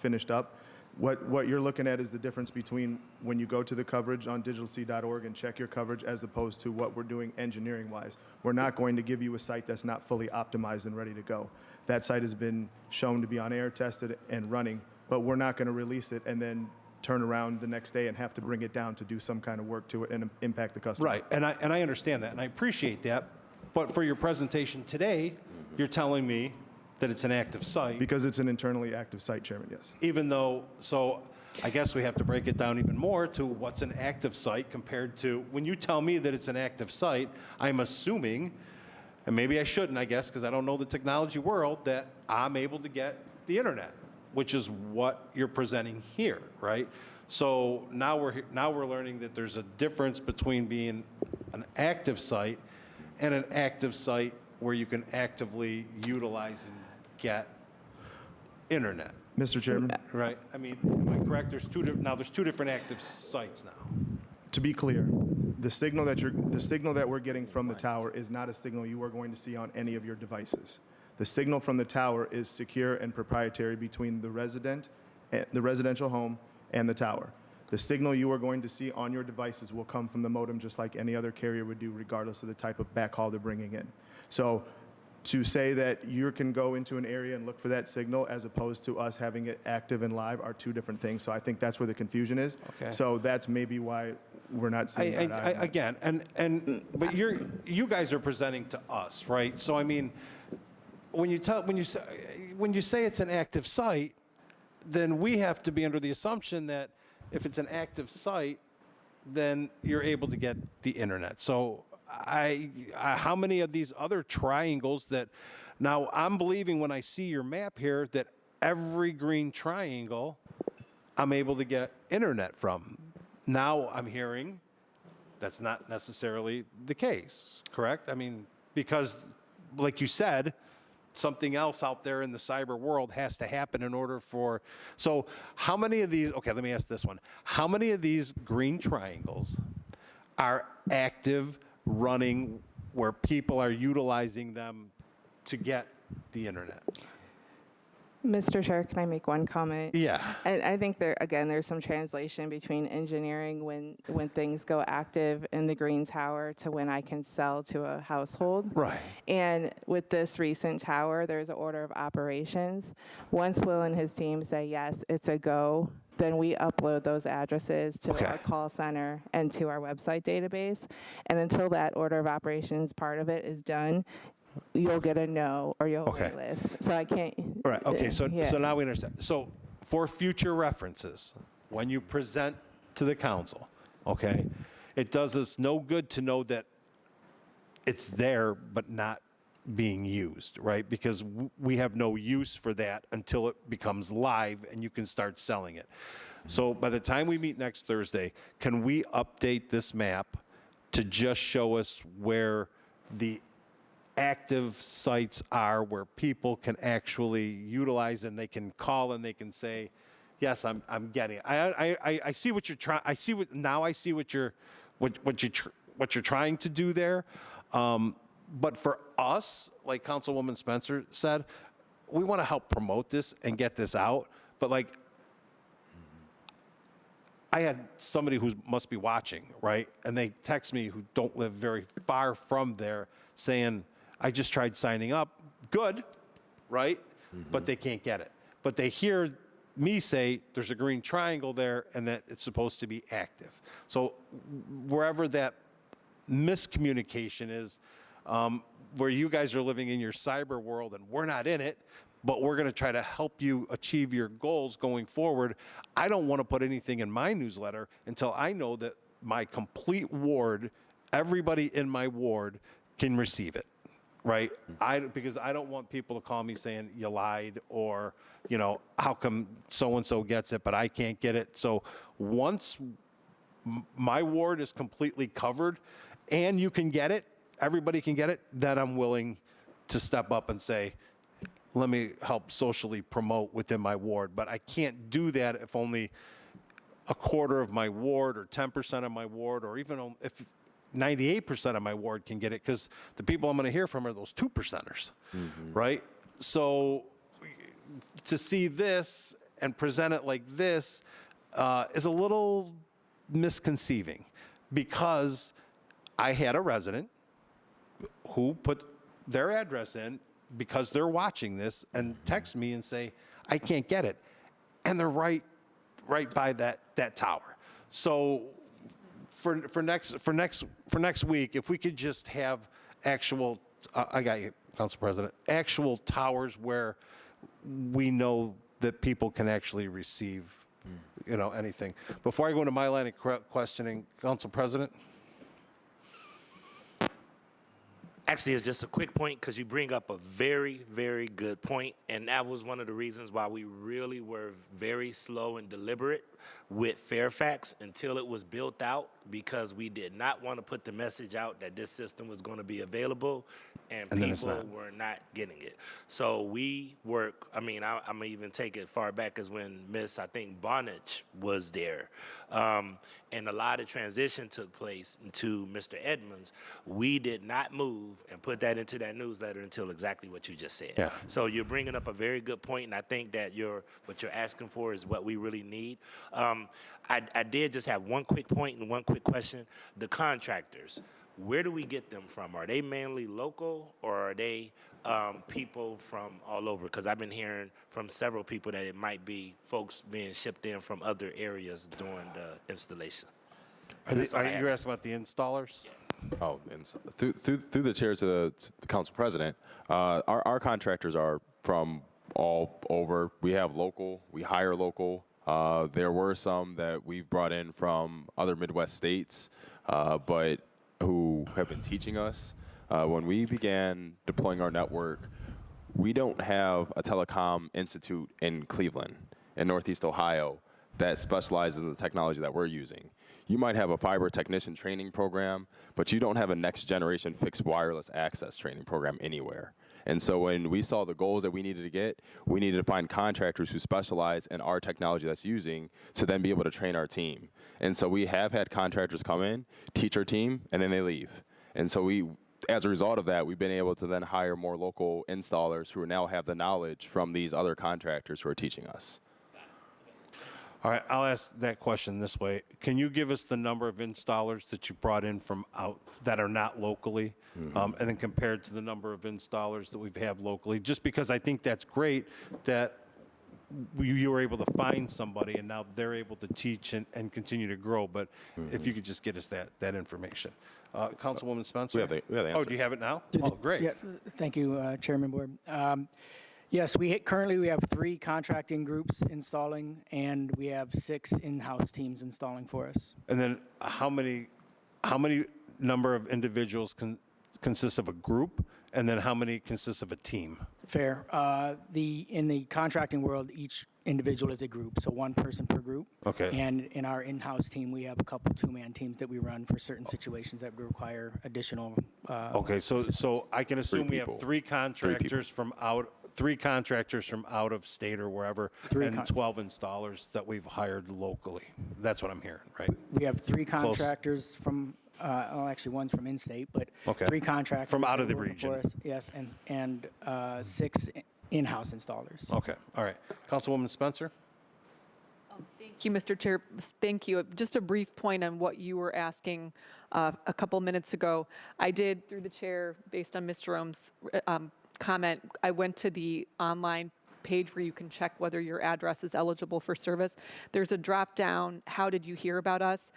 Speaker 9: finished up. What you're looking at is the difference between when you go to the coverage on digitalc.org and check your coverage as opposed to what we're doing engineering-wise. We're not going to give you a site that's not fully optimized and ready to go. That site has been shown to be on air, tested, and running, but we're not going to release it and then turn around the next day and have to bring it down to do some kind of work to it and impact the customer.
Speaker 1: Right, and I understand that, and I appreciate that, but for your presentation today, you're telling me that it's an active site.
Speaker 9: Because it's an internally active site, Chairman, yes.
Speaker 1: Even though, so I guess we have to break it down even more to what's an active site compared to, when you tell me that it's an active site, I'm assuming, and maybe I shouldn't, I guess, because I don't know the technology world, that I'm able to get the internet, which is what you're presenting here, right? So now we're learning that there's a difference between being an active site and an active site where you can actively utilize and get internet.
Speaker 9: Mr. Chairman?
Speaker 1: Right? I mean, am I correct? There's two different active sites now.
Speaker 9: To be clear, the signal that we're getting from the tower is not a signal you are going to see on any of your devices. The signal from the tower is secure and proprietary between the residential home and the tower. The signal you are going to see on your devices will come from the modem just like any other carrier would do, regardless of the type of backhaul they're bringing in. So to say that you can go into an area and look for that signal as opposed to us having it active and live are two different things. So I think that's where the confusion is.
Speaker 1: Okay.
Speaker 9: So that's maybe why we're not seeing that.
Speaker 1: Again, but you guys are presenting to us, right? So I mean, when you say it's an active site, then we have to be under the assumption that if it's an active site, then you're able to get the internet. So how many of these other triangles that, now I'm believing when I see your map here that every green triangle I'm able to get internet from. Now I'm hearing that's not necessarily the case, correct? I mean, because like you said, something else out there in the cyber world has to happen in order for, so how many of these, okay, let me ask this one. How many of these green triangles are active, running, where people are utilizing them to get the internet?
Speaker 12: Mr. Chair, can I make one comment?
Speaker 1: Yeah.
Speaker 12: I think there's some translation between engineering when things go active in the green tower to when I can sell to a household.
Speaker 1: Right.
Speaker 12: And with this recent tower, there's an order of operations. Once Will and his team say, yes, it's a go, then we upload those addresses to our call center and to our website database. And until that order of operations part of it is done, you'll get a no or you'll wait list. So I can't.
Speaker 1: Right, okay, so now we understand. So for future references, when you present to the council, okay, it does us no good to know that it's there but not being used, right? Because we have no use for that until it becomes live and you can start selling it. So by the time we meet next Thursday, can we update this map to just show us where the active sites are, where people can actually utilize and they can call and they can say, yes, I'm getting it. I see what you're trying. I see what you're trying to do there. But for us, like Councilwoman Spencer said, we want to help promote this and get this out. But like, I had somebody who must be watching, right? And they text me who don't live very far from there saying, I just tried signing up. Good, right? But they can't get it. But they hear me say there's a green triangle there and that it's supposed to be active. So wherever that miscommunication is, where you guys are living in your cyber world and we're not in it, but we're going to try to help you achieve your goals going forward. I don't want to put anything in my newsletter until I know that my complete ward, everybody in my ward can receive it. Right? Because I don't want people to call me saying you lied or, you know, how come so-and-so gets it, but I can't get it. So once my ward is completely covered and you can get it, everybody can get it, then I'm willing to step up and say, let me help socially promote within my ward. But I can't do that if only a quarter of my ward or 10% of my ward or even if 98% of my ward can get it, because the people I'm going to hear from are those 2%ers, right? So to see this and present it like this is a little misconceiving, because I had a resident who put their address in because they're watching this and text me and say, I can't get it. And they're right by that tower. So for next week, if we could just have actual, I got you, Council President, actual towers where we know that people can actually receive, you know, anything. Before I go into my line of questioning, Council President.
Speaker 15: Actually, it's just a quick point because you bring up a very, very good point, and that was one of the reasons why we really were very slow and deliberate with Fairfax until it was built out, because we did not want to put the message out that this system was going to be available and people were not getting it. So we work, I mean, I'm going to even take it far back as when Miss, I think, Bonnich was there. And a lot of transition took place to Mr. Edmonds. We did not move and put that into that newsletter until exactly what you just said.
Speaker 1: Yeah.
Speaker 15: So you're bringing up a very good point, and I think that what you're asking for is what we really need. I did just have one quick point and one quick question. The contractors, where do we get them from? Are they mainly local, or are they people from all over? Because I've been hearing from several people that it might be folks being shipped in from other areas during the installation.
Speaker 1: Are you asking about the installers?
Speaker 8: Oh, and through the chair to the council president, our contractors are from all over. We have local, we hire local. There were some that we've brought in from other Midwest states, but who have been teaching us. When we began deploying our network, we don't have a telecom institute in Cleveland, in Northeast Ohio, that specializes in the technology that we're using. You might have a fiber technician training program, but you don't have a next generation fixed wireless access training program anywhere. And so when we saw the goals that we needed to get, we needed to find contractors who specialize in our technology that's using to then be able to train our team. And so we have had contractors come in, teach our team, and then they leave. And so as a result of that, we've been able to then hire more local installers who now have the knowledge from these other contractors who are teaching us.
Speaker 1: All right, I'll ask that question this way. Can you give us the number of installers that you brought in from out that are not locally, and then compared to the number of installers that we've had locally? Just because I think that's great that you were able to find somebody and now they're able to teach and continue to grow. But if you could just get us that information. Councilwoman Spencer?
Speaker 8: We have the
Speaker 1: Oh,
Speaker 8: answer.
Speaker 1: do you have it now? Oh, great.
Speaker 16: Yeah, thank you, Chairman Board. Yes, currently we have 3 contracting groups installing, and we have 6 in-house teams installing for us.
Speaker 1: And then how many number of individuals consists of a group, and then how many consists of a team?
Speaker 16: Fair. In the contracting world, each individual is a group, so 1 person per group.
Speaker 1: Okay.
Speaker 16: And in our in-house team, we have a couple 2-man teams that we run for certain situations that require additional.
Speaker 1: Okay, so I can assume we have
Speaker 8: people.
Speaker 1: 3 contractors from out of state or wherever, and 12 installers that we've hired locally. That's what I'm hearing, right?
Speaker 16: We have 3 contractors from. Well, actually, one's from in-state, but
Speaker 1: Okay.
Speaker 16: 3 contractors
Speaker 1: From out
Speaker 16: that
Speaker 1: of the
Speaker 16: are working
Speaker 1: region.
Speaker 16: for us, yes, and 6 in-house installers.
Speaker 1: Okay, all right. Councilwoman Spencer?
Speaker 2: Thank you, Mr. Chair. Thank you. Just a brief point on what you were asking a couple minutes ago. I did, through the chair, based on Mr. Ohm's comment, I went to the online page where you can check whether your address is eligible for service. There's a drop down, how did you hear about us?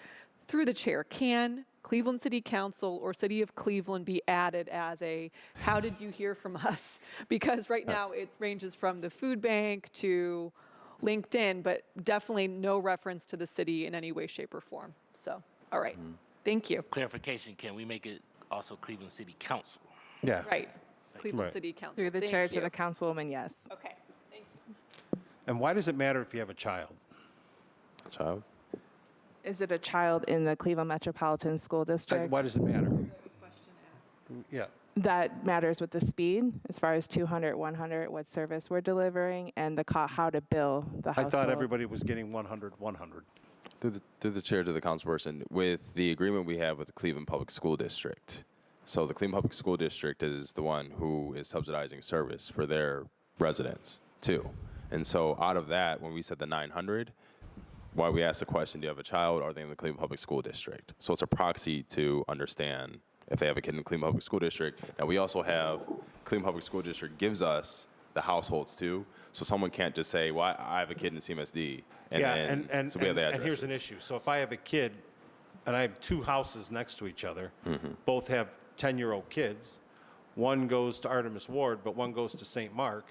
Speaker 2: Through the chair, can Cleveland City Council or City of Cleveland be added as a, how did you hear from us? Because right now it ranges from the food bank to LinkedIn, but definitely no reference to the city in any way, shape, or form. So, all right. Thank you.
Speaker 15: Clarification, can we make it also Cleveland City Council?
Speaker 1: Yeah.
Speaker 2: Right. Cleveland
Speaker 1: Right.
Speaker 2: City Council.
Speaker 12: Through the
Speaker 2: Thank
Speaker 12: chair to
Speaker 2: you.
Speaker 12: the councilwoman, yes.
Speaker 2: Okay. Thank you.
Speaker 1: And why does it matter if you have a child?
Speaker 8: Child?
Speaker 12: Is it a child in the Cleveland Metropolitan School District?
Speaker 1: Why does it matter? Yeah.
Speaker 12: That matters with the speed, as far as 200, 100, what service we're delivering, and the how to bill the
Speaker 1: I
Speaker 12: household.
Speaker 1: thought everybody was getting 100, 100.
Speaker 8: Through the chair to the councilperson, with the agreement we have with the Cleveland Public School District. So the Cleveland Public School District is the one who is subsidizing service for their residents too. And so out of that, when we said the 900, why we asked the question, do you have a child? Are they in the Cleveland Public School District? So it's a proxy to understand if they have a kid in the Cleveland Public School District. Now we also have, Cleveland Public School District gives us the households too. So someone can't just say, well, I have a kid in CMSD. And
Speaker 1: Yeah,
Speaker 8: then, so we have the
Speaker 1: and here's an
Speaker 8: addresses.
Speaker 1: issue. So if I have a kid and I have 2 houses next to each other, both have 10-year-old kids, one goes to Artemis Ward, but one goes to St. Mark,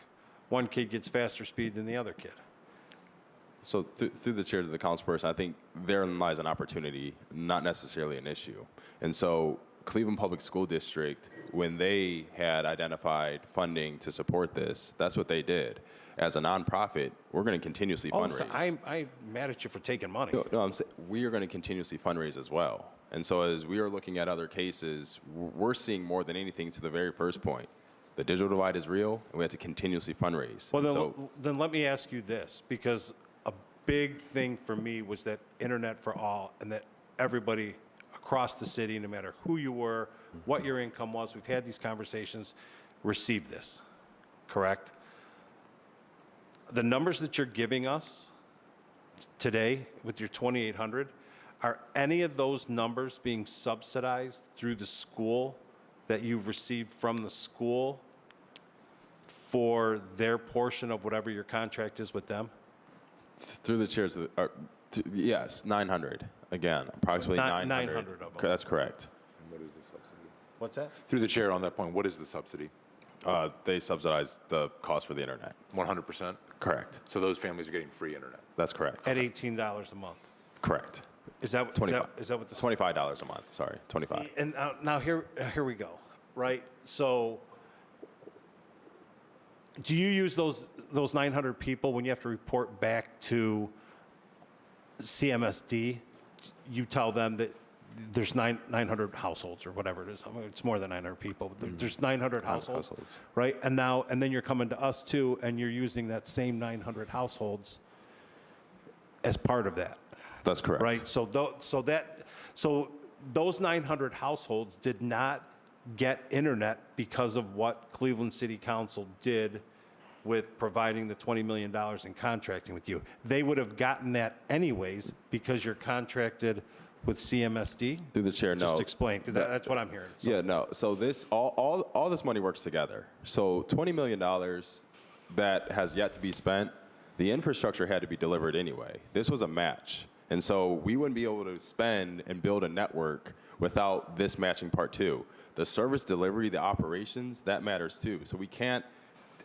Speaker 1: one kid gets faster speed than the other kid.
Speaker 8: So through the chair to the councilperson, I think therein lies an opportunity, not necessarily an issue. And so Cleveland Public School District, when they had identified funding to support this, that's what they did. As a nonprofit, we're going to continuously fundraise.
Speaker 1: I'm mad at you for taking money.
Speaker 8: No, I'm saying we are going to continuously fundraise as well. And so as we are looking at other cases, we're seeing more than anything to the very first point. The digital divide is real, and we have to continuously fundraise.
Speaker 1: Well, then let me ask you this, because a big thing for me was that internet for all, and that everybody across the city, no matter who you were, what your income was, we've had these conversations, received this, correct? The numbers that you're giving us today with your 2,800, are any of those numbers being subsidized through the school that you've received from the school for their portion of whatever your contract is with them?
Speaker 8: Through the chairs, yes, 900. Again, approximately 900.
Speaker 1: 900 of them.
Speaker 8: That's correct.
Speaker 7: What is the subsidy?
Speaker 1: What's that?
Speaker 7: Through the chair on that point, what is the subsidy?
Speaker 8: They subsidize the cost for the internet.
Speaker 7: 100%?
Speaker 8: Correct.
Speaker 7: So those families are getting free internet?
Speaker 8: That's correct.
Speaker 1: At $18 a month.
Speaker 8: Correct.
Speaker 1: Is that what the
Speaker 8: $25 a month? Sorry, 25.
Speaker 1: See, and now here we go, right? So, do you use those 900 people when you have to report back to CMSD? You tell them that there's 900 households or whatever it is. I mean, it's more than 900 people. But there's 900 households, right? And then you're coming to us too, and you're using that same 900 households as part of that.
Speaker 8: That's correct.
Speaker 1: Right? So those 900 households did not get internet because of what Cleveland City Council did with providing the $20 million in contracting with you. They would have gotten that anyways because you're contracted with CMSD?
Speaker 8: Through the chair, no.
Speaker 1: Just explain, because that's what I'm hearing. So.
Speaker 8: Yeah, no. So this, all this money works together. So $20 million that has yet to be spent, the infrastructure had to be delivered anyway. This was a match. And so we wouldn't be able to spend and build a network without this matching part too. The service delivery, the operations, that matters too. So we can't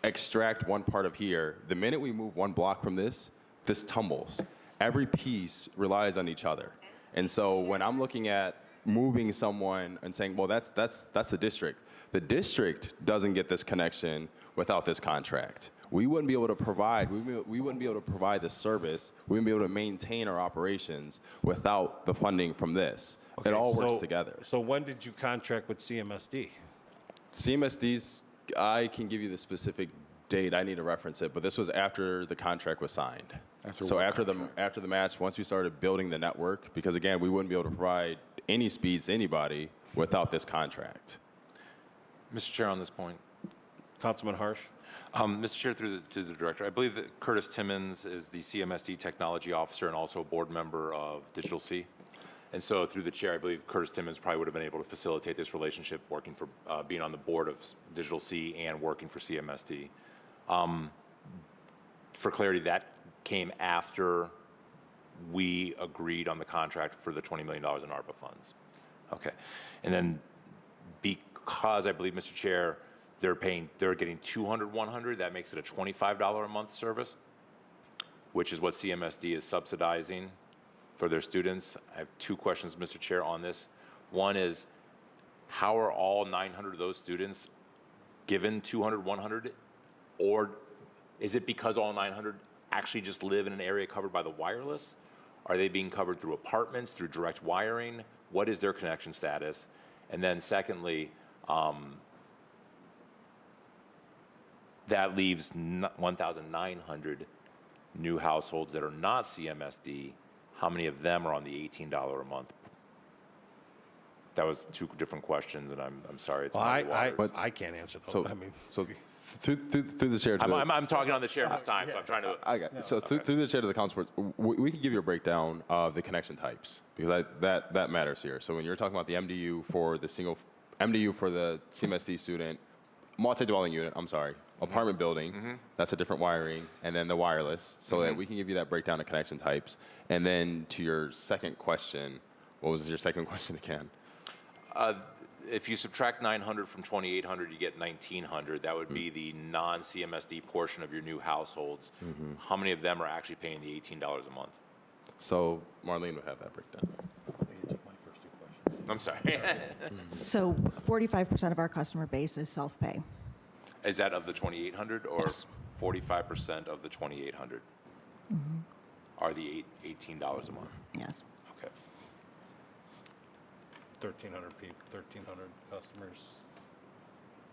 Speaker 8: extract one part of here. The minute we move one block from this tumbles. Every piece relies on each other. And so when I'm looking at moving someone and saying, well, that's the district doesn't get this connection without this contract. We wouldn't be able to provide, we wouldn't be able to provide the service, we wouldn't be able to maintain our operations without the funding from this.
Speaker 1: Okay,
Speaker 8: it all works together.
Speaker 1: So when did you contract with CMSD?
Speaker 8: CMSD's, I can give you the specific date, I need to reference it, but this was after the contract was signed. After the match, once we started building the network, because again, we wouldn't be able to provide any speeds to anybody without this contract.
Speaker 7: Mr. Chair, on this point.
Speaker 1: Councilman Harsh.
Speaker 7: Mr. Chair, to the director, I believe that Curtis Timmons is the CMSD technology officer and also a board member of Digital C. And so through the chair, I believe Curtis Timmons probably would have been able to facilitate this relationship, working for, being on the board of Digital C and working for CMSD. For clarity, that came after we agreed on the contract for the $20 million in ARPA funds. Okay. And then because I believe, Mr. Chair, they're getting 200, 100, that makes it a $25 a month service, which is what CMSD is subsidizing for their students. I have two questions, Mr. Chair, on this. One is, how are all 900 of those students given 200, 100? Or is it because all 900 actually just live in an area covered by the wireless? Are they being covered through apartments, through direct wiring? What is their connection status? And then secondly, that leaves 1,900 new households that are not CMSD. How many of them are on the $18 a month? That was two different questions, and I'm sorry. It's
Speaker 1: I can't answer those.
Speaker 8: So, through the chair.
Speaker 7: I'm talking on the chair this time, so I'm trying to.
Speaker 8: I got it. So through the chair to the council, we can give you a breakdown of the connection types because that matters here. So when you're talking about the MDU for the CMSD student, multi-dwelling unit, apartment building, that's a different wiring, and then the wireless, so that we can give you that breakdown of connection types. And then to your second question, what was your second question again?
Speaker 7: If you subtract 900 from 2,800, you get 1,900. That would be the non-CMSD portion of your new households. How many of them are actually paying the $18 a month?
Speaker 8: So Marlene would have that breakdown.
Speaker 7: I'm sorry.
Speaker 13: So 45% of our customer base is self-pay.
Speaker 7: Is that of the 2,800 or 45% of the 2,800 are the $18 a month?
Speaker 13: Yes.
Speaker 7: Okay.
Speaker 1: 1,300 people, 1,300 customers.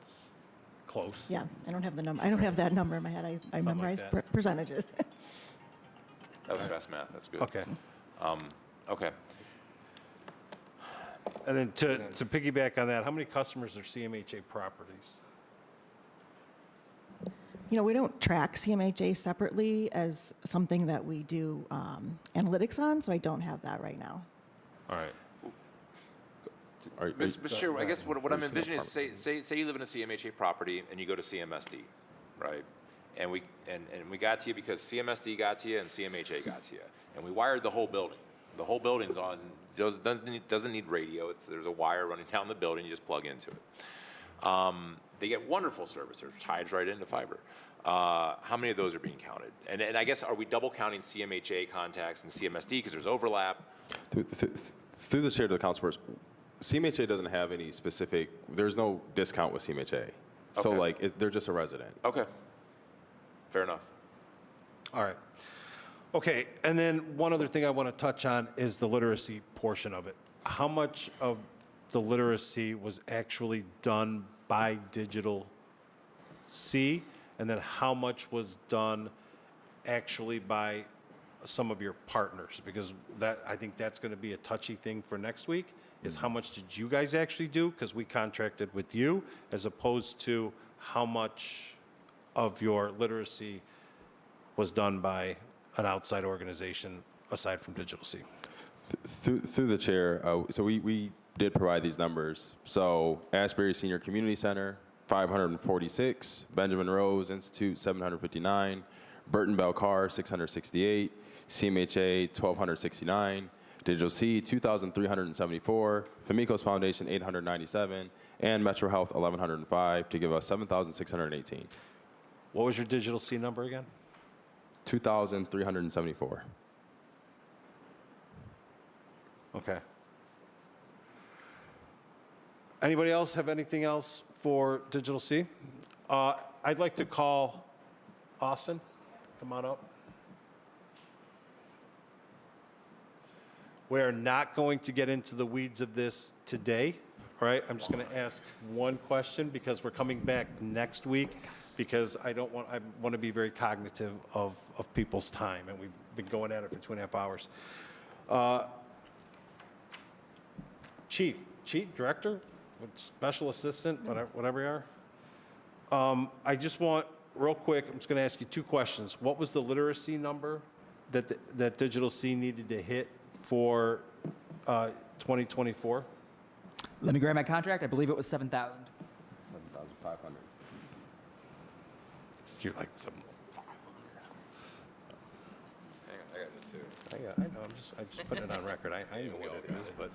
Speaker 1: It's close.
Speaker 13: Yeah, I don't have the number. I don't have that number in my head. I memorized percentages.
Speaker 7: That was fast math. That's good.
Speaker 1: Okay.
Speaker 7: Okay.
Speaker 1: And then to piggyback on that, how many customers are CMHA properties?
Speaker 13: You know, we don't track CMHA separately as something that we do analytics on, so I don't have that right now.
Speaker 1: All right.
Speaker 7: Mr. Chair, I guess what I'm envisioning is say you live in a CMHA property and you go to CMSD, right? And we got to you because CMSD got to you and CMHA got to you, and we wired the whole building. The whole building's on doesn't need radio. There's a wire running down the building. You just plug into it. They get wonderful service. It ties right into fiber. How many of those are being counted? And I guess, are we double counting CMHA contacts and CMSD because there's overlap?
Speaker 8: Through the chair to the council person, CMHA doesn't have any specific, there's no discount with CMHA. So like, they're just a resident.
Speaker 7: Okay. Fair enough.
Speaker 1: All right. Okay, and then one other thing I want to touch on is the literacy portion of it. How much of the literacy was actually done by Digital C? And then how much was done actually by some of your partners? Because that, I think that's going to be a touchy thing for next week, is how much did you guys actually do? Because we contracted with you, as opposed to how much of your literacy was done by an outside organization aside from Digital C.
Speaker 8: Through the chair, so we did provide these numbers. So Asbury Senior Community Center, 546, Benjamin Rose Institute, 759, Burton Bell Carr, 668, CMHA, 1,269, Digital C, 2,374, Famicos Foundation, 897, and Metro Health, 1,105, to give us 7,618.
Speaker 1: What was your Digital C number again?
Speaker 8: 2,374.
Speaker 1: Okay. Anybody else have anything else for Digital C? I'd like to call Austin. Come on up. We're not going to get into the weeds of this today, all right? I'm just going to ask one question because we're coming back next week, because I want to be very cognitive of people's time, and we've been going at it for 2.5 hours. Chief, director, special assistant, whatever you are. I just want, real quick, I'm just going to ask you 2 questions. What was the literacy number that Digital C needed to hit for 2024?
Speaker 14: Let me grab my contract. I believe it was 7,000.
Speaker 3: 7,500.
Speaker 1: You're like some 500.
Speaker 3: I got it too.
Speaker 1: I know. I'm just putting it on record. I know what it is, but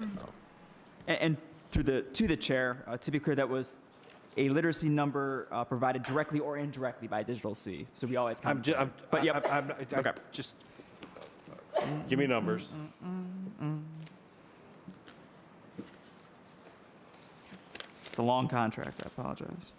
Speaker 14: And to the chair, to be clear, that was a literacy number provided directly or indirectly by Digital C. So we always
Speaker 1: I'm
Speaker 14: okay.
Speaker 1: Just give me numbers.
Speaker 14: It's a long contract. I apologize.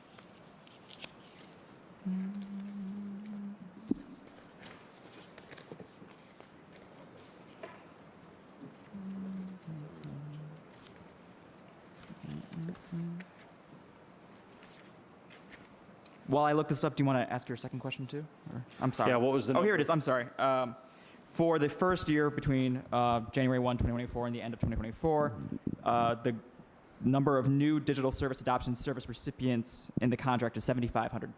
Speaker 14: While I look this up, do you want to ask your second question too? Or, I'm sorry.
Speaker 1: Yeah, what was the
Speaker 14: Oh, here
Speaker 1: number?
Speaker 14: it is. I'm sorry. For the first year between January 1, 2024 and the end of 2024, the number of new digital service adoption service recipients in the contract is 7,500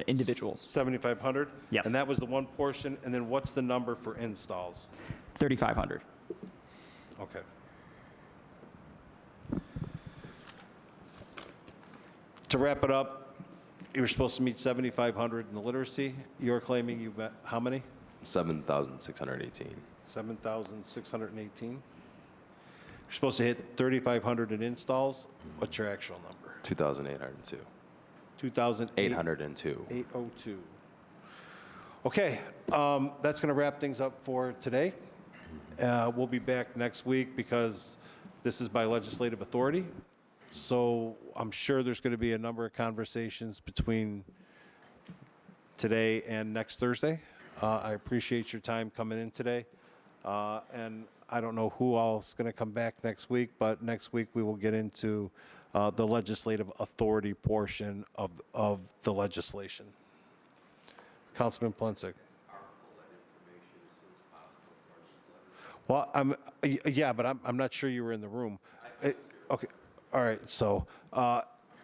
Speaker 14: individuals.
Speaker 1: 7,500?
Speaker 14: Yes.
Speaker 1: And that was the one portion, and then what's the number for installs?
Speaker 14: 3,500.
Speaker 1: Okay. To wrap it up, you were supposed to meet 7,500 in the literacy. You're claiming you met how many?
Speaker 8: 7,618.
Speaker 1: 7,618. You're supposed to hit 3,500 in installs. What's your actual number?
Speaker 8: 2,802.
Speaker 1: 2,802.
Speaker 8: 802.
Speaker 1: 802. Okay, that's going to wrap things up for today. We'll be back next week because this is by legislative authority. So I'm sure there's going to be a number of conversations between today and next Thursday. I appreciate your time coming in today. And I don't know who else is going to come back next week, but next week we will get into the legislative authority portion of the legislation. Councilman Plensick. Well, yeah, but I'm not sure you were in the room. Okay, all right. So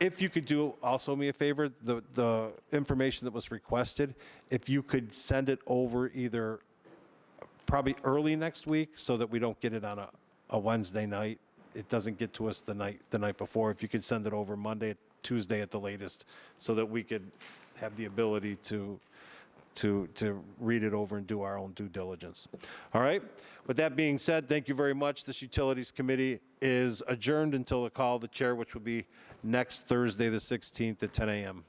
Speaker 1: if you could do also me a favor, the information that was requested, if you could send it over either probably early next week so that we don't get it on a Wednesday night. It doesn't get to us the night before. If you could send it over Monday, Tuesday at the latest, so that we could have the ability to read it over and do our own due diligence. All right? With that being said, thank you very much. This Utilities Committee is adjourned until the call of the chair, which will be next Thursday, the 16th at 10 a.m.